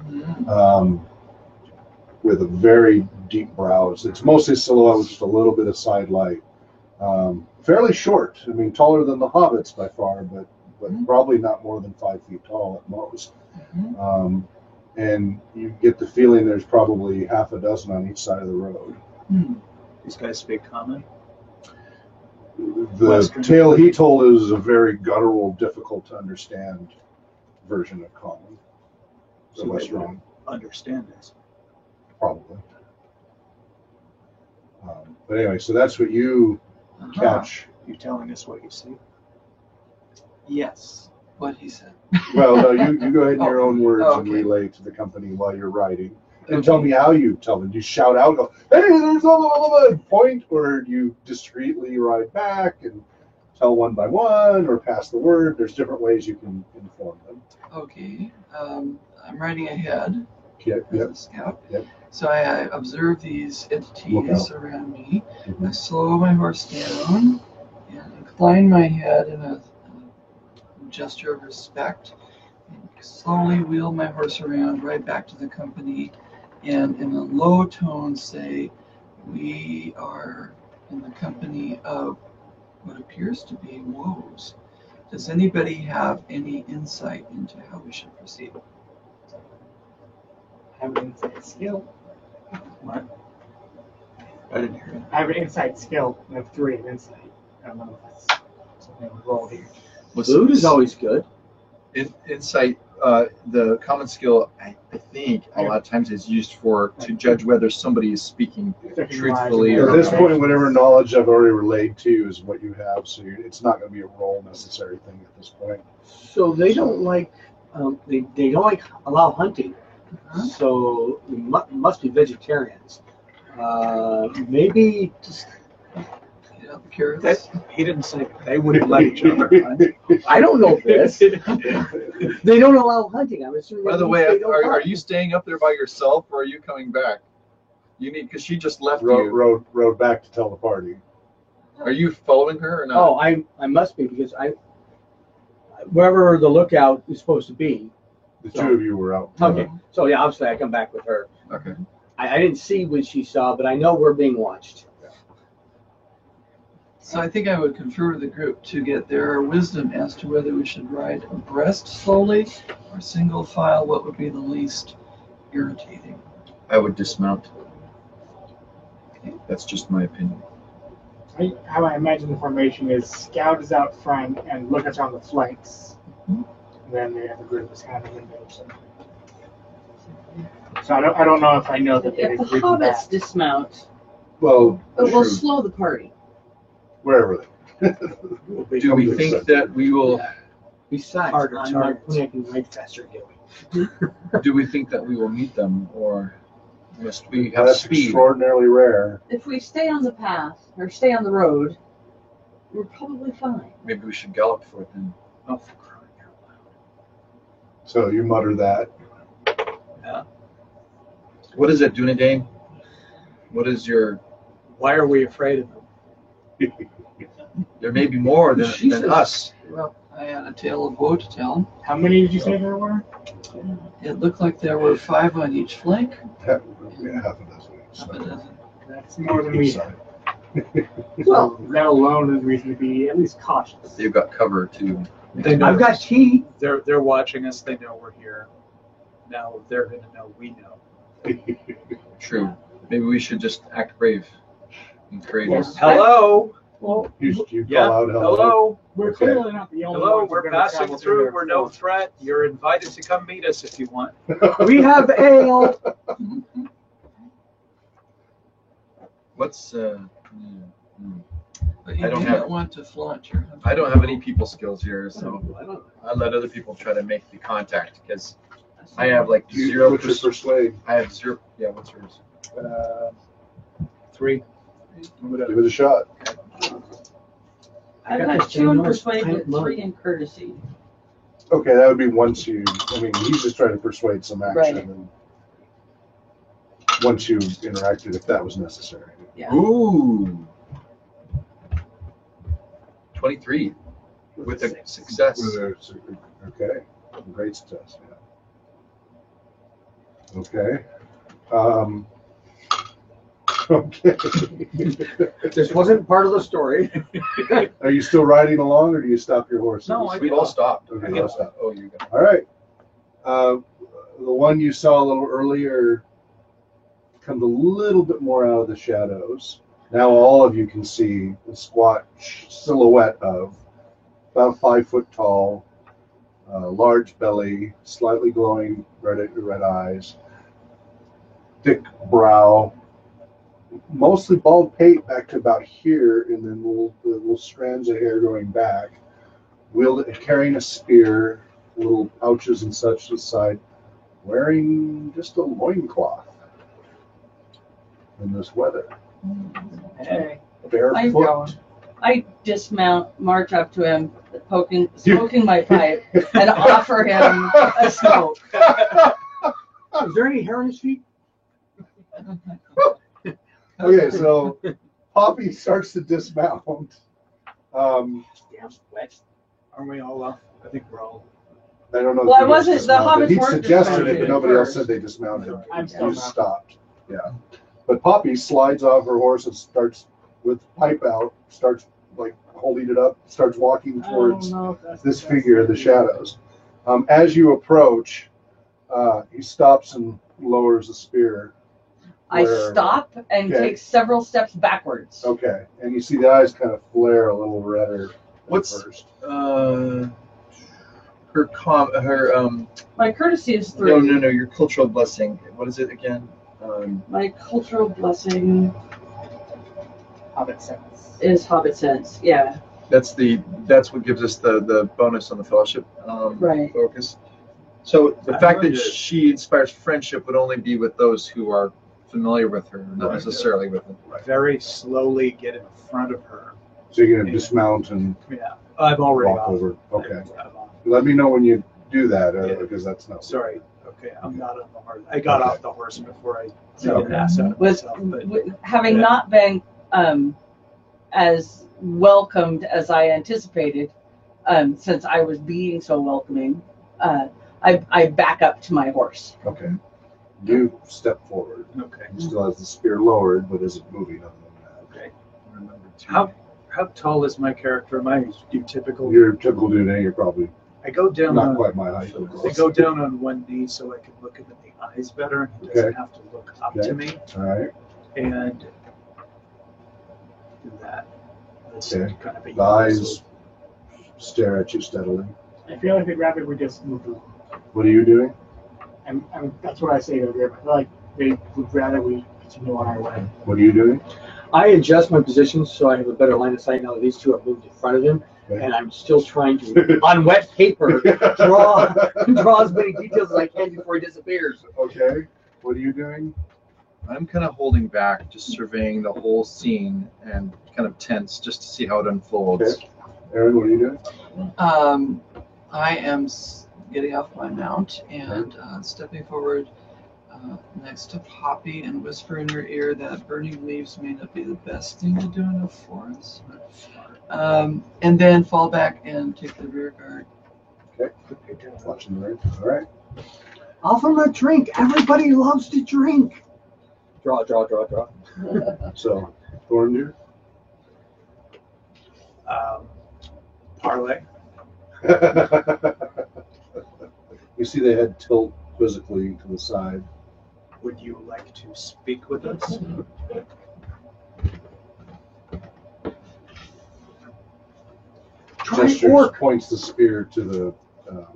with a very deep brows. It's mostly silhouette with just a little bit of side light. Fairly short. I mean, taller than the hobbits by far, but probably not more than 5 feet tall at most. And you get the feeling there's probably half a dozen on each side of the road. These guys speak common. The Western. tale he told is a very guttural, difficult to understand version of common. So The they Western, won't understand this. probably. But anyway, so that's what you catch. You telling us what you see? Yes, what he said. Well, no, you go ahead in your own words Oh, and okay. relay to the company while you're writing. And tell me how you tell them. Do you shout out, go, hey, there's a point, or do you discreetly ride back and tell one by one, or pass the word? There's different ways you can inform them. Okay, I'm riding ahead Yep, as yep. a scout. Yep. So I observe these Look entities out. around me. Mhm. I slow my horse down and incline my head in a gesture of respect. And slowly wheel my horse around right back to the company and in a low tone say, we are in the company of what appears to be woes. Does anybody have any insight into how we should proceed? I have an inside skill. What? I didn't hear it. I have an inside skill. I have 3 in insight. I don't know if that's something to roll here. Food is always good. Insight, the common skill, I think a lot of times is used to judge whether somebody is speaking truthfully At or this point, whatever knowledge I've already relayed to you is what you have, so it's not going to be a role necessary thing at this point. So they don't like they don't like allow hunting. Huh? So they must be vegetarians. Maybe just Get out the carrots. He didn't say they wouldn't let each other hunt. I don't know this. They don't allow hunting. I'm assuming. By that the means way, they don't are hunt. you staying up there by yourself or are you coming back? You need, because she just left Rode, you. rode back to tell the party. Are you following her or not? Oh, I must be because wherever the lookout is supposed to be. The two of you were out. Okay. So yeah, obviously I come back with her. Okay. I didn't see what she saw, but I know we're being watched. So I think I would confer with the group to get their wisdom as to whether we should ride abreast slowly or single file, what would be the least irritating. I would dismount. That's just my opinion. How I imagine the formation is scout is out front and lookouts on the flanks. And then the other group is kind of in the middle. So I don't know if I know that they If the agree with hobbits that. dismount, Well, it will true. slow the party. Wherever they. Do we think that we will? Besides, Harder I'm not targets. when I can ride faster. Do we think that we will meet them, or must we have That's speed? extraordinarily rare. If we stay on the path or stay on the road, we're probably fine. Maybe we should gallop for it then. Oh, for crying out loud. So you mutter that. What is it, Dunedain? What is your? Why are we afraid of them? There may be more than Jesus. us. Well, I had a tale of woe to tell. How many did you say there were? It looked like there were 5 on each flank. Half a dozen. Half a dozen. That's more than we Each have. side. Well, that alone is reason to be at least cautious. They've got cover too. They know I've got tea. they're watching us. They know we're here. Now they're going to know we know. True. Maybe we should just act brave and courageous. Yes. Hello. Well, You Yeah. call out Hello. we're Okay. clearly not the only Hello. ones who are We're gonna passing travel through. there We're no first. threat. You're invited to come meet us if you want. We have ale. What's But you I don't do have- not want to flaunt your hunting. I don't have any people skills here, so I don't know. I let other people try to make the contact because I have like You- zero. What's your persuade? I have zero. Yeah, what's yours? 3. Give it a shot. I've got got this 2 in ginormous persuade, pint but mug. 3 in courtesy. Okay, that would be once you. I mean, he's just trying to persuade some action, Right. and once you interacted, if that was necessary. Yeah. Ooh. 23 with a success. Okay, great success. Yeah. Okay. Okay. This wasn't part of the story. Are you still riding along, or do you stop your horses? No, We've all stopped. Okay, you all stopped. Oh, you got. All right. The one you saw a little earlier comes a little bit more out of the shadows. Now all of you can see the squat silhouette of about 5 foot tall, large belly, slightly glowing red eyes, thick brow, mostly bald pate back to about here, and then little strands of hair going back, carrying a spear, little pouches and such to the side, wearing just a loincloth in this weather. Okay. Barefoot. I dismount, march up to him, smoking my pipe, and offer him a smoke. Is there any hair on his feet? Okay, so Poppy starts to dismount. Damn wet. Aren't we all off? I think we're all. I don't know. Well, if I he wasn't- the dismounted. hobbits He weren't suggested it, dismounted but nobody else first. said they dismounted. I'm You still just not. stopped. Yeah. But Poppy slides off her horse and starts with pipe out, starts like holding it up, starts walking towards this figure in the shadows. As you approach, he stops and lowers the spear. I Where- stop and Okay. take several steps backwards. Okay, and you see the eyes kind of flare a little redder at What's first. My courtesy is 3. no, your cultural blessing. What is it again? My cultural blessing Hobbit sense. is Hobbit sense. Yeah, That's what gives us the bonus on the fellowship Right. focus. So the I'm fact going that to- she inspires friendship would only be with those who are familiar with her, not Right. necessarily with them. Very slowly get in front of her. So you're gonna dismount and Yeah, I'm already walk off. over. Okay. I'm off. Let me know when you do that, Yeah. because that's not. Sorry. Okay, I'm not on the horse. I got Okay. off the horse before I Okay. passed out was myself. But having Yeah. not been as welcomed as I anticipated, since I was being so welcoming. I back up to my horse. Okay. You step forward. okay. He still has the spear lowered, but isn't moving other than that. Okay. Remember to How tall is my character? Am I typical? Your typical dude, you're probably I go down not on quite my height. of I course. go down on one knee so I can look him in the eyes better, and he doesn't Okay. have to look up Okay. to me, All right. and do that. That's Okay. kind of a The eyes stare at you steadily. I feel like they'd rather we just move along. What are you doing? And that's what I say to them. I feel like they would rather we continue on our way. What are you doing? I adjust my position so I have a better line of sight now that these two have moved in front of him, Okay. and I'm still trying to, on wet paper, draw as many details as I can before he disappears. Okay. What are you doing? I'm kind of holding back, just surveying the whole scene and kind of tense just to see how it unfolds. Okay. Aaron, what are you doing? I am getting off my mount and stepping forward next to Poppy and whisper in her ear that burning leaves may not be the best thing to do in a forest. And then fall back and take the rear guard. Watching the rain. All right. Offer him a drink. Everybody loves to drink. Draw. So, Thorndeer. parlay. You see the head tilt quizzically to the side. Would you like to speak with us? Try Gestures, orc. points the spear to the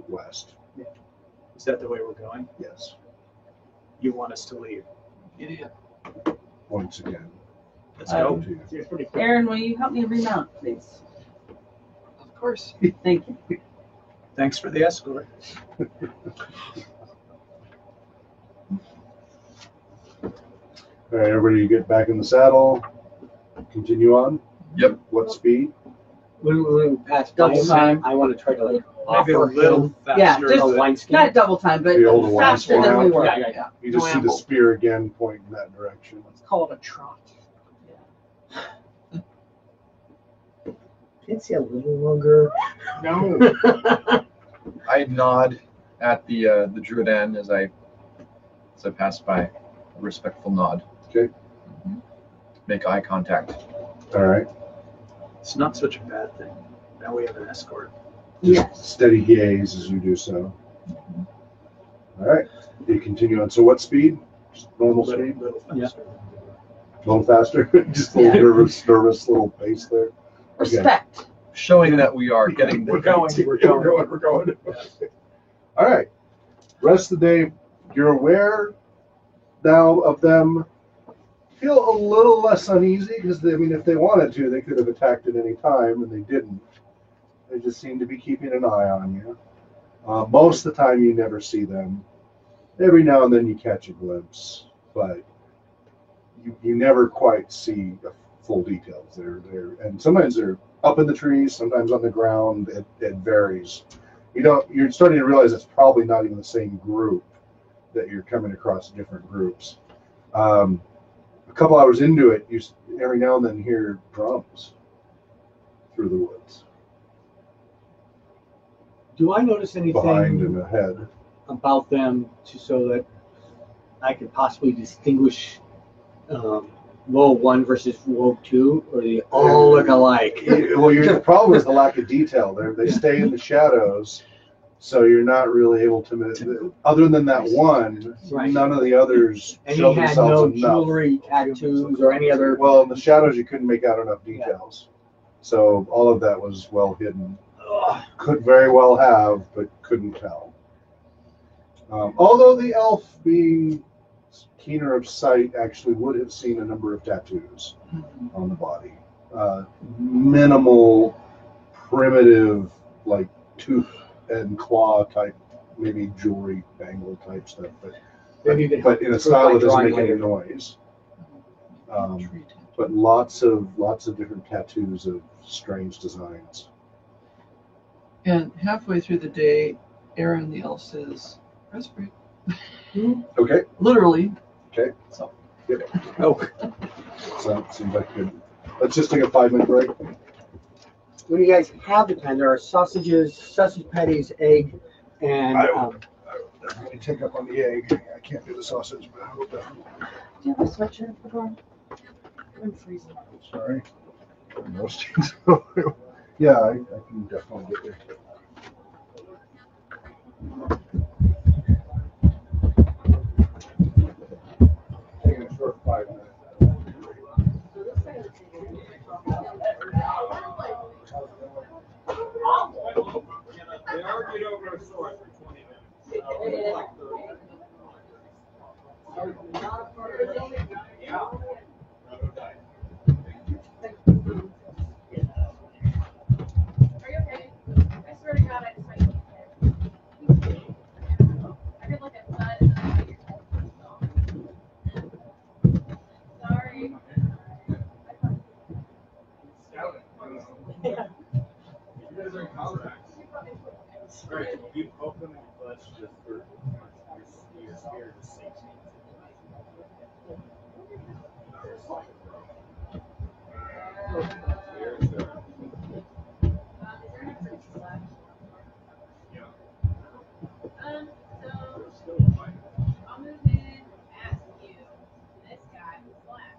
west. Is that the way we're going? Yes. You want us to leave? Idiot. Points again. Let's go. To you. It's pretty quick. Aaron, will you help me remount, please? Of course. Thank you. Thanks for the escort. All right, everybody get back in the saddle. Continue on. Yep. What speed? When we pass by Double him, time. I want to try to like Maybe a offer little him Yeah, faster. just- a than- wineskin. Not double time, but The old wine faster than we swamp. were. Yeah. You just see the Ramble. spear again pointing in that direction. Let's call it a trot. Can't see a little longer. No. I nod at the Druidan as I pass by. A respectful nod. Okay. Make eye contact. All right. It's not such a bad thing. Now we have an escort. Just Yes. steady gaze as you do so. All right. You continue on. So what speed? Just normal Little, speed, little Yeah. faster. a little faster. Just a little nervous little pace there. Okay. Respect. Showing that we are getting We're there. going. We're going. All right. Rest of the day, you're aware now of them. Feel a little less uneasy because I mean, if they wanted to, they could have attacked at any time, and they didn't. They just seem to be keeping an eye on you. Most of the time, you never see them. Every now and then, you catch a glimpse, but you never quite see the full details. And sometimes they're up in the trees, sometimes on the ground. It varies. You're starting to realize it's probably not even the same group, that you're coming across different groups. A couple hours into it, you every now and then hear drums through the woods, Do I notice anything behind and ahead. about them so that I could possibly distinguish Woe 1 versus Woe 2, or they all look alike? Well, the problem is the lack of detail. They stay in the shadows, so you're not really able to. Other than that one, Right. none of the others And show he had themselves no enough. jewelry, tattoos, or any other. Well, in the shadows, you couldn't make out enough details, so all of that was well hidden. Could very well have, but couldn't tell. Although the elf, being keener of sight, actually would have seen a number of tattoos on the body. Minimal, primitive, like tooth and claw type, maybe jewelry bangle type stuff, Maybe you could but in a prove style by that doesn't drawing make any later. noise. But lots of different tattoos of strange designs. And halfway through the day, Aaron the elf says, "Respirate." Okay. Literally. Okay. So. Yep. Oh, So seems like good. Let's just take a 5-minute break. when you guys have the time, there are sausages, sausage patties, egg, and I will definitely take up on the egg. I can't do the sausage, but I will definitely. Do you have a sweatshirt for Dawn? I'm freezing. Sorry. I'm roasting. Yeah, I can definitely get there. Taking a short 5-minute. They argued over a sword for 20 minutes. Are you okay? I swear to God, I just might look at I could look at blood and then sorry. You guys are in contract. Right. You open and clutch just for your spear to sink. So I'll move in, ask you, this guy who's black.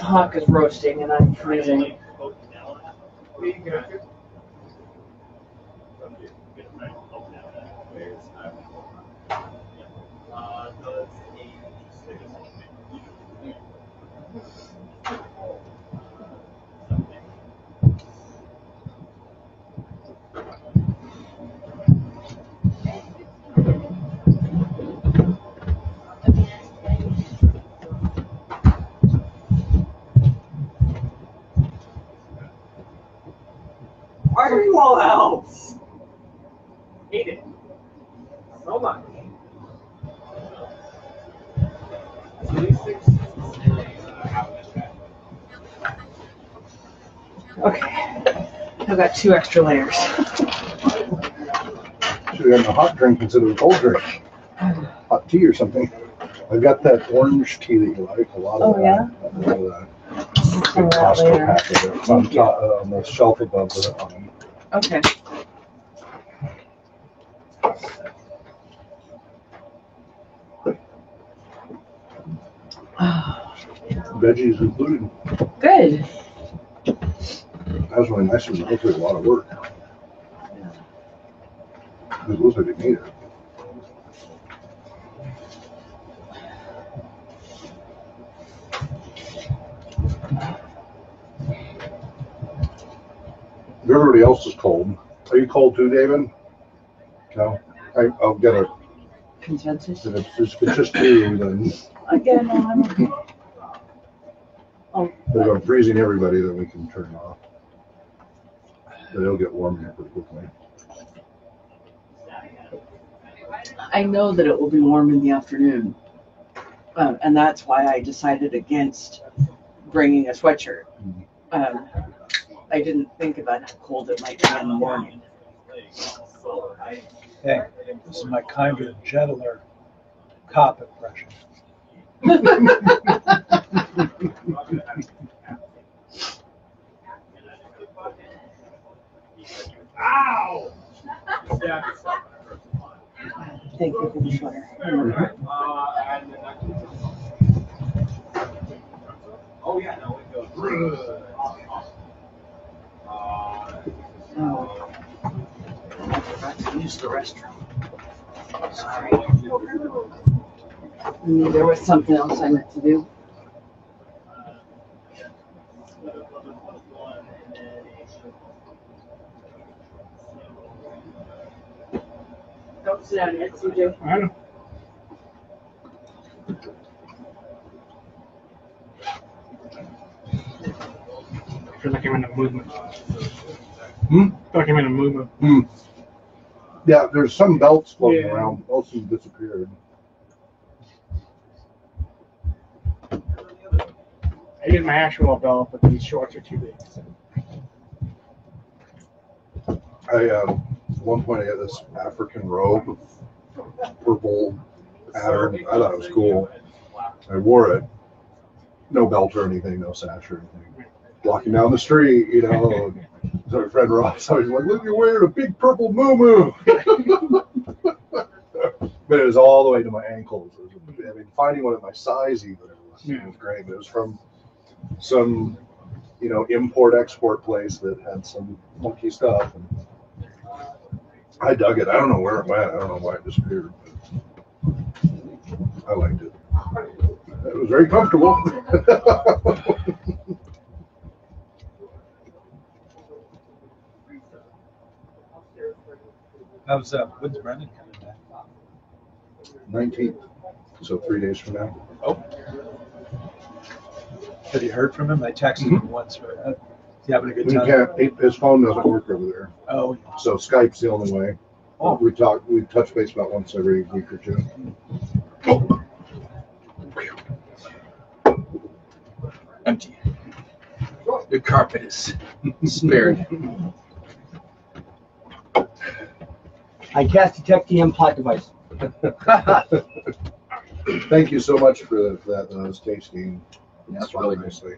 Hawk is roasting and I'm freezing. Why are you all elves? Hate it so much. Okay. I've got 2 extra layers. Should have gotten a hot drink instead of a cold drink. Hot tea or something. I've got that orange tea that you like, a lot of Oh, that. yeah? A lot of that. Some Big of that Costco later. pack of it. It's on, top, on the shelf above the Okay. veggies included. Good. That was really nice. It was hopefully a lot of work. It looks like it made it. Everybody else is cold. Are you cold too, David? No? I'll get a, Consensus? if it's just you, then Again, no, I'm okay. Oh, if I'm freezing everybody, then we can turn it off. But it'll get warm here pretty quickly. I know that it will be warm in the afternoon. And that's why I decided against bringing a sweatshirt. I didn't think about how cold it might be in the morning. Hey, this is my kinder, gentler cop impression. Ow! Thank you for the sweater. Oh yeah, no, it goes. Oh. I forgot to use the restroom. Sorry. There was something else I meant to do. don't sit down yet, CJ. I know. I feel like I'm in a movement. I feel like I'm in a movement. Yeah, there's some belts floating Yeah. around. Most of them disappeared. I use my actual belt, but these shorts are too big. So. At one point I had this African robe, purple pattern. I thought it was cool. I wore it. No belt or anything, no sash or anything. Walking down the street, you know. So my friend Ross always like, look, you're wearing a big purple moo-moo. But it was all the way to my ankles. I mean, finding one of my size even it was great. But it was from some, you know, import-export place that had some funky stuff. And I dug it. I don't know where it went. I don't know why it disappeared. But I liked it. It was very comfortable. How's when's Brendan coming back? 19th. So 3 days from now. Oh. Have you heard from him? I texted him once. Is he having a good We time? can't, his phone doesn't work over there. Oh. So Skype's the only way. Oh. We touch base about once every week or two. Empty. The carpet is spared. I cast detect EM plot device. Thank you so much for that. That was tasty. That's really good. nicely.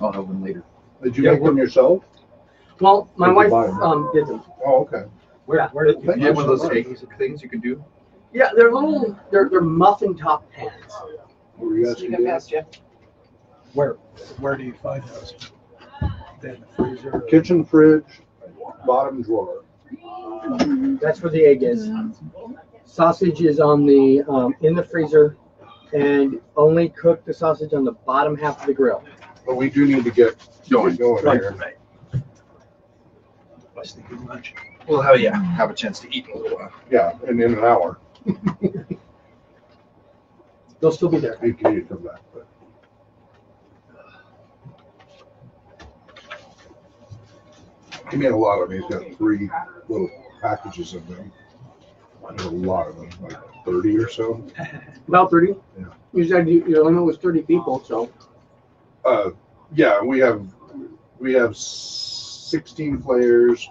I'll have them later. Did you make them yourself? Well, my Did you wife buy them? did them. Oh, okay. Where did Do you have one of those cake things you can do? Yeah, they're little. They're muffin top pans. What were you You asking got me? past you. Where do you find those? They're in the freezer. or- Kitchen fridge, bottom drawer. That's where the egg is. Sausage is on the in the freezer, and only cook the sausage on the bottom half of the grill. But we do need to get going Right. here. I was thinking lunch. We'll have a chance to eat in a little while. Yeah, and in an hour. They'll still be there. You can come back. But. He made a lot of them. He's got 3 little packages of them. There's a lot of them, like 30 or so. About 30. Yeah. You said your limit was 30 people, so Yeah, we have 16 players,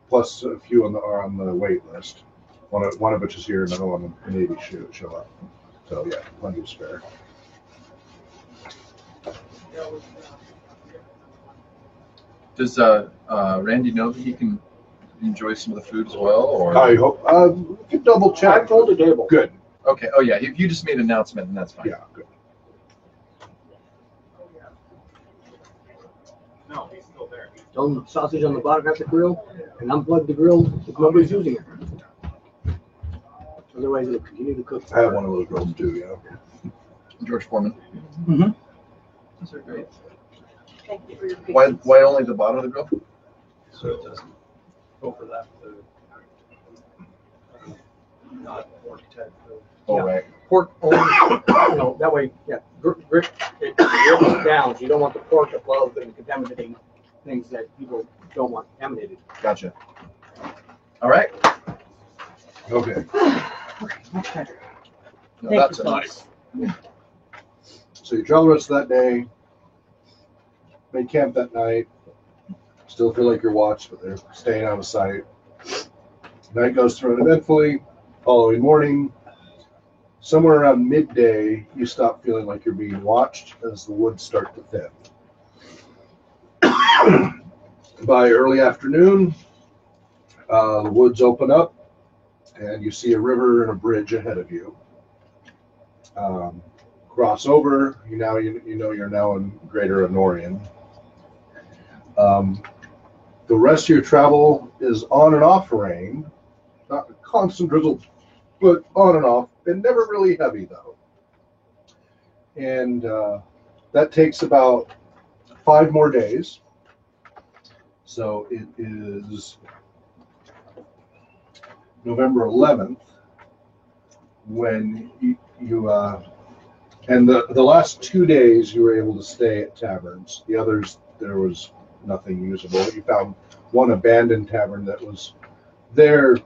plus a few are on the wait list. One of which is here, another one maybe show up. So yeah, plenty of spare. Does Randy know that he can enjoy some of the food as well? Or I hope. We can double I check. told the table. Good. okay. Oh yeah, if you just made an announcement, then that's fine. Yeah, good. No, he's still there. Tell them the sausage on the bottom at the grill and unplug the grill if nobody's using it. Otherwise, it'll continue to cook. I have one of those grills too. Yeah. George Foreman. Mm-hmm. Those are great. Thank you for your Why only the bottom of the grill? So it doesn't overlap the not pork type food. Oh Yeah. right. Pork only, that way, yeah, grip it drips down. So you don't want the pork above and contaminating things that people don't want contaminated. Gotcha. All right. Okay. Much better. No, Thank that's you, a folks. nice. So you travel the rest of that day. Make camp that night. Still feel like you're watched, but they're staying out of sight. Night goes through uneventfully. Following morning, somewhere around midday, you stop feeling like you're being watched as the woods start to thin. By early afternoon, the woods open up, and you see a river and a bridge ahead of you. Cross over. You know you're now in Greater Honorian. The rest of your travel is on and off rain, not a constant drizzle, but on and off, and never really heavy though. And that takes about 5 more days. So it is November 11th when you and the last 2 days you were able to stay at taverns. The others, there was nothing usable. You found one abandoned tavern that was there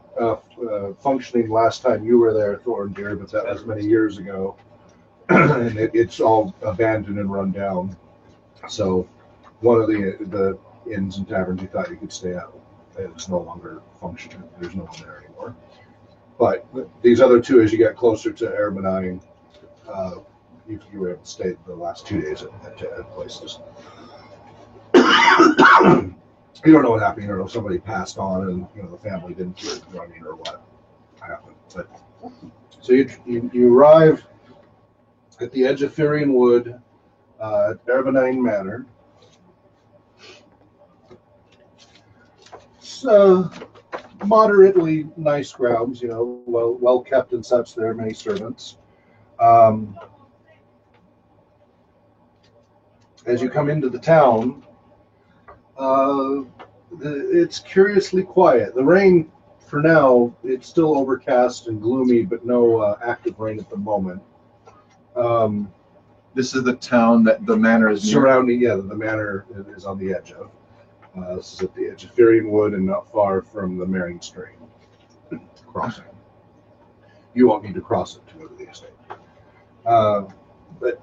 functioning last time you were there, Thorndeer, but that was many years ago. And it's all abandoned and run down. So one of the inns and taverns you thought you could stay at, it's no longer functioning. There's no one there anymore. But these other 2, as you get closer to Arabinine, you were able to stay the last 2 days at places. You don't know what happened. You don't know if somebody passed on and the family didn't keep running or what happened. But so you arrive at the edge of Firian Wood at Arabinine Manor. So moderately nice grounds, well kept and such. There are many servants. As you come into the town, it's curiously quiet. The rain, for now, it's still overcast and gloomy, but no active rain at the moment. This is the town that the manor is near. Surrounding, the manor is on the edge of. This is at the edge of Firian Wood and not far from the Marion Stream crossing. You won't need to cross it to go to the estate. But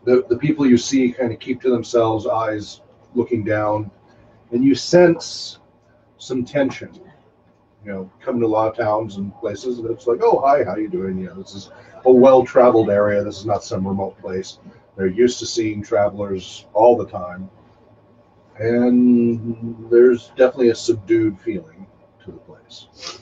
the people you see kind of keep to themselves, eyes looking down, and you sense some tension. Come to a lot of towns and places, and it's like, oh, hi, how you doing? This is a well-traveled area. This is not some remote place. They're used to seeing travelers all the time. And there's definitely a subdued feeling to the place.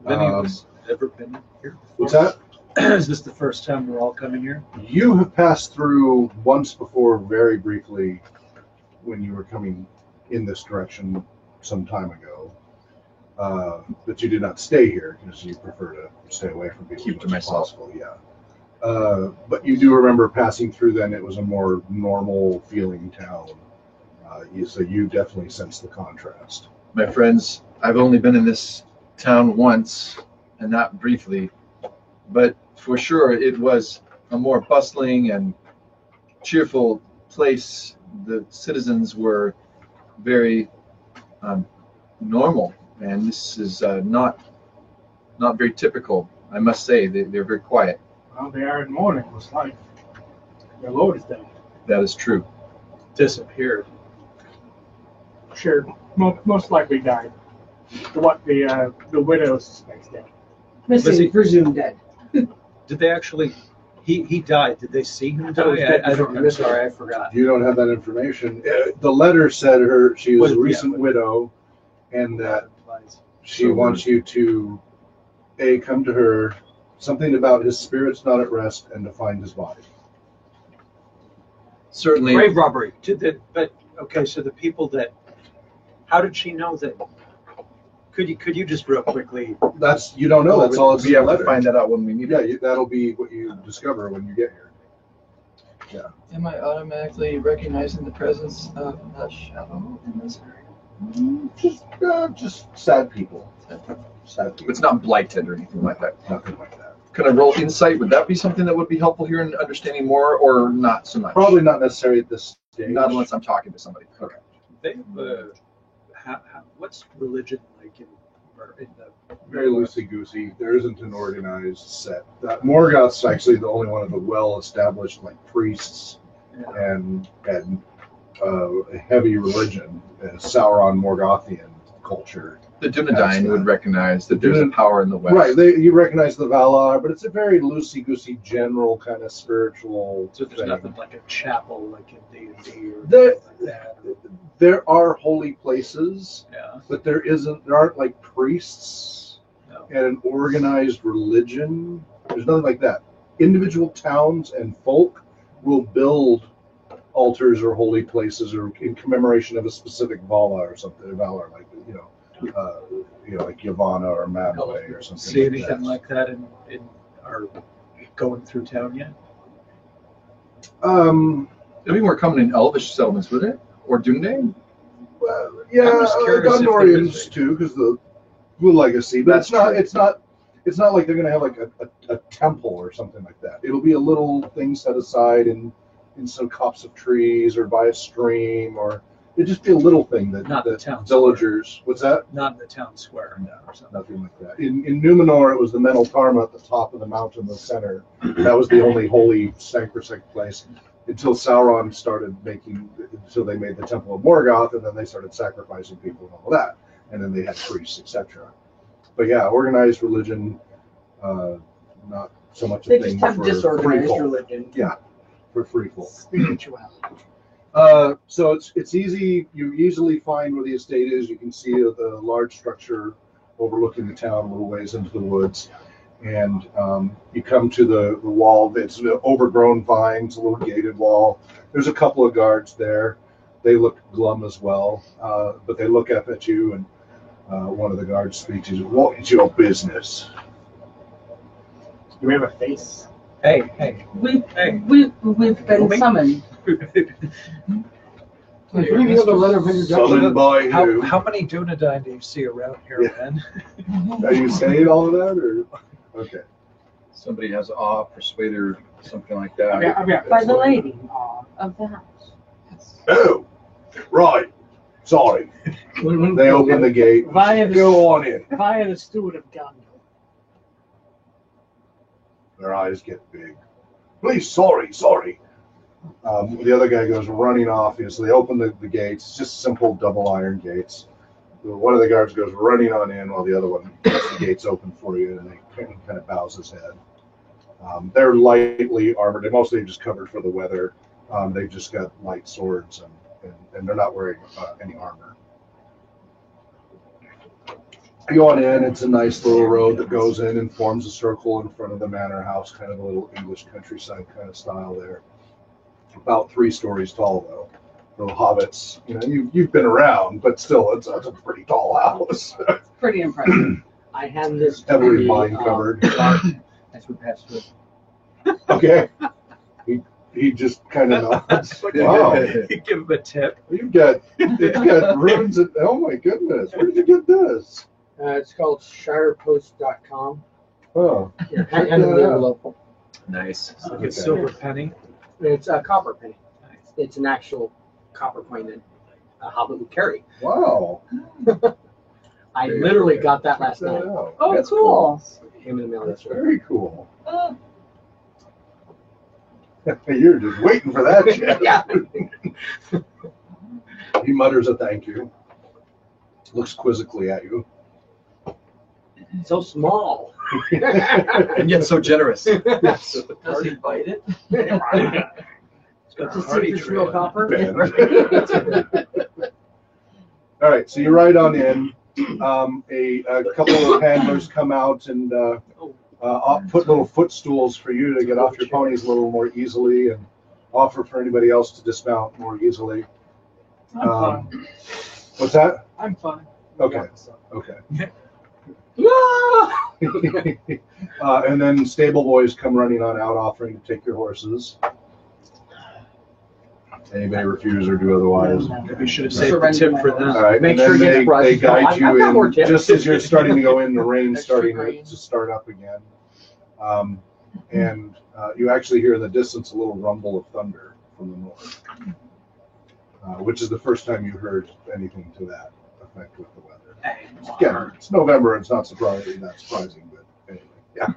Have any of us ever been here before? What's that? Is this the first time we're all coming here? You have passed through once before, very briefly, when you were coming in this direction some time ago. But you did not stay here because you prefer to stay away from people. Keep to as much as myself. possible, yeah. But you do remember passing through then. It was a more normal feeling town. So you definitely sense the contrast. My friends, I've only been in this town once, and not briefly, but for sure it was a more bustling and cheerful place. The citizens were very normal, and this is not very typical, I must say. They're very quiet. Well, they are in mourning, most likely. Their lord is dead. That is true. disappeared. Sure, most likely died. The widow suspects dead. Was he- Missing, presumed dead. Did they actually? He died. Did they see him I thought it was die? dead I before don't. we I'm missed it. sorry, I forgot. You don't have that information. The letter said she was a Well, yeah, recent but- widow, and that Implies. she wants you to come to her, something about his spirit's not at rest, and to find his body. Certainly. Grave robbery. But okay, so the people that. How did she know that? Could you just real quickly? That's you don't know. That's all it's We in the have to letter. find that out when we meet. Yeah, that'll be what you discover when you get here. Am I automatically recognizing the presence of a shadow in this area? Just sad people. Sad people. It's not blighted or anything like that. Nothing like that. Can I roll insight? Would that be something that would be helpful here in understanding more, or not so much? Probably not necessary at this stage. Not unless I'm talking to somebody. Okay. They, what's religion like in the Very loosey goosey. There isn't an organized set. Morgoth's actually the only one of the well-established like priests and heavy religion, Sauron Morgothian culture. The Dunedain would recognize that there's a power in the West. Right, you recognize the Valar, but it's a very loosey-goosey, general kind of spiritual So there's thing. nothing like a chapel like in D&D or There- anything like that. There are holy places, Yeah. but there aren't like priests No. and an organized religion. There's nothing like that. Individual towns and folk will build altars or holy places or in commemoration of a specific Valar or something. Valar, like like Yavanna or Madway or something. See like anything that. like that in our going through town yet? It'd be more common in Elvish settlements, would it? Or Dunedain? Well, yeah, I'm just curious if there Gondorians is- too, because the legacy. But That's it's not. true. It's not like they're gonna have like a temple or something like that. It'll be a little thing set aside in some copse of trees or by a stream, or it'd just be a little thing that Not the that town villagers. What's that? Not in the town square. No, nothing like that. In Numenor, it was the Menel Tarma at the top of the mountain, the center. That was the only holy sacrosanct place until Sauron started until they made the Temple of Morgoth, and then they started sacrificing people and all that, and then they had priests, etc. But yeah, organized religion, not so much a They thing just have for disorganized freefolk. religion. Yeah, for freefolk. Spirituality. So it's easy. You easily find where the estate is. You can see the large structure overlooking the town a little ways into the woods, and you come to the wall. It's overgrown vines, a little gated wall. There's a couple of guards there. They look glum as well, but they look up at you, and one of the guards speaks. He says, "What is your business?" Do we have a face? Hey. We've Hey. been summoned. Like, bring me the letter of introduction. Summoned by who? How many Dunedain do you see around here, Yeah. man? Are you saying all of that, or okay? Somebody has awe, persuader, something like that. I've got By the lady of the house. Oh, right. Sorry. They open the gate. Via the, Go on in. via the steward of Gondor. Their eyes get big. Please, sorry. The other guy goes running off. So they open the gates. It's just simple double iron gates. One of the guards goes running on in while the other one gets the gates open for you, and they kind of bows his head. They're lightly armored. They're mostly just covered for the weather. They've just got light swords, and they're not wearing any armor. You go on in. It's a nice little road that goes in and forms a circle in front of the manor house, kind of a little English countryside kind of style there. About 3 stories tall, though. Little hobbits. You've been around, but still, it's a pretty tall house. Pretty impressive. I have this Heavily vine covered. as we pass through. Okay. He just kind of nods. Wow. You give him a tip. It's got runes. Oh my goodness. Where did you get this? It's called shirepost.com. Oh. Here, hand me the envelope. Nice. It's like a silver penny. It's a copper penny. It's an actual copper coin that a hobbit would carry. Wow. I literally got that last night. Oh, That's cool. Came in the mail yesterday. Very cool. You're just waiting for that shit. Yeah. He mutters a thank you, looks quizzically at you. So small. And yet so generous. Yes. Does he bite it? Just see if it's real copper. All right, so you ride on in. A couple of handlers come out and put little footstools for you to get off your ponies a little more easily, and offer for anybody else to dismount more easily. I'm fine. What's that? I'm fine. Okay. Okay. And then stable boys come running on out, offering to take your horses. Anybody refuse or do otherwise? We should have saved the tip for them. All right, Make and sure then you get brushed. they guide I've got you more in tips. just as you're starting to go in. The rain's Extra starting green. to start up again, and you actually hear in the distance a little rumble of thunder from the north, which is the first time you heard anything to that effect with the weather. Again, it's November. It's not surprising. Not surprising, but anyway, yeah.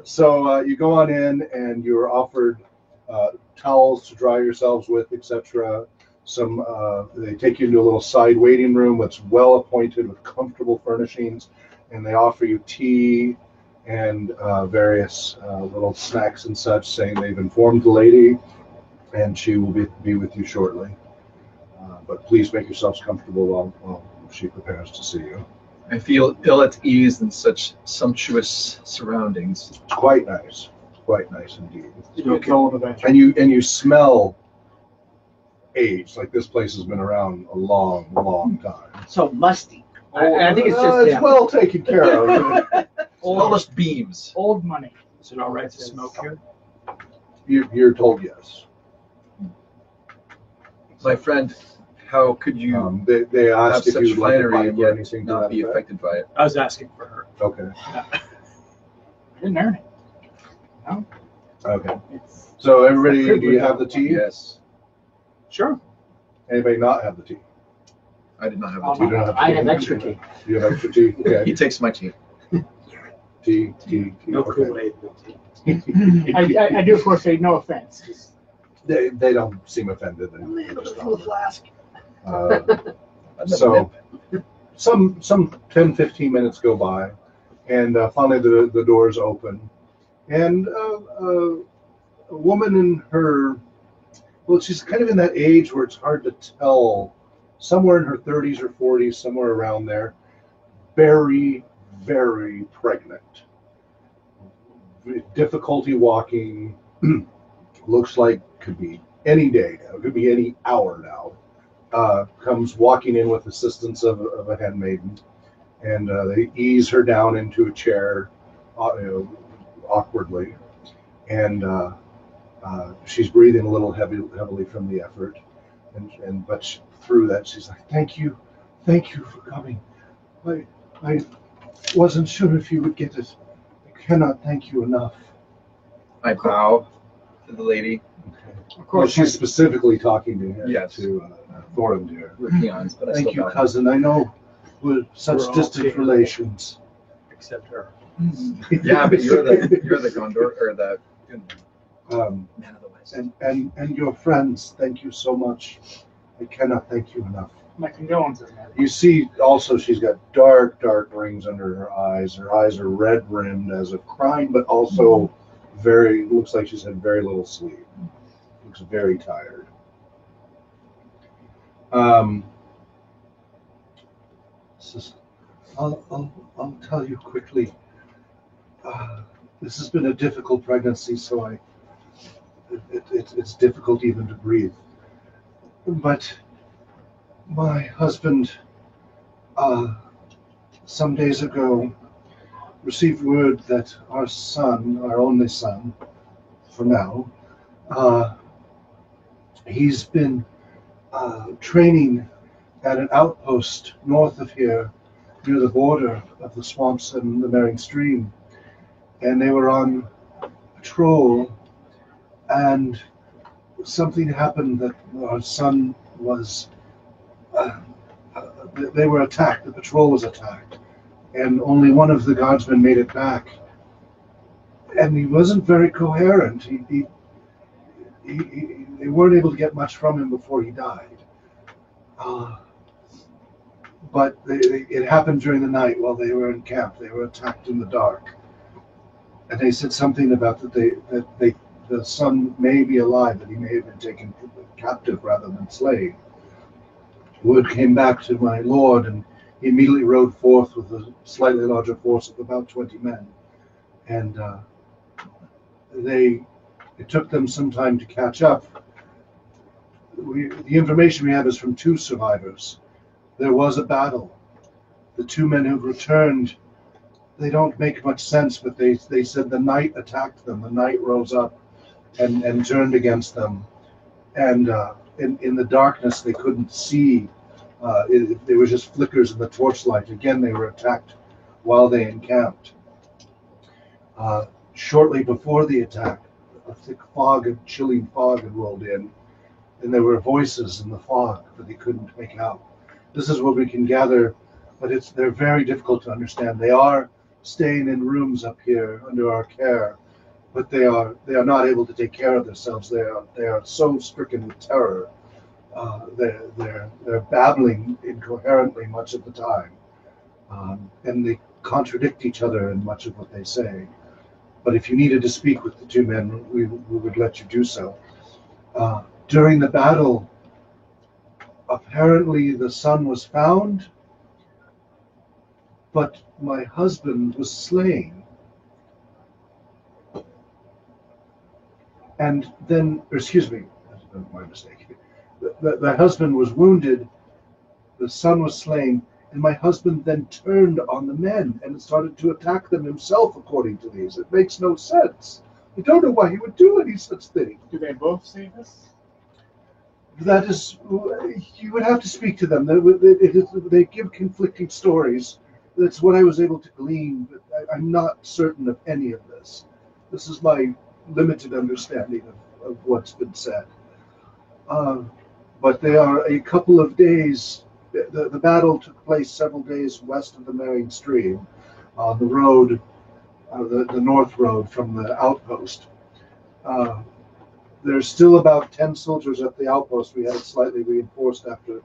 So you go on in, and you're offered towels to dry yourselves with, etc. They take you into a little side waiting room that's well appointed with comfortable furnishings, and they offer you tea and various little snacks and such, saying they've informed the lady and she will be with you shortly. But please make yourselves comfortable while she prepares to see you. I feel ill at ease in such sumptuous surroundings. It's quite nice indeed. You'll kill him eventually. And you smell age, like this place has been around a long time. So musty. I think it's just It's them. well taken care of. Smallest beams. Old money. Is it all right to smoke here? You're told yes. My friend, how could you They have asked if such you would like a finery pipe and or yet anything to not that be effect. affected by it? I was asking for her. Okay. I didn't earn it. Okay. So everybody, do you have the tea? Yes. Sure. Anybody not have the tea? I did not have You the don't have I tea? have extra tea. You have extra tea? tea. Okay. He takes my tea. Tea. No Okay. Kool-Aid. I do foresee no offense. Just, They don't seem offended. They just don't. flask. So some 10-15 minutes go by, and finally the doors open, and a woman in her, well, she's kind of in that age where it's hard to tell, somewhere in her 30s or 40s, somewhere around there, very pregnant, with difficulty walking, looks like could be any day now, could be any hour now. Comes walking in with assistance of a handmaiden, and they ease her down into a chair, awkwardly, and she's breathing a little heavily from the effort, but through that she's like, thank you for coming. I wasn't sure if you would get it. I cannot thank you enough. I bow to the lady. of Well, course, she's specifically talking to him, Yes. to Thorindir. We're peons, but I Thank still you, bow. cousin. I know we're such We're all distant here. relations. Except her. Yeah, but you're the Gondor or the man of the West. and your friends, thank you so much. I cannot thank you enough. my condolences, man. You see also she's got dark rings under her eyes. Her eyes are red rimmed as of crying, but also looks like she's had very little sleep. Looks very tired. I'll tell you quickly. This has been a difficult pregnancy, so it's difficult even to breathe. But my husband, some days ago, received word that our son, our only son, for now, he's been training at an outpost north of here, near the border of the swamps and the Mering Stream. And they were on patrol, and something happened that our son was, they were attacked, the patrol was attacked, and only one of the guardsmen made it back. And he wasn't very coherent. they weren't able to get much from him before he died. But it happened during the night while they were in camp. They were attacked in the dark. And they said something about that the son may be alive, that he may have been taken captive rather than slain. Word came back to my lord, and he immediately rode forth with a slightly larger force of about 20 men. And it took them some time to catch up. The information we have is from 2 survivors. There was a battle. The 2 men who've returned, they don't make much sense, but they said the night attacked them. The night rose up and turned against them. And in the darkness, they couldn't see. There were just flickers in the torchlight. Again, they were attacked while they encamped. Shortly before the attack, a thick fog, a chilling fog had rolled in, and there were voices in the fog that they couldn't make out. This is what we can gather, but they're very difficult to understand. They are staying in rooms up here under our care, but they are not able to take care of themselves. They are so stricken with terror. They're babbling incoherently much of the time, and they contradict each other in much of what they say. But if you needed to speak with the 2 men, we would let you do so. During the battle, apparently the son was found, but my husband was slain. And then, excuse me, that's my mistake. The husband was wounded, the son was slain, and my husband then turned on the men and started to attack them himself, according to these. It makes no sense. I don't know why he would do any such thing. Do they both say this? That is, you would have to speak to them. They give conflicting stories. That's what I was able to glean, but I'm not certain of any of this. This is my limited understanding of what's been said. But they are a couple of days. The battle took place several days west of the Marion Stream, on the road, the north road from the outpost. There's still about 10 soldiers at the outpost. We had it slightly reinforced after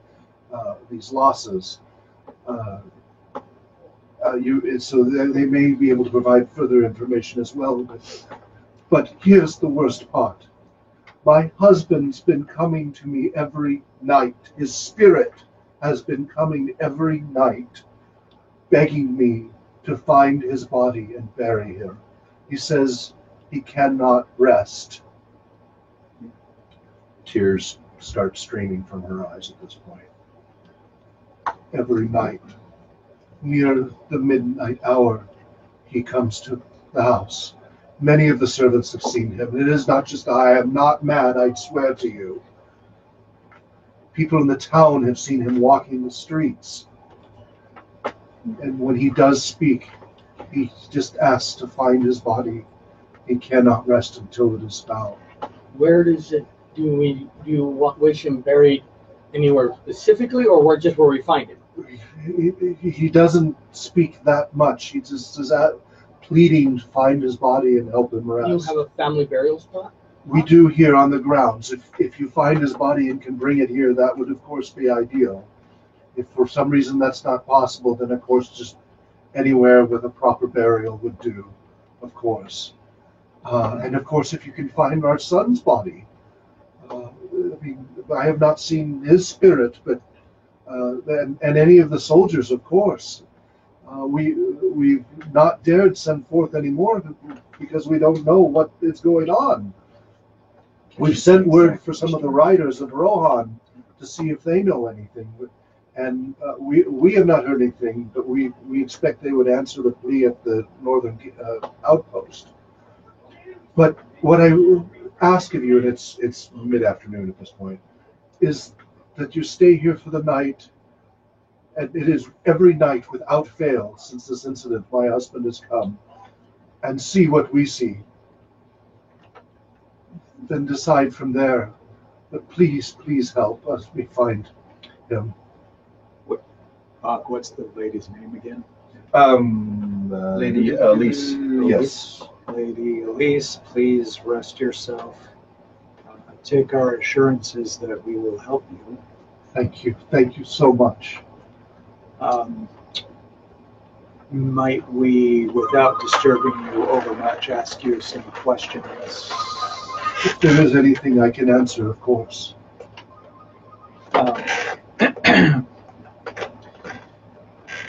these losses. So they may be able to provide further information as well. But here's the worst part. My husband's been coming to me every night. His spirit has been coming every night, begging me to find his body and bury him. He says he cannot rest. Tears start streaming from her eyes at this point. Every night, near the midnight hour, he comes to the house. Many of the servants have seen him. It is not just I am not mad, I swear to you. People in the town have seen him walking the streets. And when he does speak, he just asks to find his body. He cannot rest until it is found. Where does it, do you wish him buried anywhere specifically, or just where we find him? He doesn't speak that much. He just is pleading to find his body and help him rest. Do you have a family burial spot? We do here on the grounds. If you find his body and can bring it here, that would of course be ideal. If for some reason that's not possible, then of course just anywhere with a proper burial would do, of course. And of course, if you can find our son's body, I have not seen his spirit, but and any of the soldiers, of course. We've not dared send forth anymore because we don't know what is going on. We've sent word for some of the riders of Rohan to see if they know anything, and we have not heard anything. But we expect they would answer the plea at the northern outpost. But what I ask of you, and it's mid-afternoon at this point, is that you stay here for the night. And it is every night without fail since this incident my husband has come, and see what we see. Then decide from there. But please help us. We find him. What's the lady's name again? Lady Elise. Yes. Lady Elise, please rest yourself. take our assurances that we will help you. Thank you. Thank you so much. Might we, without disturbing you overmuch, ask you some questions? If there is anything I can answer, of course.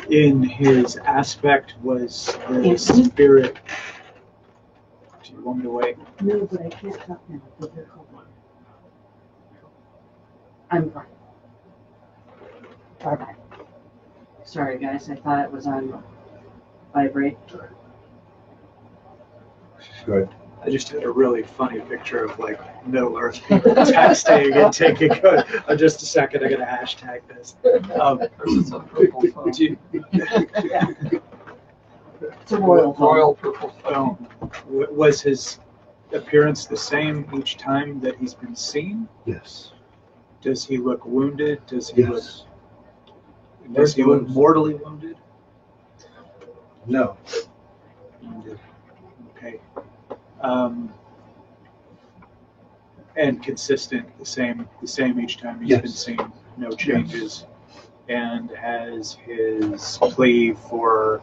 In his aspect, was the spirit... Do you want me to wait? No, but I can't talk now. But they're called one. I'm fine. Bye-bye. Sorry, guys. I thought it was on vibrate. Good. I just had a really funny picture of like Middle Earth people texting and taking good. Just a second, I gotta hashtag this. It's a purple phone. It's a royal phone. Royal purple phone. Was his appearance the same each time that he's been seen? Yes. Does he look wounded? Does he Yes. look mortally wounded? No. Wounded. Okay. And consistent, the same each time he's been seen, no changes. And has his plea for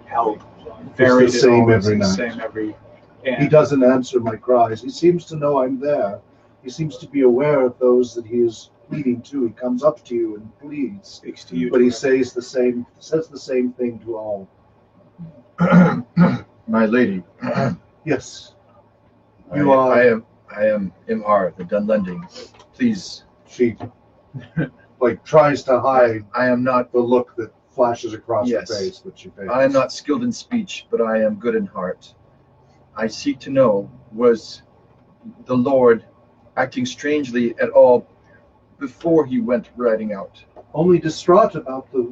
help varied the same at all? every Is it night. the same every. He And doesn't answer my cries. He seems to know I'm there. He seems to be aware of those that he is pleading to. He comes up to you and pleads, speaks to you. but he says the same thing to all. My lady, Yes. I You are. am Imhar, the Dunlending. Please, She like tries to hide I am not. the look that flashes across Yes. her face, but she fails. I am not skilled in speech, but I am good in heart. I seek to know, was the Lord acting strangely at all before he went riding out? Only distraught about the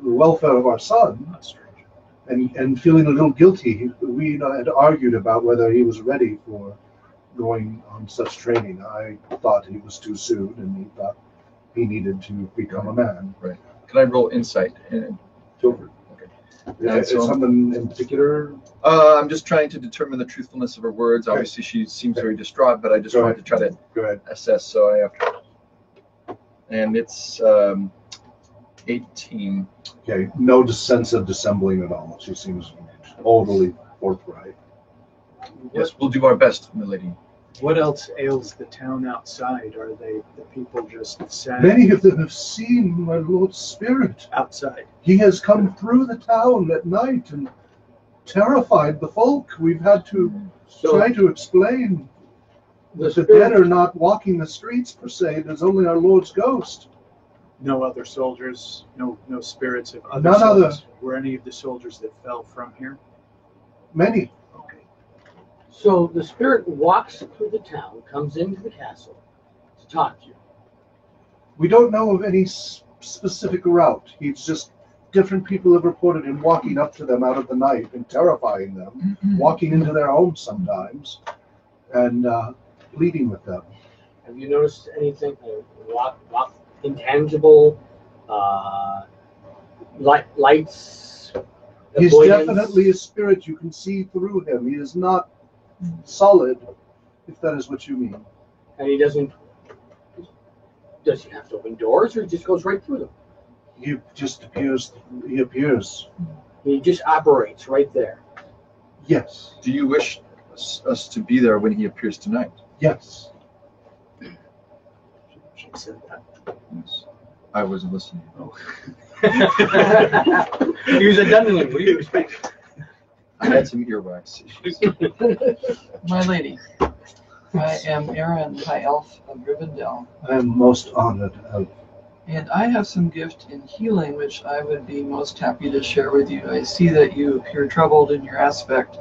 welfare of our son. Not strange. And feeling a little guilty. We had argued about whether he was ready for going on such training. I thought he was too soon, and he thought he needed to become a man. Right. Can I roll insight? Children. Yeah, Is so- someone in particular? I'm just trying to determine the truthfulness of her words. Obviously, she seems very distraught, but I just Go wanted to try to Go ahead. assess. So I have to. And it's 18. Okay, no sense of dissembling at all. She seems totally forthright. Yes, we'll do our best, milady. What else ails the town outside? Are the people just sad Many of them have seen my Lord's spirit. outside? He has come through the town at night and terrified the folk. We've had to try to explain that the dead are not walking the streets per se. There's only our Lord's ghost. No other soldiers, no spirits of other None soldiers. Were any of the soldiers that fell from here? Many. Okay. So the spirit walks through the town, comes into the castle to talk to you. We don't know of any specific route. He's just different people have reported him walking up to them out of the night and terrifying them, walking into their homes sometimes, and pleading with them. Have you noticed anything? Intangible lights. He's avoidance? definitely a spirit. You can see through him. He is not solid, if that is what you mean. And he doesn't. Does he have to open doors, or he just goes right through them? He just appears. He appears. He just operates right there. Yes. Do you wish us to be there when he appears tonight? Yes. She said that. Yes. I wasn't listening. Oh. He was a Dunlending. What do you expect? I had some earwax issues. My lady, I am Aaron, High Elf of Rivendell, I am most honored. and I have some gift in healing which I would be most happy to share with you. I see that you appear troubled in your aspect,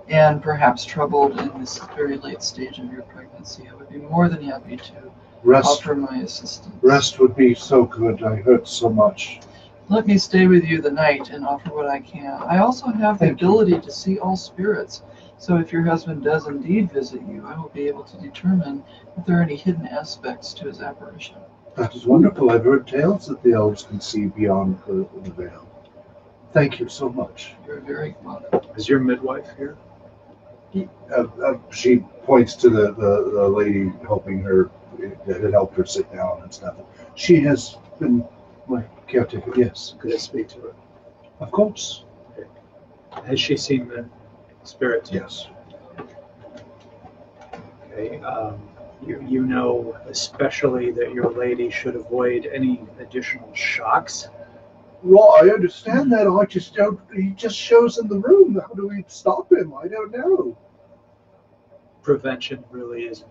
and perhaps troubled in this very late stage of your pregnancy. I would be more than happy to Rest. offer my assistance. Rest would be so good. I hurt so much. Let me stay with you the night and offer what I can. I also have the Thank you. ability to see all spirits. So if your husband does indeed visit you, I will be able to determine if there are any hidden aspects to his apparition. That is wonderful. I've heard tales that the elves can see beyond the veil. Thank you so much. You're very welcome. Is your midwife here? She points to the lady helping her, that had helped her sit down and stuff. She has been my caretaker, yes. Could I speak to her? Of course. Has she seen the spirits? Yes. Okay. You know especially that your lady should avoid any additional shocks. Well, I understand that. I just don't. He just shows in the room. How do we stop him? I don't know. Prevention really isn't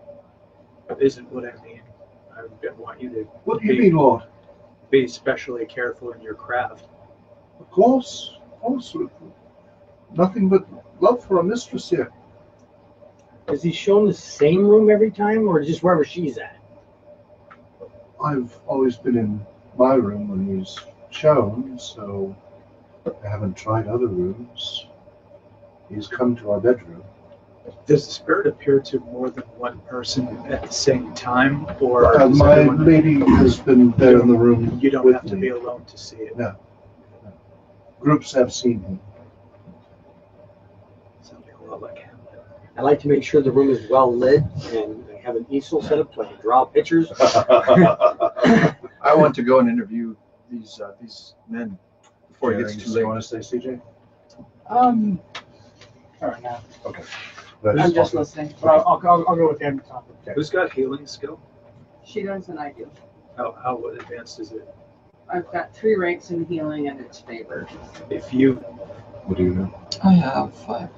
what I mean. I want you to What do you mean, Lord? be especially careful in your craft. Of course. Nothing but love for a mistress here. Is he shown the same room every time, or just wherever she's at? I've always been in my room when he's shown, so I haven't tried other rooms. He's come to our bedroom. Does the spirit appear to more than one person at the same time, or does My everyone- lady has been there in the room you don't with have to me. be alone to see it? No. Groups have seen him. Something a lot like Hamlet. I like to make sure the room is well lit, and I have an easel set up so I can draw pictures. I want to go and interview these men before it gets too You late. want to say, CJ? All right, now. I'm just listening. I'll go with him. Who's got healing skill? She does and I do. How advanced is it? I've got 3 ranks in healing and it's favored. If you What do you know? I have 5.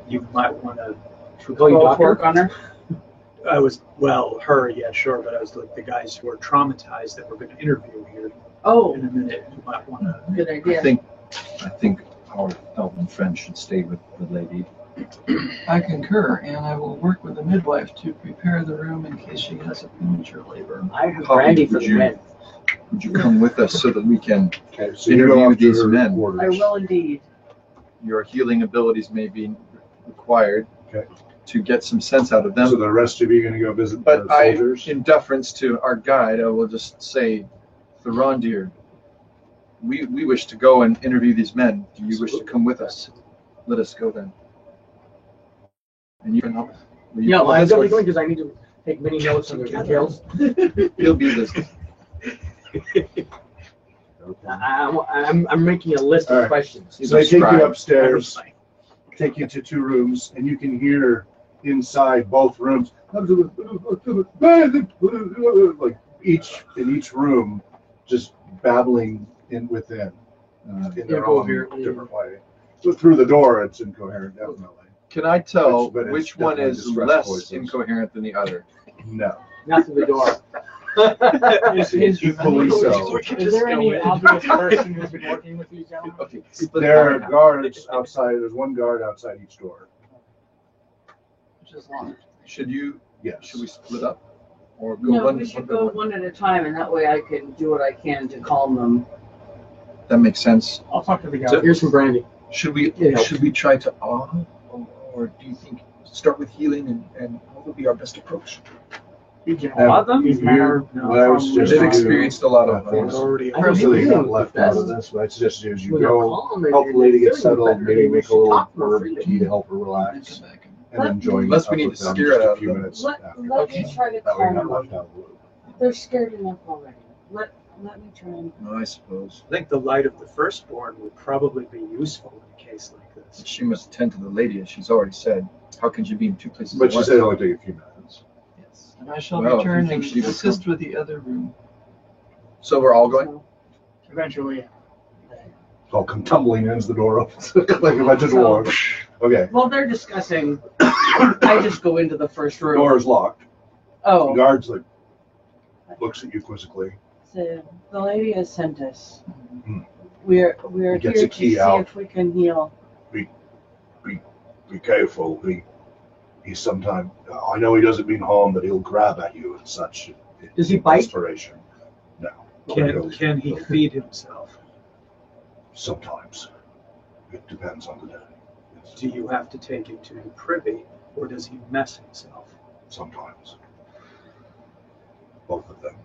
you might want to. Should we call you doctor? Work on her. Her, yeah, sure, but I was like the guys who are traumatized that we're going to interview here Oh, in a minute. You might want to. good I idea. think our elven friend should stay with the lady. I concur, and I will work with the midwife to prepare the room in case she has a premature labor. I have Poppy, brandy for would the you- men. Would you come with us so that we can Okay, so you go interview off to these her men? quarters. I will indeed. Your healing abilities may be required Okay. to get some sense out of them. So the rest of you are going to go visit But the soldiers? in deference to our guide, I will just say, Thurandir, we wish to go and interview these men. Do you wish to come with us? Let us go then. And you can help. Will you Yeah, come well, I'm with us, or definitely going because I need to take many notes on the details. You'll be listening. I'm making a list All of right. questions. So they take you Describe upstairs, take you to 2 rooms, and you can hear inside both rooms, like in each room, just babbling in within, in their own Incoherently. different way. So through the door, it's incoherent, definitely. Can I tell But it's which one definitely is distress less voices. incoherent than the other? No, Not through the door. equally so. Is there any obvious person who's been working with these gentlemen? Okay, split There are them up. guards outside. There's one guard outside each door. Which is long. Should Yes. we split up? Or go No, one? we should by go one? one at a time, and that way I can do what I can to calm them. That makes sense. I'll talk to the guy. So- Here's some brandy. Should we Yeah. try to awe, or do you think start with healing and what would be our best approach? You can Have them. These men are what I would suggest They've you do- experienced a lot of Yeah, things. Already. I Most don't of they think got we left do out the of this, but I suggest you as you When they're go, calm and help the they're lady get feeling settled, better, maybe we make a should little talk more herb freely. tea to help her And relax, come back and and then join Unless up we need with to them scare just it a out of few them. minutes Let after. me Okay. try to That way you're calm not them. left out of the loop. They're scared enough already. Let me try and. No, I suppose. I think the light of the firstborn would probably be useful in a case like this. She must attend to the lady, as she's already said. How can she be in 2 places But at she once? said it'll only take a few minutes. yes. And I shall Well, return you and think she would assist with the other room. So we're all going? Eventually. I'll come tumbling in as the door opens, like a bunch of dwarves. Okay, While they're discussing, I just go into the first room. door is locked. The Oh, guard's like, looks at you quizzically. so the lady has sent us. Hmm. We're He here gets to a key see out. if we can heal. Be careful. He's sometimes, I know he doesn't mean harm, but he'll grab at you and such. Does he bite? Desperation. No. Can he feed himself? Sometimes. It depends on the day. Yes. Do you have to take him to your privy, or does he mess himself? Sometimes. Both of them.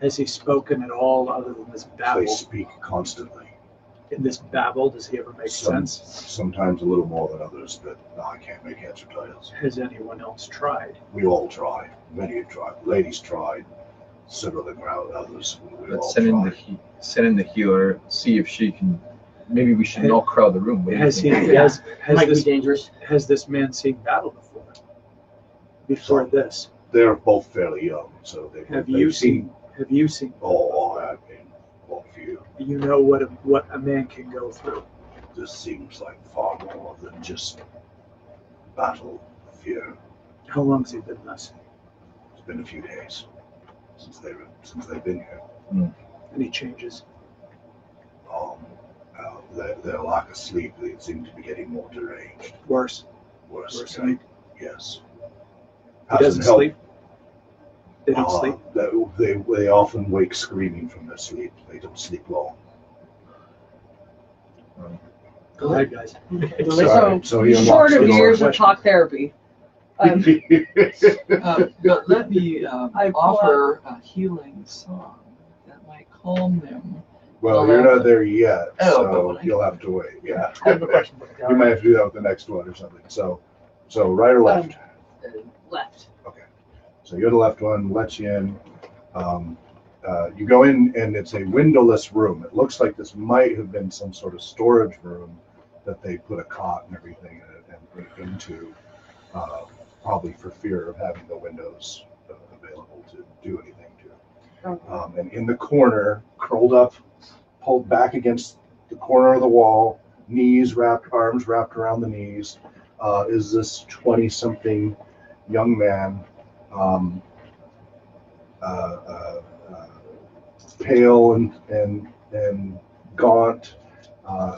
Has he spoken at all other than this They babble? speak constantly. In this babble, does he ever make sense? Sometimes a little more than others, but no, I can't make heads or tails. Has anyone else tried? We all tried. Many have tried. Ladies tried. Several of the crowd, others. We all Let's send in the healer, see if she can. Maybe we should all crowd the room. What do you Has he? think? Has Might be this? dangerous. Has this man seen battle before? Before this, They're both fairly young, so have they've you seen? Have you seen? Oh, I've been quite a few. You know what a man can go through. This seems like far more than just battle fear. How long's he been thus? It's been a few days since they've been here. Any changes? Their lack of sleep, they seem to be getting more deranged. Worse. Worse. Right? Yes. He doesn't helped. sleep. They don't sleep. They often wake screaming from their sleep. They don't sleep long. Go ahead, guys. So he Short unlocks of the door. years of talk therapy. But let me I pull offer a healing song that might calm them. Well, you're not there yet, Oh, so but you'll have to wait. Yeah. I have a question. You might have to do that with the next one or something. So right or left? Left. So you're the left one, lets you in. You go in, and it's a windowless room. It looks like this might have been some sort of storage room that they put a cot and everything into, probably for fear of having the windows available to do anything to. Okay. And in the corner, curled up, pulled back against the corner of the wall, arms wrapped around the knees, is this 20-something young man, pale and gaunt,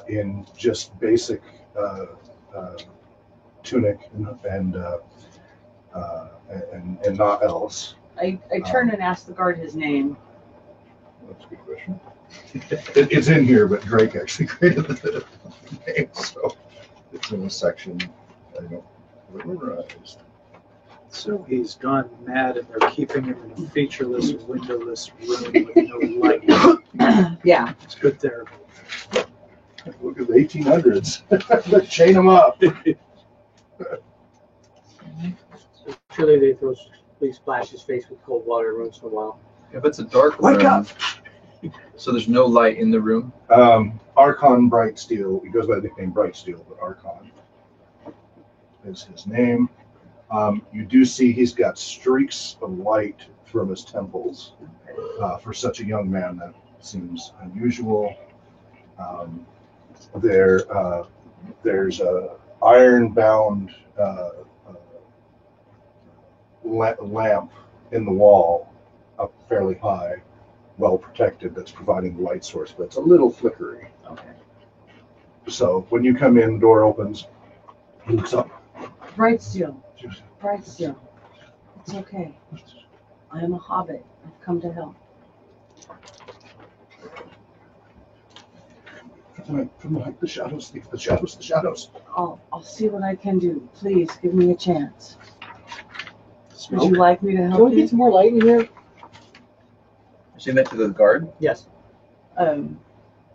in just basic tunic and not else. I turn and ask the guard his name. That's a good question. It's in here, but Drake actually created the name, so it's in a section I don't memorize. So he's gone mad, and they're keeping him in a featureless, windowless room with no light. Yeah. It's good therapy. Look at the 1800s. Let's chain them up. Surely they please splash his face with cold water once in a while. If it's a dark Wake room, up! so there's no light in the room. Archon Brightsteel. He goes by the nickname Brightsteel, but Archon is his name. You do see he's got streaks of light from his temples. For such a young man, that seems unusual. There's a iron-bound lamp in the wall, up fairly high, well protected, that's providing the light source, but it's a little flickery. Okay. So when you come in, the door opens, he looks up. Brightsteel. Brightsteel. It's okay. I am a hobbit. I've come to help. From the shadows, the shadows. I'll see what I can do. Please give me a chance. Would Smoke. you like me to Can help we get you? some more light in here? Say that to the guard. Yes.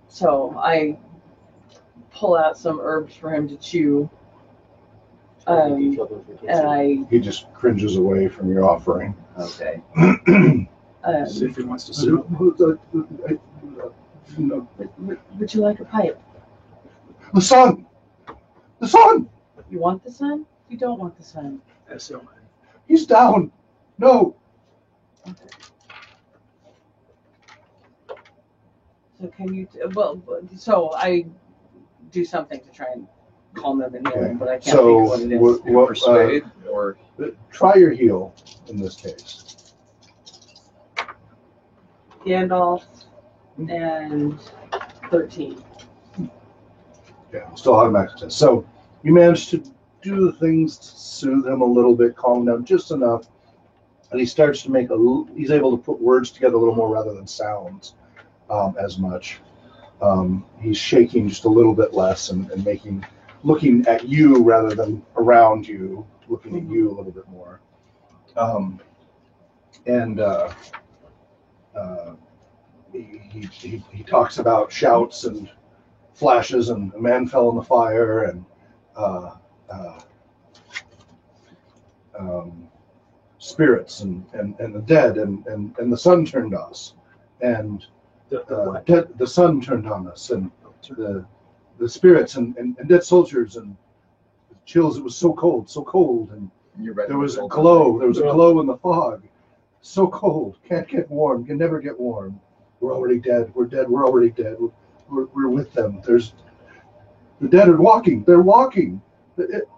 So I pull out some herbs for him to chew. And I He just cringes away from your offering. okay. See if he wants to smoke. Would you like a pipe? The sun! The sun! You want the sun? You don't want the sun. S.O.N. He's down! No! So can you? So I do something to try and calm them and heal them, but I can't think of what it is. Persuade or Try your heal in this case. Gandalf and 13. Yeah, still automatic success. So you managed to do the things to soothe him a little bit, calm him down just enough, and he starts to make he's able to put words together a little more rather than sounds as much. He's shaking just a little bit less and looking at you rather than around you, looking at you a little bit more. He talks about shouts and flashes, and a man fell in the fire, and spirits, and the dead, and the sun turned on us, and the sun turned on us, and the spirits, and dead soldiers, and chills. It was so cold, and there was a glow. There was a glow in the fog. So cold. Can't get warm. Can never get warm. We're already dead. We're dead. We're already dead. We're with them. The dead are walking. They're walking.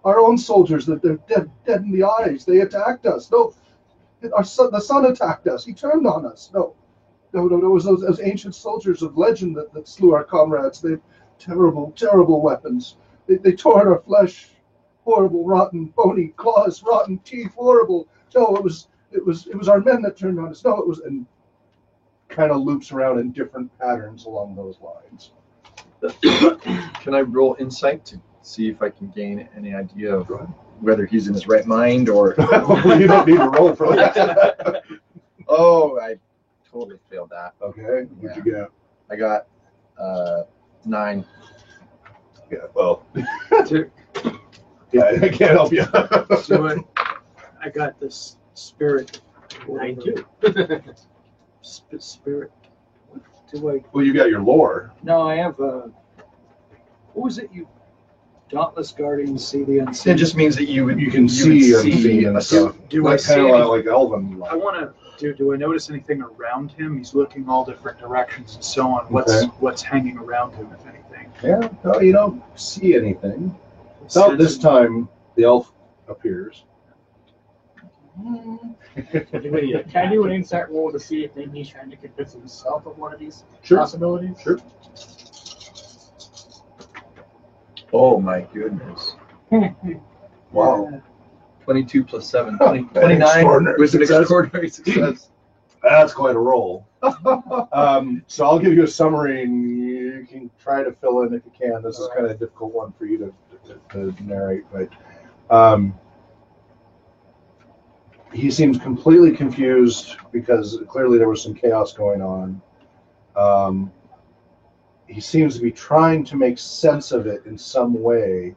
Our own soldiers. They're dead in the eyes. They attacked us. No, the sun attacked us. He turned on us. No. It was those ancient soldiers of legend that slew our comrades. They terrible weapons. They tore at our flesh. Horrible, rotten, bony claws, rotten teeth. Horrible. No, it was our men that turned on us. No, it was, and kind of loops around in different patterns along those lines. Can I roll insight to see if I can gain any idea of whether he's in his right mind or? You don't need to roll for that. Oh, I totally failed that. Okay, what'd you get? I got 9. Yeah, well, Two. yeah, I can't help you. So I got this spirit. 9 too. Spirit. What do I? Well, you got your lore. No, I have. What was it? You Dauntless Guardians see the unseen. It just means that you can see unseen and stuff. Do I see kind any- of like Elven? I want to. Do I notice anything around him? He's looking all different directions and so on. Okay. What's hanging around him, if anything? Yeah, no, you don't see anything. About this time, the elf appears. Can I do an insight roll to see if maybe he's trying to convince himself of one of these Sure. possibilities? Sure. Oh my goodness. Wow. 22 plus 7. Huh. 29 Extraordinary was an success. extraordinary success. That's quite a roll. So I'll give you a summary, and you can try to fill in if you can. This is kind of a difficult one for you to narrate, but he seems completely confused because clearly there was some chaos going on. He seems to be trying to make sense of it in some way,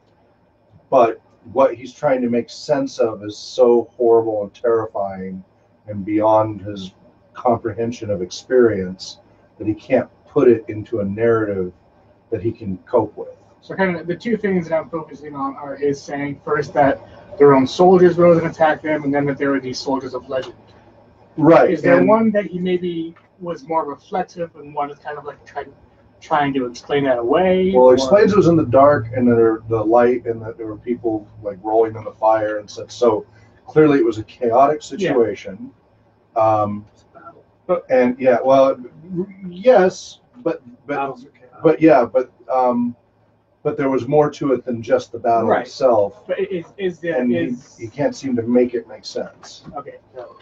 but what he's trying to make sense of is so horrible and terrifying and beyond his comprehension of experience that he can't put it into a narrative that he can cope with. So kind of the two things that I'm focusing on are his saying first that their own soldiers rose and attacked them, and then that there were these soldiers of legend. Right. Is there and- one that he maybe was more reflective and one is kind of like trying to explain that away? Well, or- it explains it was in the dark and the light, and that there were people like rolling in the fire and such. So clearly, it was a chaotic situation. And yeah, well, yes, but Battles are chaotic. but there was more to it than just the battle Right. itself, But is there and is he can't seem to make it make sense. okay? So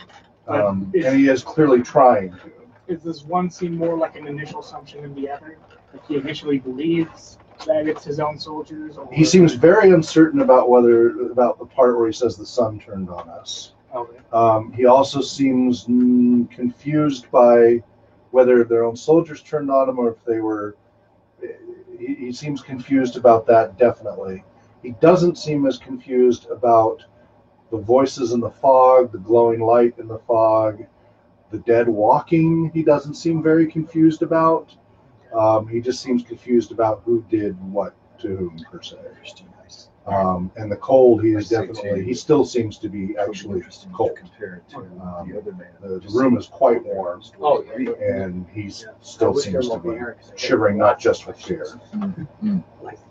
And he is clearly trying to. is this one seem more like an initial assumption than the other? Like he initially believes that it's his own soldiers, or He seems very uncertain about the part where he says the sun turned on us. Okay. He also seems confused by whether their own soldiers turned on him or if they were. He seems confused about that, definitely. He doesn't seem as confused about the voices in the fog, the glowing light in the fog, the dead walking. He doesn't seem very confused about. He just seems confused about who did what to whom, per se. And the cold, he still seems to be actually cold. Compared to the other man. The room is quite warm, Oh, yeah. and he still seems to be shivering, not just with fear.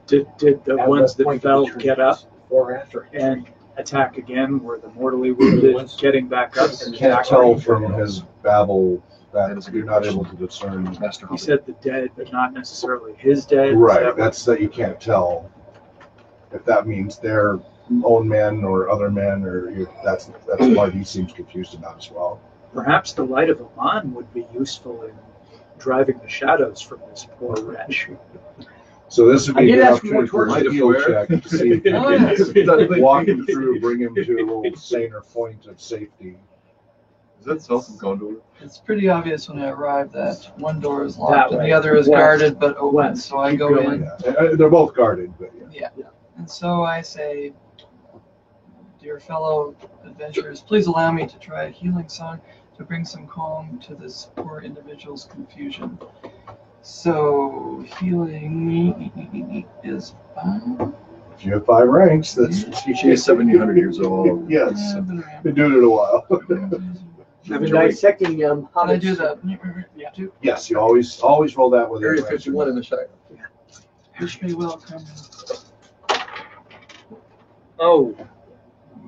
Did the At ones what that point did fell he turn get up before or after? and attack again? Were the mortally wounded getting back up? I can't tell from his babble That that is a you're good not question. able to discern. Master He said the dead, but not necessarily his dead. Is Right, that- that's that you can't tell if that means their own men or other men, or that's the part he seems confused about as well. Perhaps the light of Aman would be useful in driving the shadows from this poor wretch. So this would I be did the ask for opportunity for more a heal check to see if you Oh, yeah. can walk him through, bring him to a little saner point of safety. Is that south of Gondor? It's pretty obvious when I arrive that one door is That locked and way. the other is West. guarded but open. West. So I Keep go going. in. Yeah, they're both guarded, but yeah. Yeah. And so I say, dear fellow adventurers, please allow me to try a healing song to bring some calm to this poor individual's confusion. So healing is 5. If you have 5 ranks, that's She is 700 years old. Yes, I've been around. been doing it a while. I've been dissecting Can I hobbits. do the? Yeah. Yes, you always roll that with Area your 51 in the Shire. Wish me welcome. Oh,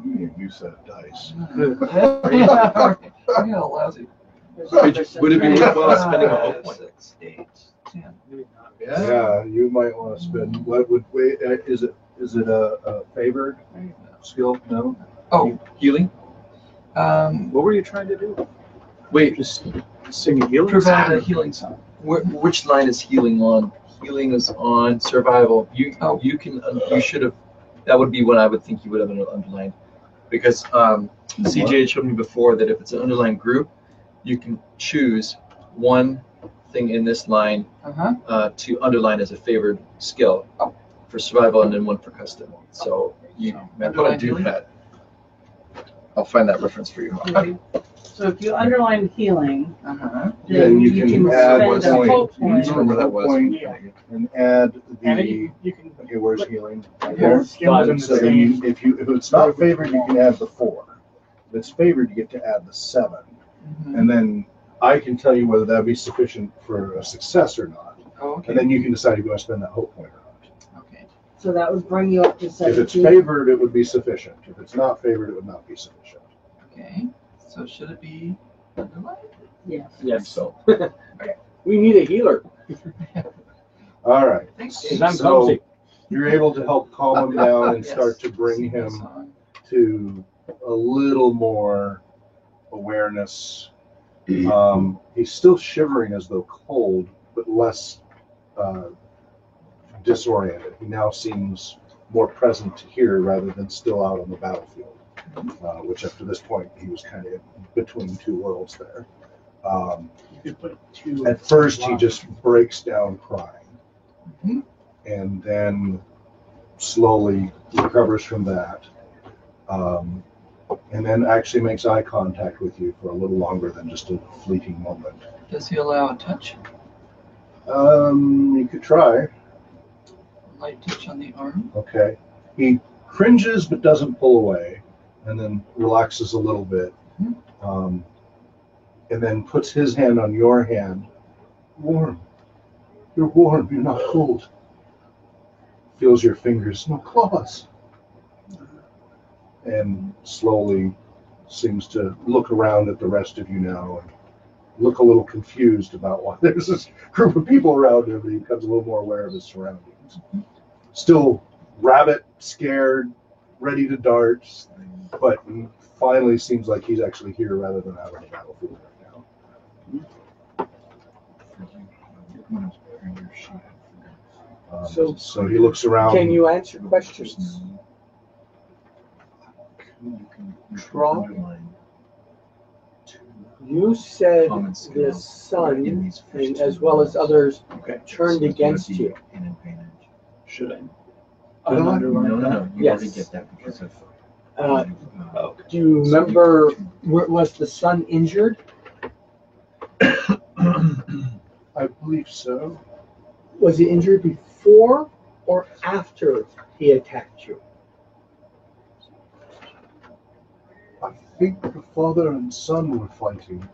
You set of dice. Yeah, lousy. Would it be worthwhile spending a whole 5, point? 6, 8, 10. Yeah, you might want to spend. What would wait? Is it a favored skill? No. Oh, Healing? What were you trying to do? Wait, Just sing a healing provide a song? healing song. which line is healing on? Healing is on survival. You should have. That would be what I would think you would have underlined, because CJ had showed me before that if it's an underlined group, you can choose one thing in this line to underline as a favored skill for survival, and then one for custom. So you might want to do that. I'll find that reference for you. So if you underline healing, Then you can add spend one a point. hope You point. can remember that point Yeah. and add And the. you can Okay, where's healing? your skills in the So then same. if it's not favored, you can add the 4. If it's favored, you get to add the 7, and then I can tell you whether that be sufficient for a success or not, Oh, okay. and then you can decide if you want to spend that hope point or not. Okay. So that would bring you up to If it's 17. favored, it would be sufficient. If it's not favored, it would not be sufficient. Okay. So should it be underlined? Yes. yes. So We need a healer. All right. Thanks. Because I'm So- clumsy. You're able to help calm him down and Yes. start to bring Sing a him song. to a little more awareness. He's still shivering as though cold, but less disoriented. He now seems more present here rather than still out on the battlefield, which up to this point he was kind of between 2 worlds there. You could put 2. At first he just breaks down crying, Mhm. and then slowly recovers from that. And then actually makes eye contact with you for a little longer than just a fleeting moment. Does he allow a touch? You could try. Light touch on the arm? Okay. He cringes but doesn't pull away, and then relaxes a little bit. And then puts his hand on your hand. Warm. You're warm. You're not cold. Feels your fingers. No claws. And slowly seems to look around at the rest of you now and look a little confused about why there's this group of people around him, but he becomes a little more aware of his surroundings. Still rabbit, scared, ready to dart, but finally seems like he's actually here rather than out on the battlefield right now. So he looks around. Can you answer questions? Draw. You said Common the skill. sun, In these first and two as well as others, Okay. turned So it's against gonna be you. an advantage. Should I? Did I? Underline No, that? you Yes. already get that because of. Do you remember, was the sun injured? I believe so. Was he injured before or after he attacked you? I think the father and son were fighting.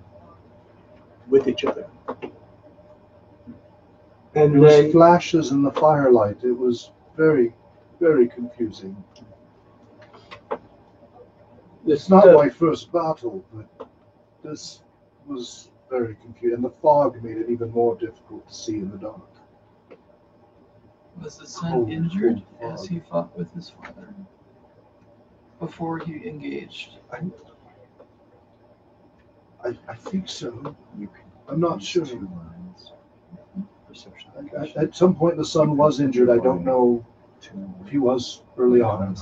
With each other. There And was then, flashes in the firelight. It was very, very confusing. It's not my first battle, but this was very confusing. And the fog made it even more difficult to see in the dark. Was the son Cold, injured cold as fog. he fought with his father? Before he engaged? I think so. You can I'm not use sure. 2 lines. Perception. At some point, the son was injured. I don't know if he was early on.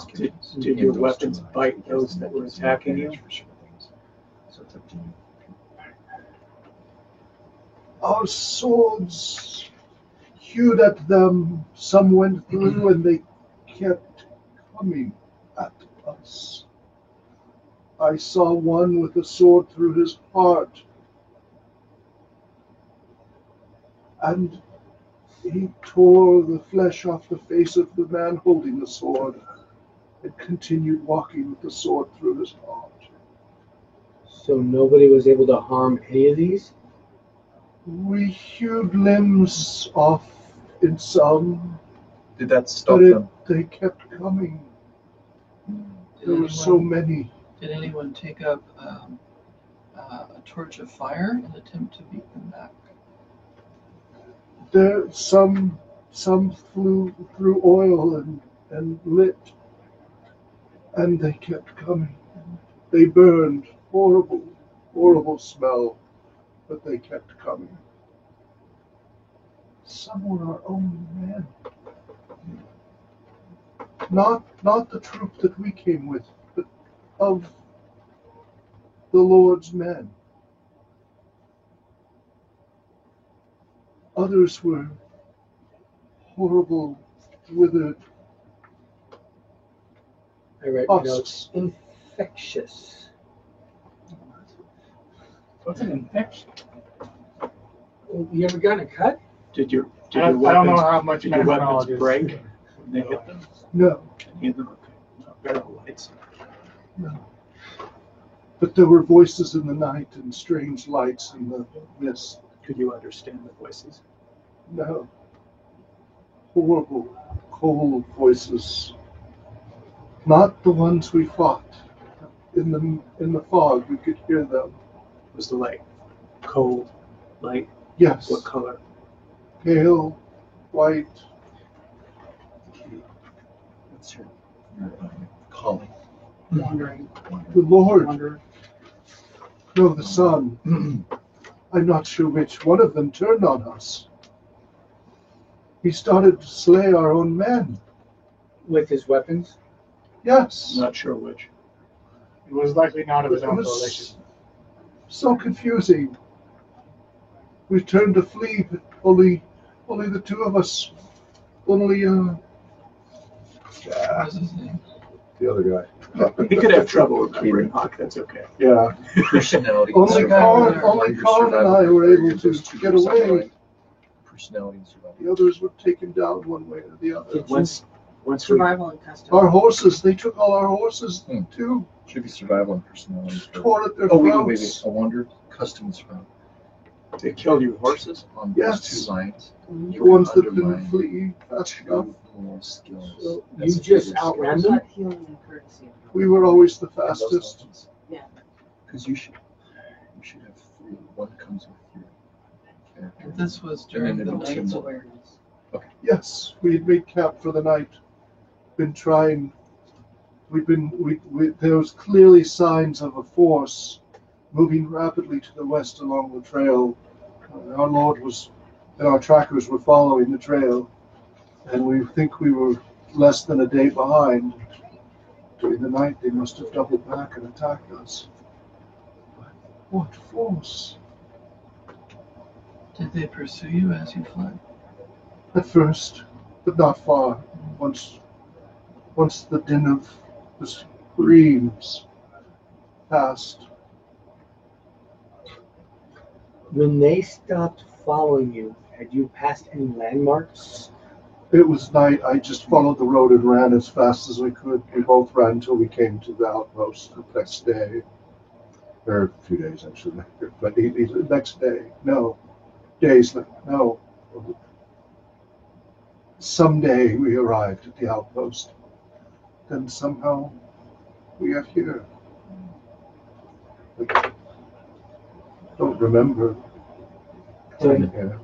Did your weapons bite those that were attacking you? so it's up to you. Our swords hewed at them. Some went through and they kept coming at us. I saw one with a sword through his heart. And he tore the flesh off the face of the man holding the sword and continued walking with the sword through his heart. So nobody was able to harm any of these? We hewed limbs off in some, Did that stop but them? they kept coming. Did There were so many. Did anyone take up a torch of fire and attempt to beat them back? There, some flew through oil and lit, and they kept coming. They burned. Horrible, horrible smell, but they kept coming. Some were our own men. Not the troop that we came with, but of the Lord's men. Others were horrible, withered I read husks. infectious. What's an infection? You ever gotten a cut? Did your I don't know weapons, how much did your weapons methodology is. break when they hit them? No, Any of them? Okay. No, barrel lights. no. But there were voices in the night and strange lights in the mist. Could you understand the voices? No. Horrible, cold voices. Not the ones we fought. In the fog, we could hear them. Was the light cold, light? Yes. What color? Pale, white. What's your calling? Wandering. The Lord. Wanderer. No, the sun. I'm not sure which one of them turned on us. He started to slay our own men. With his weapons? Yes. Not sure which. It was likely not of his It own was volition. so confusing. We turned to flee, but only the two of us. Only What was his name? The other guy. He could have trouble remembering Hawk. That's okay. yeah. Personality. Only survival. Colin Your and survival I were area, able to those two get groups away. outlined. Personality and survival. The others were taken down one way or the other. Once we Survival and custom. Our horses, they took all our horses too. Should be survival and personality. Tore at their Oh, wait. throats. I wondered. Custom and survival. they killed your horses. On Yes. those two lines. The ones that Undermine didn't flee fast enough. Two more skills. So That's you a just bigger outran skill. them? Healing and courtesy. We were always the And those fastest. ones. Yeah. Because you should have three. One comes with your character. And this was during the And then night. two more. Awareness. Yes, we had made camp for the night. Been trying. There was clearly signs of a force moving rapidly to the west along the trail. Our Lord and our trackers were following the trail, and we think we were less than a day behind. During the night, they must have doubled back and attacked us. But what force? Did they pursue you as you fled? At first, but not far. Once the din of the screams passed. When they stopped following you, had you passed any landmarks? It was night. I just followed the road and ran as fast as we could. We both ran until we came to the outpost the next day. Or a few days, actually. But the next day. No. Days. No. Someday we arrived at the outpost. Then somehow we are here. I don't remember. Can Yeah.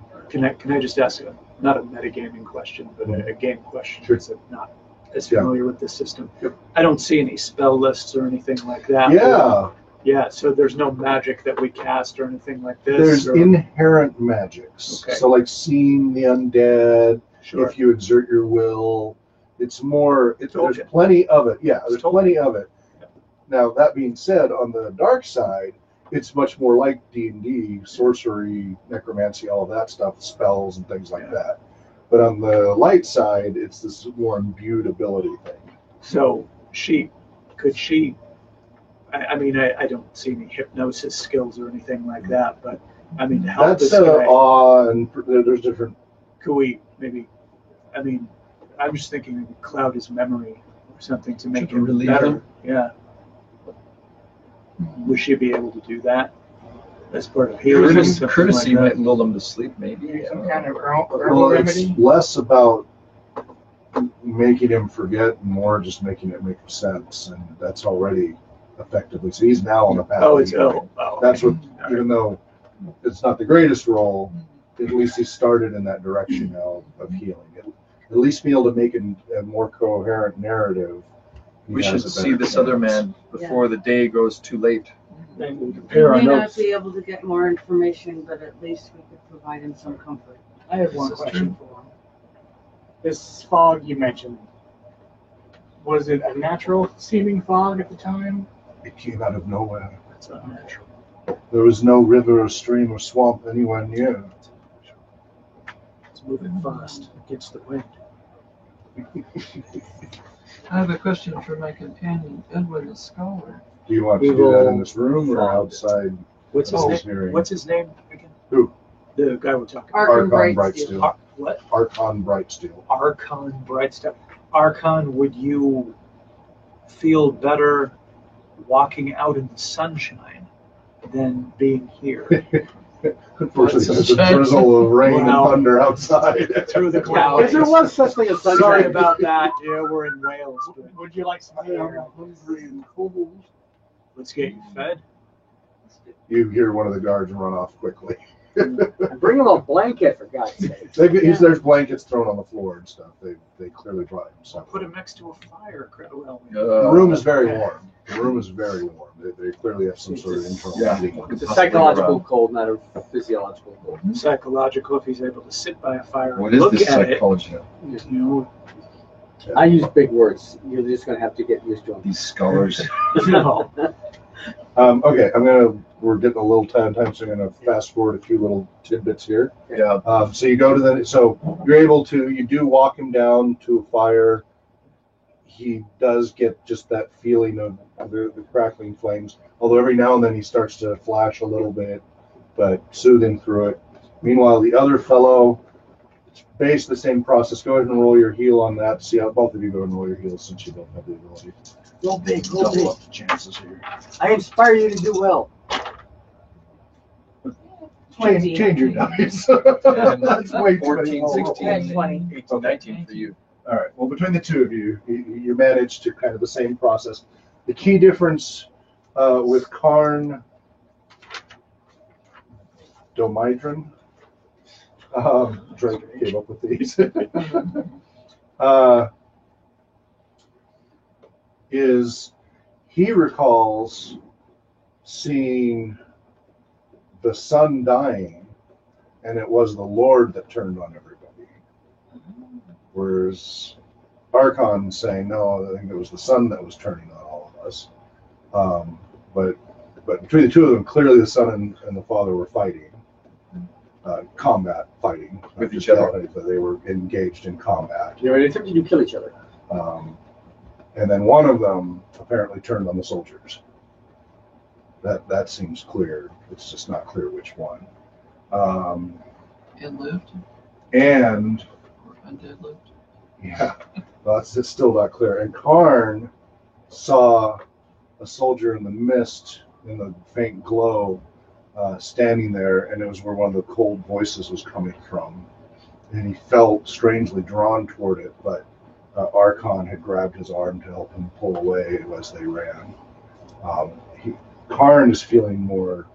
Can I just ask not a metagaming question, but a game question? Sure. Because I'm not as Yeah. familiar with this system. Yep. I don't see any spell lists or anything like that. Yeah. Yeah, so there's no magic that we cast or anything like this? There's or- inherent magics. Okay. So like seeing the undead, Sure. if you exert your will, it's more, there's Token. plenty of it. Yeah, there's Token. plenty of it. Now, that being said, on the dark side, it's much more like D&D, sorcery, necromancy, all of that stuff, spells and things like that. But on the light side, it's this more imbued ability thing. So could she? I mean, I don't see any hypnosis skills or anything like that, but I mean, to help That's this guy, awe, and there's different. could we maybe? I mean, I'm just thinking maybe cloud his memory or something to make him relieve better. him? Yeah. Would she be able to do that as part of healing? Courtesy, courtesy like might lull them to sleep, maybe. Some kind of herbal Well, it's remedy. less about making him forget, and more just making it make sense, and that's already effectively. So he's now on the path. Oh, of it's healing. That's what. Even though it's not the greatest role, at least he started in that direction now of healing. At least be able to make a more coherent narrative. He We should has a see better this other chance. man before the day goes too late. And We compare our may not notes. be able to get more information, but at least we could provide him some comfort. I have one This is question for him. This fog you mentioned, was it a natural seeming fog at the time? It came out of nowhere. That's unnatural. There was no river or stream or swamp anywhere near. It's moving fast against the wind. I have a question for my companion, Edwin the Scholar. Do you want We to do that will in this room or find it. outside? What's his Oh, name? hearing. What's his name again? Who? The guy we're talking about. Arkham Archon Brightsteel. Brightsteel. What? Archon Brightsteel. Archon Brightstep. Archon, would you feel better walking out in the sunshine than being here? Unfortunately, there's a Sunshine. drizzle of rain Wow. and thunder outside. Through the Yeah, clouds. if there was such thing as sunshine. Sorry about that. Yeah, we're in Wales, but Would you like some air? Hungry and cold. let's get you fed. You hear one of the guards run off quickly. And bring him a blanket, for God's sake. There's blankets thrown on the floor and stuff. They clearly brought him something. Put him next to a fire. Well, The room is very warm. The room is very warm. They clearly have some sort of internal Yeah. heating. It's a psychological cold, not a physiological cold. psychological if he's able to sit by a fire What and is look this at psychology? it. You know, I use big words. You're just going to have to get used to them. These scholars. no. Okay, we're getting a little time, so I'm gonna fast forward a few little tidbits here. Yeah. So you go to you do walk him down to a fire. He does get just that feeling of the crackling flames, although every now and then he starts to flash a little bit, but soothing through it. Meanwhile, the other fellow, it's basically the same process. Go ahead and roll your heal on that. See how both of you go and roll your heals since you don't have the ability. Roll big, roll Double big. up the chances here. I inspire you to do well. Change your dice. That's way too 14, many. 16, 20. 18, 19 for you. All right. Well, between the two of you, you managed to kind of the same process. The key difference with Karn Domidron, Drake came up with these, is he recalls seeing the sun dying, and it was the Lord that turned on everybody. Whereas Archon saying, no, I think it was the sun that was turning on all of us. But between the two of them, clearly the son and the father were fighting, combat fighting With each other. But they were engaged in combat. You know, they attempted to kill each other. And then one of them apparently turned on the soldiers. That seems clear. It's just not clear which one. And lived, And or undead lived. yeah, well, it's still not clear. And Karn saw a soldier in the mist, in the faint glow, standing there, and it was where one of the cold voices was coming from. And he felt strangely drawn toward it, but Archon had grabbed his arm to help him pull away as they ran. Karn is feeling more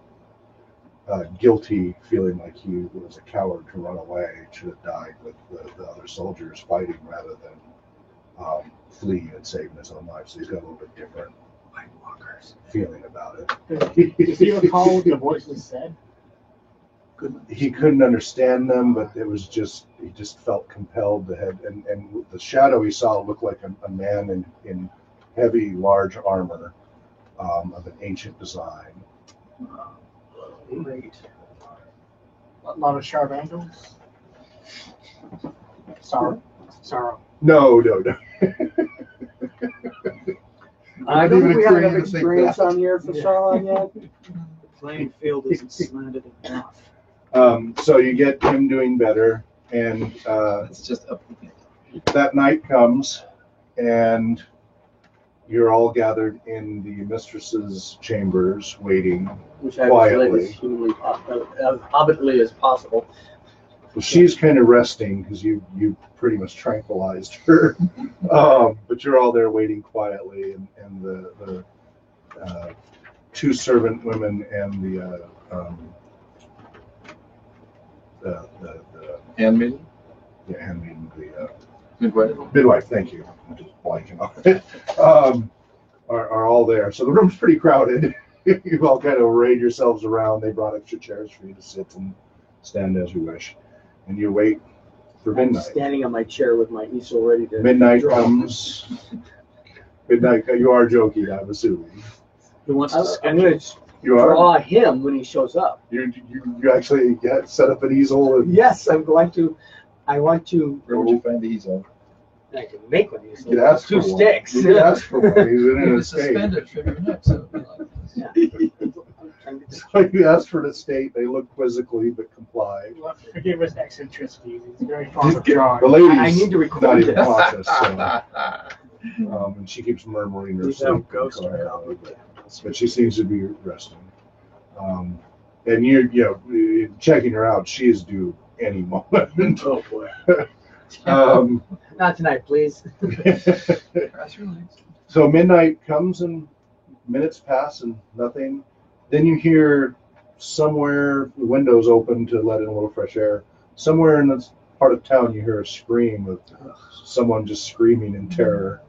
guilty, feeling like he was a coward to run away, should have died with the other soldiers fighting rather than flee and saving his own life. So he's got a little bit different feeling about it. Does he recall what the voices said? He couldn't understand them, but it was just, he just felt compelled to head, and the shadow he saw looked like a man in heavy, large armor of an ancient design. Great. A lot of sharp angles. Sorrow. No. I Not don't even think we have encouraging enough you to think experience that. on here for Sauron yet. The playing field isn't slanted enough. So you get him doing better, and It's just up. that night comes, and you're all gathered in the mistress's chambers, waiting. Which I was led Quietly. as humanly, as hobbitly as possible. Well, she's kind of resting because you pretty much tranquilized her, but you're all there waiting quietly, and the two servant women and the Handmaiden? handmaiden, the Midwife? midwife. Thank you. I'm just blanking off it. Are all there. So the room's pretty crowded. You all kind of arrayed yourselves around. They brought extra chairs for you to sit and stand as you wish, and you wait for I'm midnight. standing on my chair with my easel ready to. Midnight draw. comes. Midnight. You are joking, I'm assuming. Who wants to I'm sketch going it? to You are. draw him when he shows up. You actually set up an easel and Yes, I'm going to. I want to. Where would you find the easel? I can make one. Easel. you could ask Two for one. sticks. You could ask for one. He's in You an just suspend estate. it from your neck, so it'd be like this. So you ask for an estate. They look quizzically but comply. Well, forgive us eccentricities. He's very fond of drawing. The lady's I need to not record even this. conscious, so, and she keeps murmuring her He's sleep. out ghost right But she seems to be resting. And you're checking her out. She is due any moment. Oh boy. Um, Not tonight, please. Cross your legs. So midnight comes and minutes pass and nothing. Then you hear somewhere, the windows open to let in a little fresh air. Somewhere in this part of town, you hear a scream of someone just screaming in terror.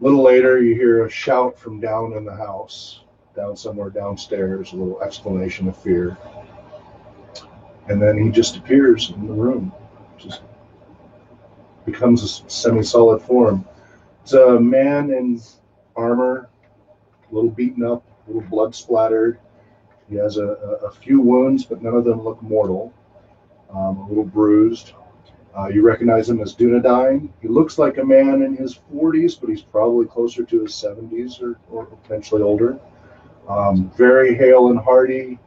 A little later, you hear a shout from down in the house, down somewhere downstairs, a little exclamation of fear. And then he just appears in the room, just becomes a semi-solid form. It's a man in armor, a little beaten up, a little blood splattered. He has a few wounds, but none of them look mortal. A little bruised. You recognize him as Dunedain. He looks like a man in his 40s, but he's probably closer to his 70s or potentially older. Very hale and hearty,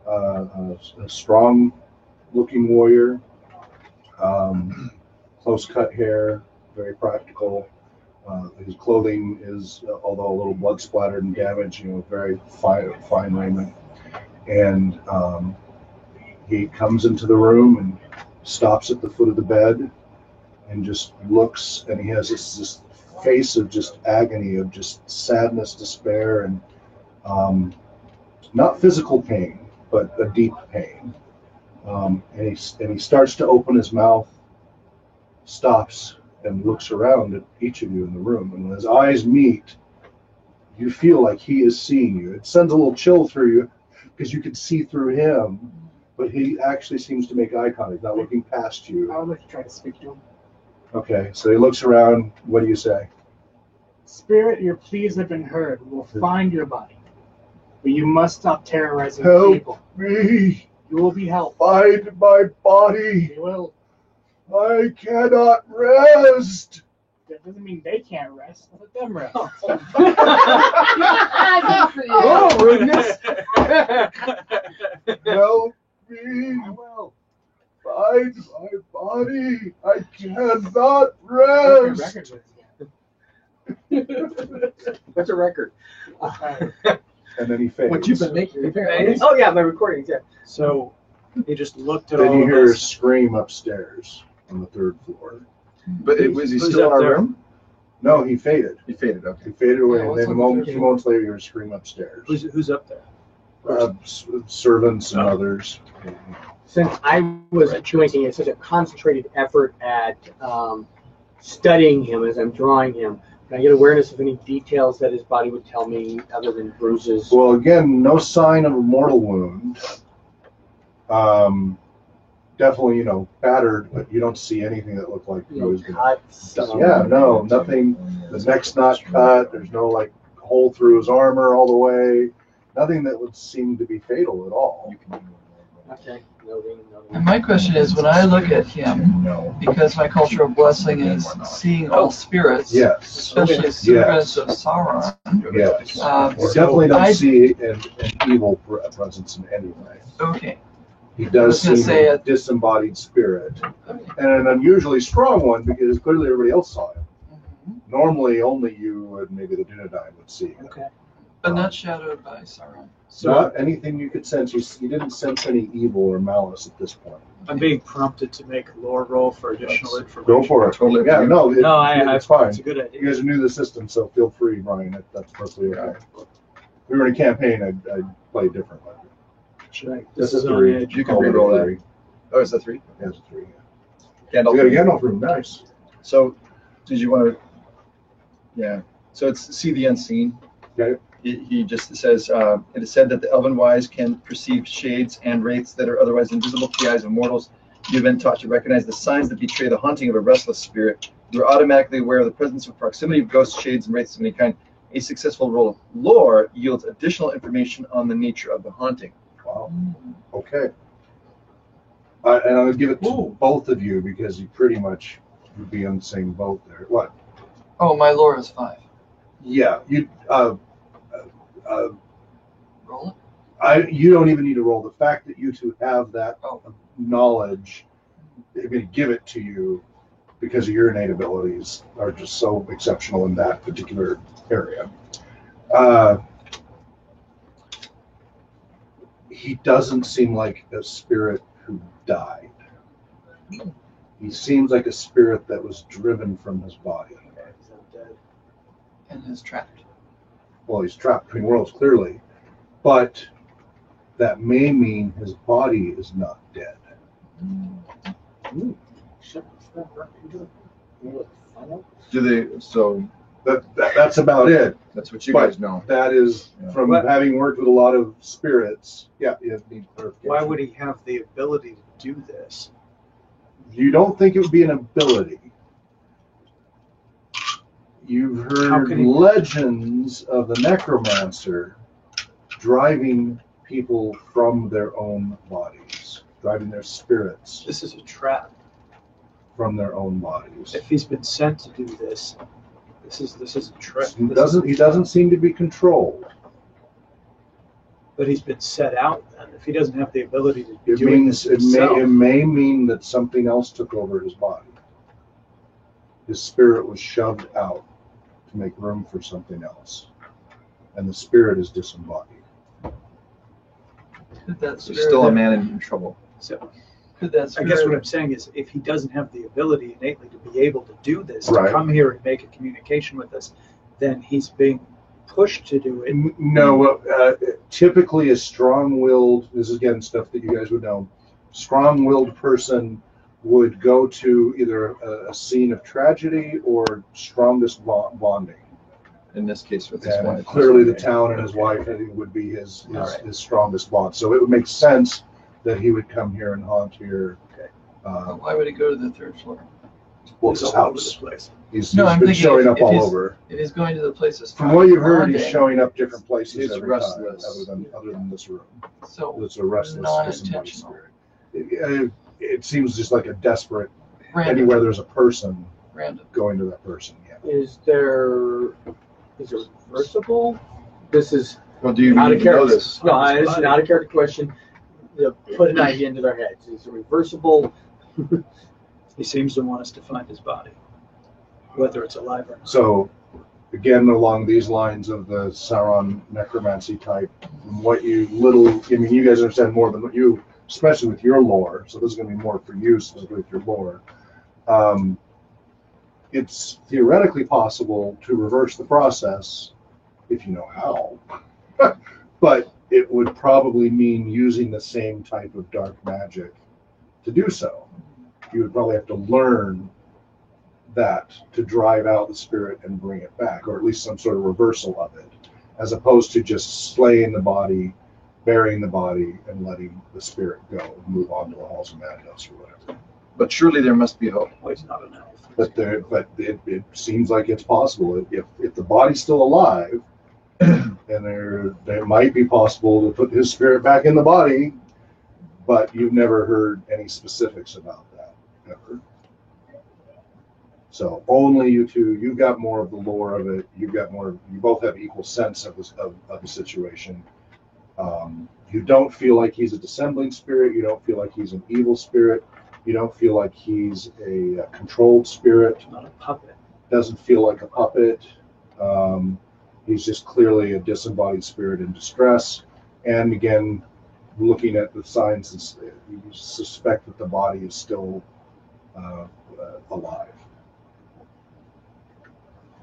a strong-looking warrior. Close-cut hair, very practical. His clothing is, although a little blood splattered and damaged, very fine raiment. And he comes into the room and stops at the foot of the bed and just looks, and he has this face of just agony, of just sadness, despair, and not physical pain, but a deep pain. And he starts to open his mouth, stops, and looks around at each of you in the room. And when his eyes meet, you feel like he is seeing you. It sends a little chill through you because you can see through him, but he actually seems to make eye contact, not looking past you. I would like to try to speak to him. Okay, so he looks around. What do you say? Spirit, your pleas have been heard. We will find your body. But you must stop terrorizing Help people. me! You will be helped. Find my body! You will. I cannot rest! That doesn't mean they can't rest. Let them rest. Good for you. Oh, rudeness. Help me! I will. Find my body! I cannot Your rest! record is What's a record? And then he fades. What you've been making apparently. Oh yeah, my recordings. Yeah. So he just looked at Then all you of hear a us. scream upstairs on the third floor. But was he Who's still in up our there? room? No, he faded. He faded, okay. He faded away, Yeah, and what's then on the third few moments later, you hear a scream upstairs. Who's up there? Servants and Oh. others. Since I was making such a concentrated effort at studying him as I'm drawing him, can I get awareness of any details that his body would tell me other than bruises? Well, again, no sign of a mortal wound. Definitely, battered, but you don't see anything that looked like he was going Cuts. to. Yeah, no, nothing. The neck's not cut. There's no hole through his armor all the way. Nothing that would seem to be fatal at all. You can Okay. Noting. And my question is, when I look at him, no. because my cultural blessing is seeing all spirits, Yes. especially servants of Sauron, Yes. You so definitely don't I- see an evil presence in any way. okay. He I does was gonna seem say a it- disembodied spirit, Okay. and an unusually strong one because clearly everybody else saw him. Mhm. Normally, only you and maybe the Dunedain would see him. Okay. But not shadowed by Sauron. Not anything you could sense. You didn't sense any evil or malice at this point. I'm being prompted to make a lore roll for additional information. Go for it. Totally up to Yeah, you. no, No, it's fine. It's a good You idea. guys are new to the system, so feel free, Brian. That's perfectly okay. If we were in a campaign, I'd play differently. Should I? This This is is on three. edge. You can Call it a re-roll that. three. Oh, is that 3? Yeah, it's a 3. Gandalf. We got a Gandalf room. Nice. So, did you want to? Yeah. So it's see the unseen. Okay. He just says, it is said that the elven wise can perceive shades and wraiths that are otherwise invisible to the eyes of mortals. You've been taught to recognize the signs that betray the haunting of a restless spirit. You're automatically aware of the presence of proximity of ghosts, shades, and wraiths of any kind. A successful roll of lore yields additional information on the nature of the haunting. Wow. Okay. And I'll give it to both of you because you pretty much would be on the same boat there. What? Oh, my lore is 5. Yeah. You. Roll it. You don't even need to roll. The fact that you two have that Oh. knowledge, I'm going to give it to you because of your innate abilities are just so exceptional in that particular area. He doesn't seem like a spirit who died. He seems like a spirit that was driven from his body. And is trapped. Well, he's trapped between worlds, clearly, but that may mean his body is not dead. Do they? So That's about it. that's what you But guys know. that is Yeah. from What- having worked with a lot of spirits. Yeah, you need clarification. Why would he have the ability to do this? You don't think it would be an ability? You've How heard can he- legends of the necromancer driving people from their own bodies, driving their spirits This is a trap. from their own bodies. If he's been sent to do this, this is a trap. He doesn't seem to be controlled. But he's been set out. And if he doesn't have the ability to It do means this himself, it may mean that something else took over his body. His spirit was shoved out to make room for something else, and the spirit is disembodied. Could that So spirit still a have- man in trouble. so Could that I spirit, guess what I'm saying is, if he doesn't have the ability innately to be able to do this, Right. to come here and make a communication with us, then he's being pushed to do it. No, typically a strong-willed, this is again stuff that you guys would know, strong-willed person would go to either a scene of tragedy or strongest bonding. In this case, with his And wife. clearly the town and his wife, I think, would be his strongest bond. So it would make sense that he would come here and haunt here. why would he go to the 3rd floor? Well, He's his all over house. this place. He's No, I'm been thinking showing if- up if all he's- over. If he's going to the places. From what you've heard, he's bonding, showing up different places He's every restless. time, other than this room. So It's a restless, disembodied non-intentional. spirit. It seems just like a desperate. Random. Anywhere there's a person, Random. going to that person. Yeah. Is it reversible? This is Well, do you out need of to know character. this? No, this is not a character question. To put an idea into their heads. Is it reversible? He seems to want us to find his body, whether it's alive or not. So, again, along these lines of the Sauron necromancy type, from what you you guys understand more than what you, especially with your lore. So this is going to be more for you, specifically with your lore. It's theoretically possible to reverse the process if you know how, but it would probably mean using the same type of dark magic to do so. You would probably have to learn that to drive out the spirit and bring it back, or at least some sort of reversal of it, as opposed to just slaying the body, burying the body, and letting the spirit go and move on to the halls of madhouse or whatever. But surely there must be hope. Well, he's not an elf. But it seems like it's possible. If the body's still alive, and there might be possible to put his spirit back in the body, but you've never heard any specifics about that ever. So only you two, you've got more of the lore of it. You've got more. You both have equal sense of the situation. You don't feel like he's a dissembling spirit. You don't feel like he's an evil spirit. You don't feel like he's a controlled spirit. Not a puppet. Doesn't feel like a puppet. He's just clearly a disembodied spirit in distress. And again, looking at the signs, you suspect that the body is still alive.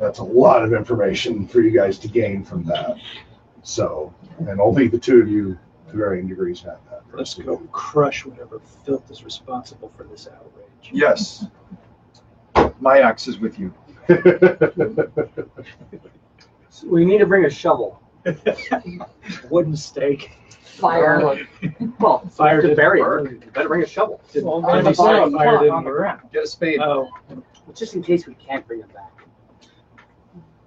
That's a lot of information for you guys to gain from that. So, and only the two of you, to varying degrees, have that. Let's go crush whatever filth is responsible for this outrage. Yes. My axe is with you. So we need to bring a shovel. Wooden stake. Fire. Well, Fire to didn't bury work. it, you better bring a shovel. Well, Fire then you set a didn't fire work. on the ground. Get a spade. Oh, Just in case we can't bring it back.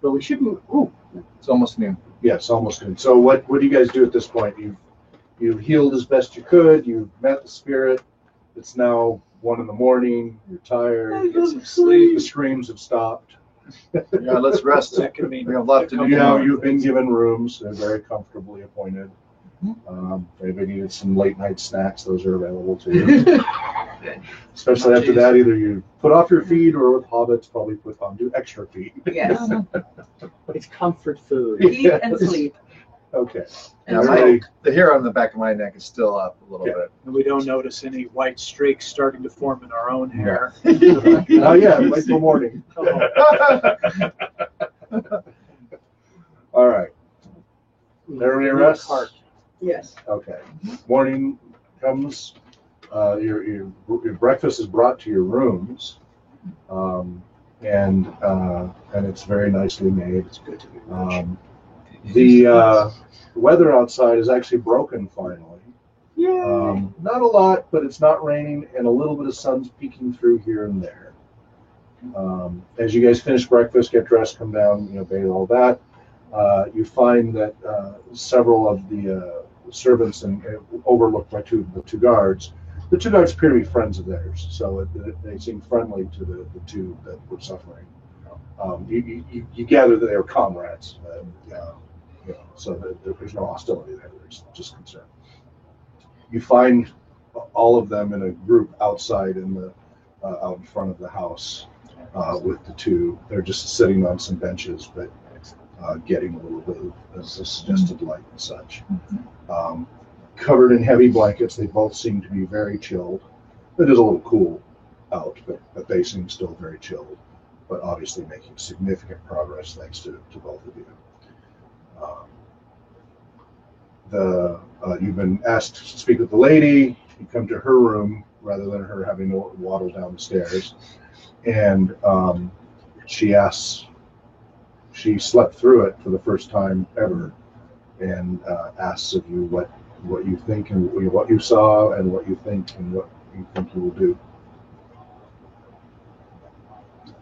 But we shouldn't. Ooh, It's almost noon. Yes, almost good. So what do you guys do at this point? You've healed as best you could. You've met the spirit. It's now 1 a.m. You're tired. get some sleep. The screams have stopped. Yeah, let's rest. That can mean We have a lot to do. You know, you've been given rooms. They're very comfortably appointed. If anybody needed some late night snacks, those are available to you. Especially after that, either you put off your feed or with hobbits, probably put on do extra feed. Yes. it's comfort food. Eat and sleep. Okay. Yeah, Everybody- the hair on the back of my neck is still up a little Yeah. bit. And we don't notice any white streaks starting to form in our own hair. Oh yeah, wait till morning. All right. Everybody rest? Yes. Okay. Morning comes. Your breakfast is brought to your rooms, and it's very nicely made. It's good to be rich. The weather outside is actually broken finally. Not a lot, but it's not raining, and a little bit of sun's peeking through here and there. As you guys finish breakfast, get dressed, come down, bathe, all that, you find that several of the servants and overlooked by the two guards. The two guards appear to be friends of theirs, so they seem friendly to the two that were suffering. You gather that they were comrades, so that there's no hostility there. There's just concern. You find all of them in a group outside out in front of the house with the two. They're just sitting on some benches, but getting a little bit of suggested light and such. Covered in heavy blankets, they both seem to be very chilled. It is a little cool out, but they seem still very chilled, but obviously making significant progress thanks to both of you. You've been asked to speak with the lady. You come to her room rather than her having to waddle down the stairs, and she asks. She slept through it for the first time ever, and asks of you what you think and what you saw and what you think and what you think you will do.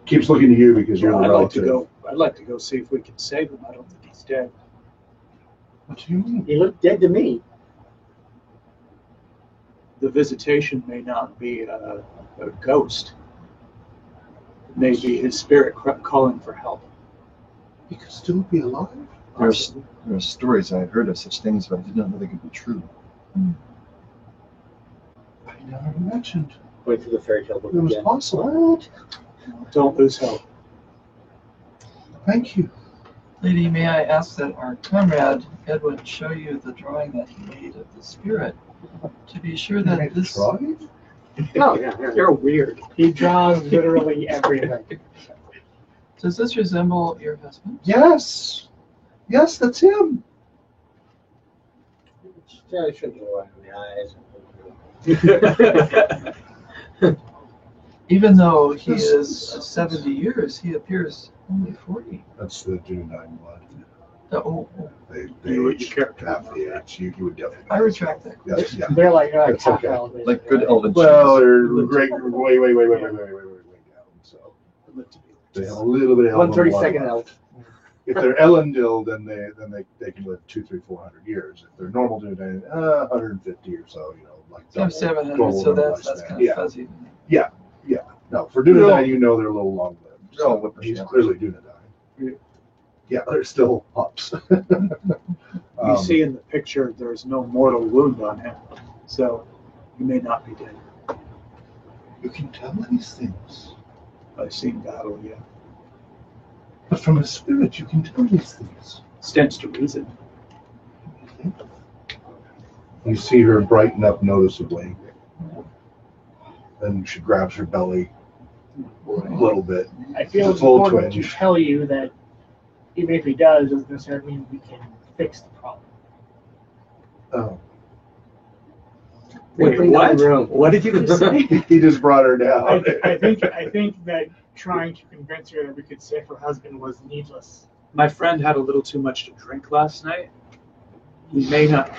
Keeps looking to you because you're the relative. I'd like to go see if we can save him. I don't think he's dead. What do you mean? He looked dead to me. The visitation may not be a ghost. It may be his spirit calling for help. He could still be alive. There are stories I've heard of such things, but I did not know they could be true. I never mentioned Going through the fairy tale book it was again. possible. Don't lose hope. Thank you. Lady, may I ask that our comrade Edwin show you the drawing that he made of the spirit to be sure that Made a this. drawing? Oh, yeah. You're weird. He draws literally everything. Does this resemble your husband? Yes. Yes, that's him. Yeah, I shouldn't go right in the eyes. Even though he is 70 years, he appears only 40. That's the June 9 blood. Oh, They You age character. half the age. You would definitely. I retract that. Yes, yeah. They're like That's half okay. elevated. Like good elven Well, cheese. they're great. Way down. So they have a little bit of elven 132nd blood. elf. If they're Elendil, then they can live 200, 300, 400 years. If they're normal Dunedain, 150 or so. Like I'm double- 700, double so their that's lifespan. kind of Yeah. fuzzy. No, for Dunedain, they're a little long lived. They're all whippers, He's yeah. clearly Dunedain. Yeah, they're still pups. You see in the picture, there's no mortal wound on him, so he may not be dead. You can tell these things. I've seen battle, yeah. But from a spirit, you can tell these things. Stands to reason. You see her brighten up noticeably. Then she grabs her belly a little bit. I feel it's It's a little important to twinge. tell you that even if he does, doesn't necessarily mean we can fix the problem. Oh. Wait, Bring down what? the room. What did you just say? He just brought her down. I think that trying to convince her that we could save her husband was needless. My friend had a little too much to drink last night. He may not.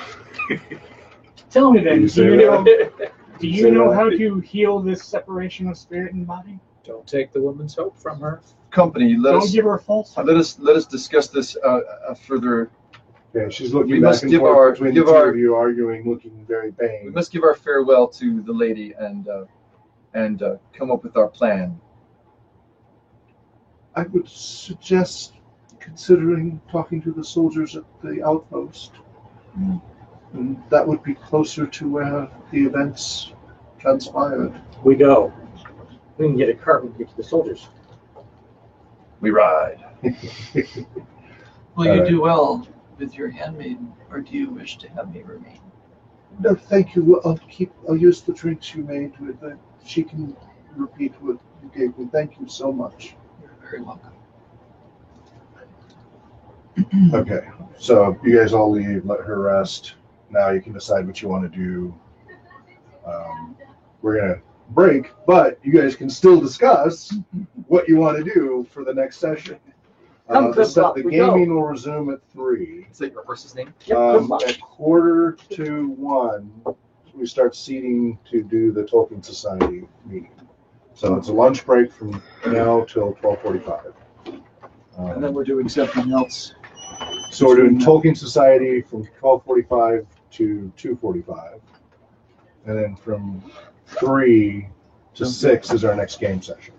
Tell me then, You do say you know, that? do Say you know that? how to heal this separation of spirit and body? Don't take the woman's hope from her. Company, let Don't us give her false hope. let us discuss this further. Yeah, she's looking We back must and give forth our- between give the two our- of you, arguing, looking very We pained. must give our farewell to the lady and come up with our plan. I would suggest considering talking to the soldiers at the outpost. And that would be closer to where the events transpired. We go. We can get a cart and get to the soldiers. We ride. Will you Alright. do well with your handmaiden, or do you wish to have me remain? No, thank you. I'll use the drinks you made with it. She can repeat what you gave me. Thank you so much. You're very welcome. Okay, so you guys all leave, let her rest. Now you can decide what you want to do. We're gonna break, but you guys can still discuss what you want to do for the next session. Come, The Flip-Flop, we gaming will resume at 3. Is that your horse's name? Yep, Flip-Flop. At 1:45, we start seating to do the Tolkien Society meeting. So it's a lunch break from now till 12:45. And then we're doing something else. So we're doing Tolkien Society from 12:45 to 2:45, and then from 3 to 6 is our next game session.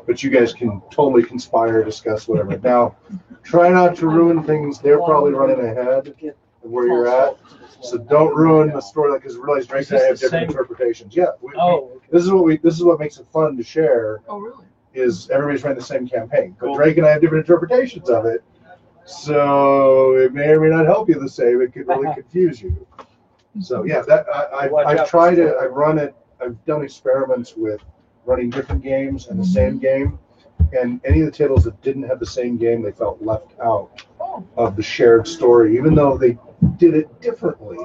But you guys can totally conspire, discuss whatever. Now, try not to ruin things. They're probably running ahead of where you're at, so don't ruin the story. Because realize Drake and I have different interpretations. Yeah, this is what makes it fun to share. Oh, really? Is everybody's running the same campaign, but Drake and I have different interpretations of it. So it may or may not help you the same. It could really confuse you. So yeah, I've done experiments with running different games and the same game, and any of the tables that didn't have the same game, they felt left out of the shared story, even though they did it differently.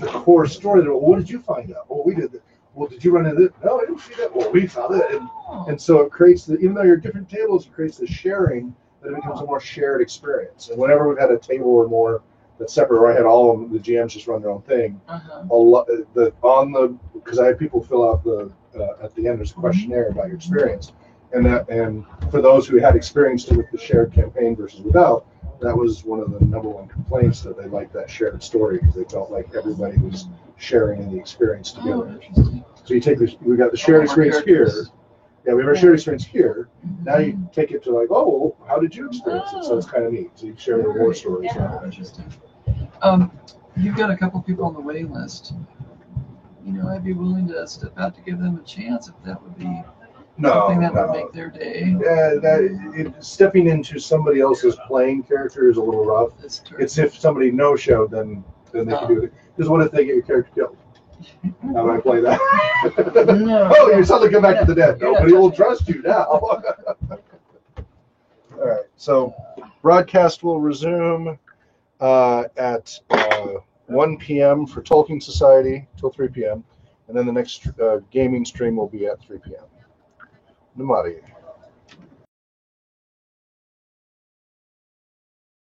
The core story. Well, what did you find out? Well, we did that. Well, did you run into this? No, I didn't see that. Well, we found it, and so it creates even though you're different tables, it creates the sharing. That it becomes a more shared experience. And whenever we've had a table or more that's separate, where I had all of them, the GMs just run their own thing. Because I had people fill out at the end, there's a questionnaire about your experience, and for those who had experienced it with the shared campaign versus without, that was one of the number one complaints, that they liked that shared story because they felt like everybody was sharing in the experience together. So you take we got the shared experience here. Yeah, we have our shared experience here. Now you take it to like, oh, well, how did you experience it? So it's kind of neat. So you share the war stories. Interesting. You've got a couple people on the waiting list. I'd be willing to step out to give them a chance if that would be something that would make their day. Yeah, stepping into somebody else's playing character is a little rough. It's if somebody no-showed, then they can do it. Because what if they get your character killed? How do I play that? No. Oh, you're suddenly come back to the dead. Nobody will trust you now. All right. So broadcast will resume at 1 p.m. for Tolkien Society till 3 p.m. And then the next gaming stream will be at 3 p.m. Namari.